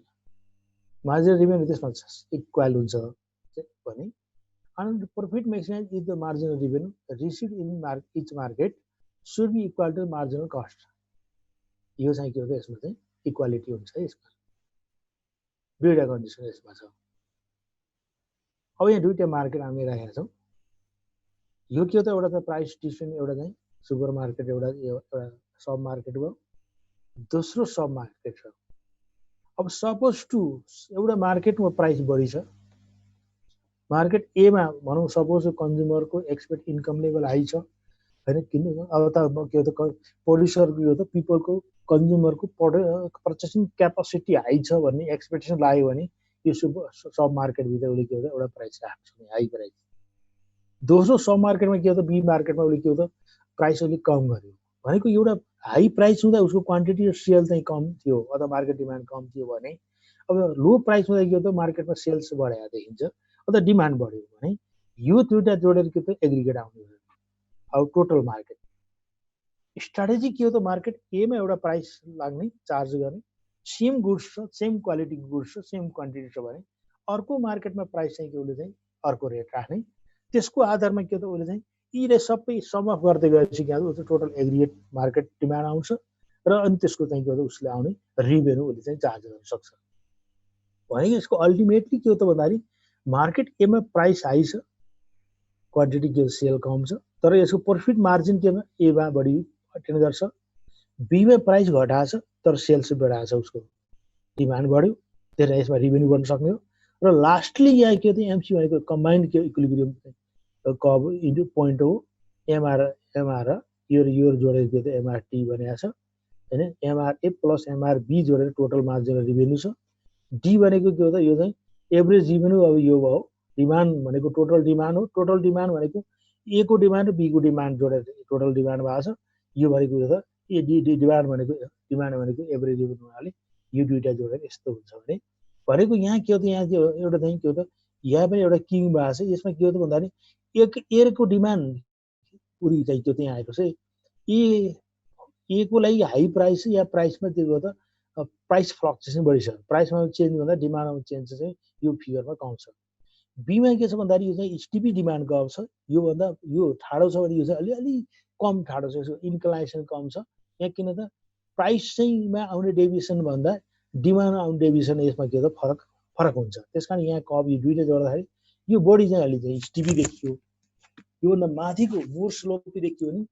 Margin revenue त्यसमा इक्वल हुन्छ भने and profit maximized is the marginal revenue received in each market should be equal to marginal cost. यो चाहिँ के हो त यसमा चाहिँ इक्वालिटी हुन्छ। यसमा दुईटा कन्डिसन यसमा छ। अब यहाँ दुईटा मार्केट हामी राखेका छौँ। यो के हो त एउटा त प्राइस डिस्ट्रिब्युसन, एउटा चाहिँ सुपर मार्केट, एउटा सब मार्केट भयो, दोस्रो सब मार्केट छ। अब सपोज टु एउटा मार्केटमा प्राइस बढी छ, मार्केट ए मा भनौँ सपोज कन्ज्युमरको एक्सपेक्ट इन्कम लेभल हाई छ हैन, किन अब त के हो त प्रोड्युसरको यो त पिपलको कन्ज्युमरको पर्चेसिङ क्यापासिटी हाई छ भन्ने एक्सपेक्टेसन लाग्यो भने यो सब मार्केट भित्र उसले के हो त एउटा प्राइस राख्छ हाई प्राइस। दोस्रो सब मार्केटमा के हो त बी मार्केटमा उसले के हो त प्राइस अलिक कम गर्यो, भनेको एउटा हाई प्राइस हुँदा उसको क्वान्टिटी र सेल चाहिँ कम थियो अथवा मार्केट डिमान्ड कम थियो भने अब लो प्राइस हुँदा के हो त मार्केटमा सेल्स बढेको देखिन्छ अथवा डिमान्ड बढ्यो भने यो दुईटा जोडेर के त एग्रिगेट आउने अब टोटल मार्केट स्ट्राटेजी के हो त मार्केट ए मा एउटा प्राइस लाग्ने चार्ज गर्ने, सेम गुड्स छ, सेम क्वालिटी गुड्स छ, सेम क्वान्टिटी छ भने अर्को मार्केटमा प्राइस चाहिँ के उसले चाहिँ अर्को रेट राख्ने। त्यसको आधारमा के त उसले चाहिँ यीले सबै सम अफ गर्दै गएपछि के हुन्छ टोटल एग्रिगेट मार्केट डिमान्ड आउँछ र अनि त्यसको चाहिँ के हो त उसले आउने रिभेन्यू उसले चाहिँ चार्ज गर्न सक्छ। भनेको यसको अल्टिमेटली के हो त भन्दाखेरि मार्केट एमा प्राइस हाई छ, क्वान्टिटी के सेल कम छ, तर यसको प्रफिट मार्जिन केमा एमा बढी अटेन गर्छ, बीमा प्राइस घटाएको छ तर सेल्स बढाएको छ, उसको डिमान्ड बढ्यो, त्यसलाई यसमा रिभेन्यू गर्न सक्ने हो। र लास्टली यहाँ के हो त एमसी भनेको कम्बाइन्ड के इक्विलिब्रियम कर्भ इन्टु पोइन्ट हो। एमआर यो जोडेर के त एमआरटी भनेको छ हैन, एमआरए प्लस एमआरबी जोडेर टोटल मार्जिनल रिभेन्यू छ। डी भनेको के हो त यो चाहिँ एभरेज रिभेन्यू, अब यो भयो डिमान्ड भनेको टोटल डिमान्ड हो, टोटल डिमान्ड भनेको ए को डिमान्ड र बी को डिमान्ड जोडेर टोटल डिमान्ड भएको छ। यो भनेको यो त ए डिमान्ड भनेको एभरेज रिभेन्यू हुनाले यो दुईटा जोडेर यस्तो हुन्छ भनेको यहाँ के हो त यहाँ एउटा चाहिँ के हो त यहाँ पनि एउटा किङ भएको छ। यसमा के हो त भन्दाखेरि एक एयरको डिमान्ड पुरी चाहिँ त्यो त्यहाँ आएको छ, ए को लागि हाई प्राइस या प्राइसमा त्यो हो त प्राइस फ्लक्चुएसन बढी छ, प्राइसमा चेन्ज हुँदा डिमान्डमा चेन्ज चाहिँ यो फिगरमा कम छ। बीमा के छ भन्दाखेरि यो चाहिँ स्टिपी डिमान्ड कम छ, योभन्दा यो ठाडो छ भने यो चाहिँ अलिअलि कम ठाडो छ, यसको इन्क्लाइनेसन कम छ। यहाँ किन त प्राइस चाहिँमा आउने डेभिएसन भन्दा डिमान्डमा आउने डेभिएसन यसमा के हो त फरक हुन्छ। त्यस कारण यहाँ कब यो दुईटा जोड्दाखेरि यो बढी चाहिँ अलि चाहिँ स्टिपी देखियो, योभन्दा माथिको मोर स्लोपी देखियो नि।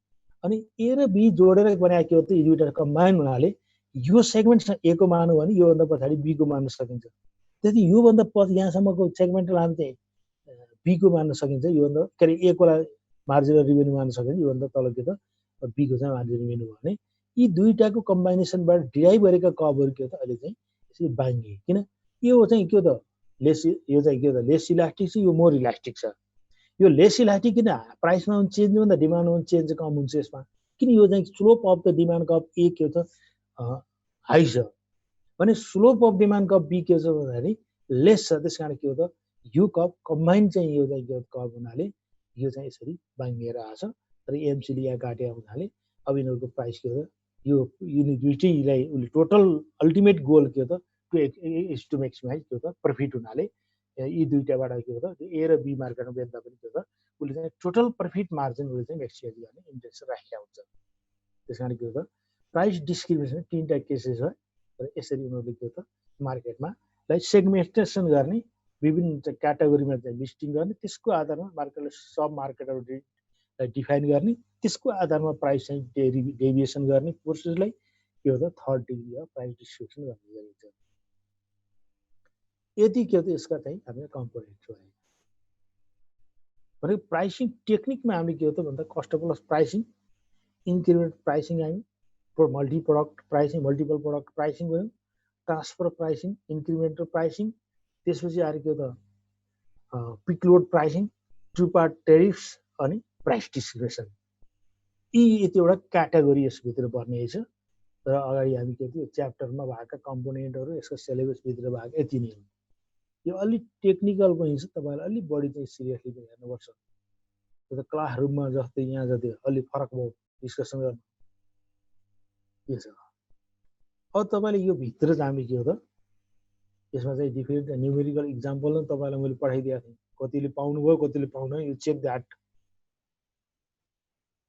अनि ए र बी जोडेर बनाएको के हो त यो दुईटा कम्बाइन हुनाले यो सेगमेन्ट ए को मान्यो भने योभन्दा पछाडि बी को मान्न सकिन्छ, त्यति योभन्दा पछि यहाँसम्मको सेगमेन्टल हामी चाहिँ बी को मान्न सकिन्छ, योभन्दा के अरे ए को मार्जिनल रिभेन्यू मान्न सकिन्छ, योभन्दा तल के त बी को चाहिँ मार्जिनल रिभेन्यू भने यी दुईटाको कम्बाइनेसनबाट डिराइभ गरेका कभहरू के हो त अहिले चाहिँ यसरी बाङ्गिए। किन यो चाहिँ के हो त लेस, यो चाहिँ के हो त लेस इलास्टिक छ, यो मोर इलास्टिक छ। यो लेस इलास्टिक किन प्राइसमा चेन्ज भन्दा डिमान्डमा चेन्ज कम हुन्छ यसमा, किन यो चाहिँ slope of the demand curve A के हो त हाई छ भने slope of demand curve B के छ भन्दाखेरि लेस छ। त्यस कारण के हो त यो कप कम्बाइन चाहिँ यो चाहिँ कप हुनाले यो चाहिँ यसरी बाङ्गिएर आछ र एमसीले यहाँ काटे हुनाले अब यिनीहरूको प्राइस के हो त यो दुइटैलाई उसले टोटल अल्टिमेट गोल के हो त टु म्याक्सिमाइज के हो त प्रफिट हुनाले यी दुईटाबाट के हो त ए र बी मार्केटमा बेच्दा पनि के हो त उसले चाहिँ टोटल प्रफिट मार्जिन उसले चाहिँ एक्सचेन्ज गर्ने इन्ट्रेस्ट राखेको हुन्छ। त्यसकारण के हो त प्राइस डिस्क्रिमिनेसन तीनटा केसेस हो र यसरी उनीहरूले के हो त मार्केटमा सेगमेन्टेसन गर्ने विभिन्न क्याटेगोरीमा चाहिँ लिस्टिङ गर्ने त्यसको आधारमा मार्केटले सब मार्केटहरू डिफाइन गर्ने त्यसको आधारमा प्राइस चाहिँ डेभिएसन गर्ने प्रोसेसलाई के हो त third degree of price distribution भन्ने गरिन्छ। यदि के हो त यसका चाहिँ हामीले कम्पोनेन्ट हो भनेको प्राइसिङ टेक्निकमा हामीले के हो त भन्दा cost plus pricing increment pricing हामी multi product pricing multiple product pricing गयौँ ट्रान्सफर प्राइसिङ इन्क्रिमेन्टल प्राइसिङ त्यसपछि आएर के हो त peak load pricing two part tariffs अनि प्राइस डिस्क्रिमिनेसन यी यतिवटा क्याटेगोरी यसभित्र पर्ने छ र अगाडि हामी के थियो च्याप्टरमा भएका कम्पोनेन्टहरू यसको सिलेबसभित्र भएको यति नै हो। यो अलिक टेक्निकल पनि छ तपाईँलाई अलिक बढी चाहिँ सिरियसली पनि हेर्नुपर्छ त्यो त क्लास रुममा जस्तै यहाँ जति अलिक फरक भयो डिस्कसन गर्नु के छ। अब तपाईँले यो भित्र चाहिँ हामी के हो त यसमा चाहिँ डिफरेन्ट न्युमेरिकल इक्जाम्पल पनि तपाईँलाई मैले पठाइदिएको थिएँ कतिले पाउनुभयो कतिले पाउनु यो चेक द्याट।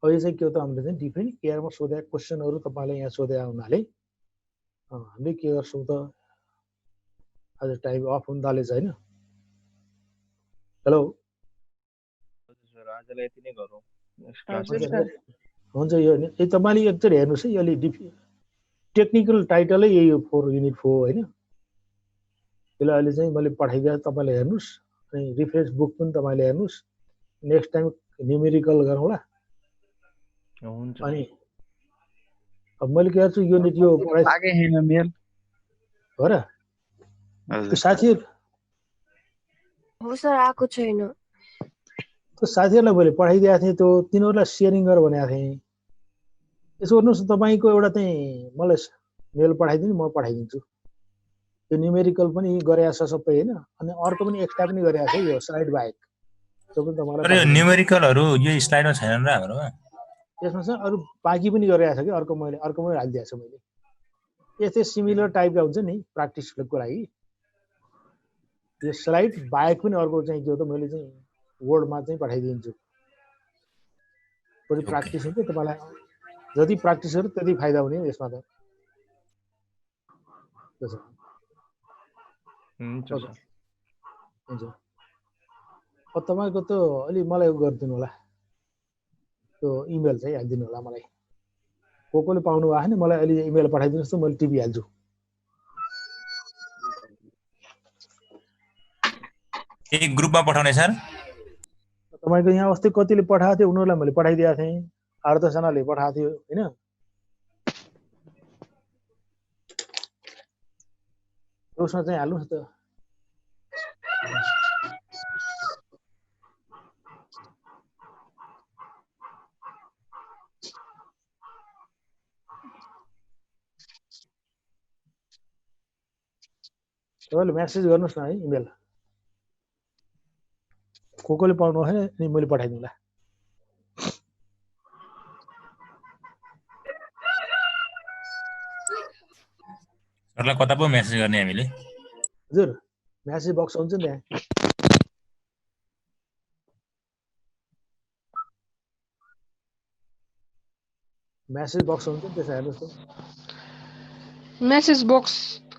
अहिले चाहिँ के हो त हामीले चाहिँ डिफ्रेन्ट एयरमा सोधेका क्वेसनहरू तपाईँलाई यहाँ सोधेका हुनाले हामीले के गर्छौँ त आज टाइम अफ हुन थालेछ होइन। हेलो हुन्छ यो तपाईँले एकचोटि हेर्नुहोस् है यसले टेक्निकल टाइटलै यही हो 4 युनिट 4 होइन। यसलाई अहिले चाहिँ मैले पठाइदिएको तपाईँले हेर्नुहोस् अनि रिफरेन्स बुक पनि तपाईँले हेर्नुहोस् नेक्स्ट टाइम न्युमेरिकल गरौँला। अनि अब मैले के गर्छु युनिट यो हो र साथीहरू हो सर आएको छैन त्यो साथीहरूलाई मैले पठाइदिएको थिएँ त्यो तिनीहरूलाई सेयरिङ गर भनेको थिएँ। यसो गर्नुहोस् तपाईँको एउटा चाहिँ मलाई मेल पठाइदिनु म पठाइदिन्छु यो न्युमेरिकल पनि गरेको छ सबै होइन अनि अर्को पनि एक्स्ट्रा पनि गरेको छ यो स्लाइड बाहेक त्यो पनि तपाईँलाई न्युमेरिकलहरू यो स्लाइडमा छैनन् र हाम्रोमा यसमा चाहिँ अरू बाँकी पनि गरेको छ कि अर्को पनि हालिदिएको छु मैले यस्तै सिमिलर टाइपका हुन्छ नि प्र्याक्टिसको लागि यो स्लाइड बाहेक पनि अर्को चाहिँ के हो त मैले चाहिँ वर्डमा चाहिँ पठाइदिन्छु बरु प्र्याक्टिस हुन्छ तपाईँलाई जति प्र्याक्टिस गऱ्यो त्यति फाइदा हुने यसमा त हुन्छ। अब तपाईँको त अलि मलाई गरिदिनु होला त्यो इमेल चाहिँ हालिदिनु होला मलाई कोले पाउनु भएको नि मलाई अलि इमेल पठाइदिनुहोस् त मैले टिपिहाल्छु। एक ग्रुपमा पठाउने सर तपाईँको यहाँ अस्ति कतिले पठाएको थियो उनीहरूलाई मैले पठाइदिएको थिएँ 8-10 जनाले पठाएको थियो होइन। उसमा चाहिँ हाल्नुहोस् त तपाईँले मेसेज गर्नुहोस् न है इमेल कोले पाउनु भएन अनि मैले पठाइदिउँला। सरलाई कता पो मेसेज गर्ने हामीले हजुर मेसेज बक्स हुन्छ नि त्यहाँ मेसेज बक्स हुन्छ नि त्यसमा हेर्नुहोस् त मेसेज बक्स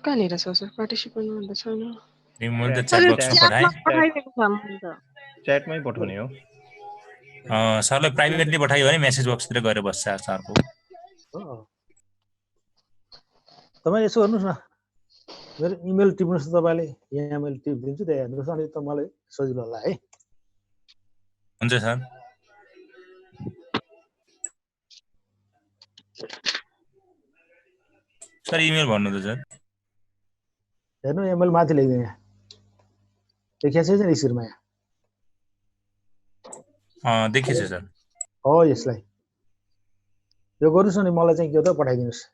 कहाँनिर छ सर पार्टिसिपेन्ट भन्दा छैन मैले त च्याट बक्समा पठाएँ च्याटमै पठाउने हो सरलाई प्राइभेटली पठायो भने मेसेज बक्सतिर गएर बस्छ सरको। तपाईँ यसो गर्नुहोस् न मेरो इमेल टिप्नुहोस् न तपाईँले यहाँ मैले टिपिदिन्छु त्यहाँ हेर्नुहोस् अनि त मलाई सजिलो होला है। हुन्छ सर सर इमेल भन्नु त सर हेर्नु इमेल माथि लेख्दिनु यहाँ देखिएको छ नि स्क्रिनमा यहाँ देखिएछ सर हो यसलाई यो गर्नुहोस् न मलाई चाहिँ के हो त पठाइदिनुहोस्।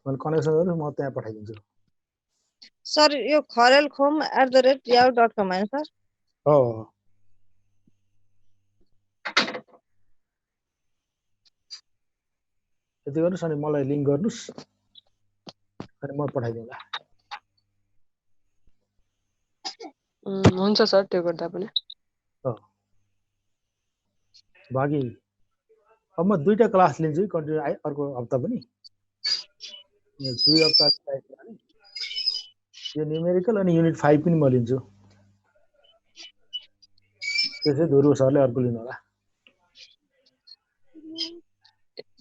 मैले कनेक्सन गर्नु म त्यहाँ पठाइदिन्छु। सर यो kharelkhom@yahoo.com हैन सर? हो यति गर्नुहोस् अनि मलाई लिङ्क गर्नुहोस् अनि म पठाइदिउँला। हुन्छ सर त्यो गर्दा पनि। बाँकी अब म 2टा क्लास लिन्छु कन्टिन्यू अर्को हप्ता पनि। 2 हप्ता यो न्युमेरिकल अनि युनिट 5 पनि म लिन्छु। त्यसै ध्रुव सरले अर्को लिनु होला।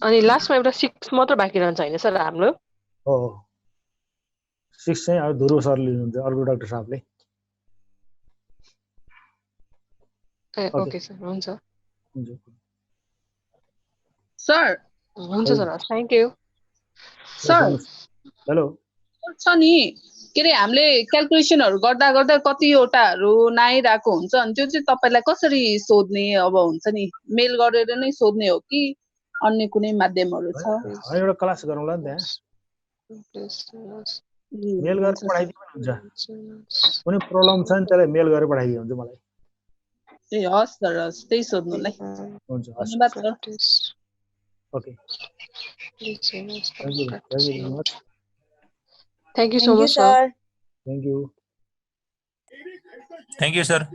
अनि लास्टमा एउटा 6 मात्र बाँकी रहन्छ हैन सर हाम्रो? हो 6 चाहिँ अब ध्रुव सरले लिनुहुन्छ अर्को डाक्टर साहबले। ओके सर हुन्छ। सर हुन्छ sir thank you. Sir hello छ नि के रे हामीले क्याल्कुलेसनहरु गर्दा गर्दा कतिवटाहरु नआइराको हुन्छ अनि त्यो चाहिँ तपाईलाई कसरी सोध्ने अब हुन्छ नि मेल गरेर नै सोध्ने हो कि अन्य कुनै माध्यमहरु छ? एउटा क्लास गरौँला नि त्यहाँ। मेल गरेर पठाइदिनु हुन्छ। कुनै प्रब्लम छ नि त्यसलाई मेल गरेर पठाइदिनु हुन्छ मलाई। ए हस् सर हस् त्यही सोध्नुलाई। हुन्छ हस् धन्यवाद sir. Okay Thank you so much, sir. Thank you. Thank you, sir.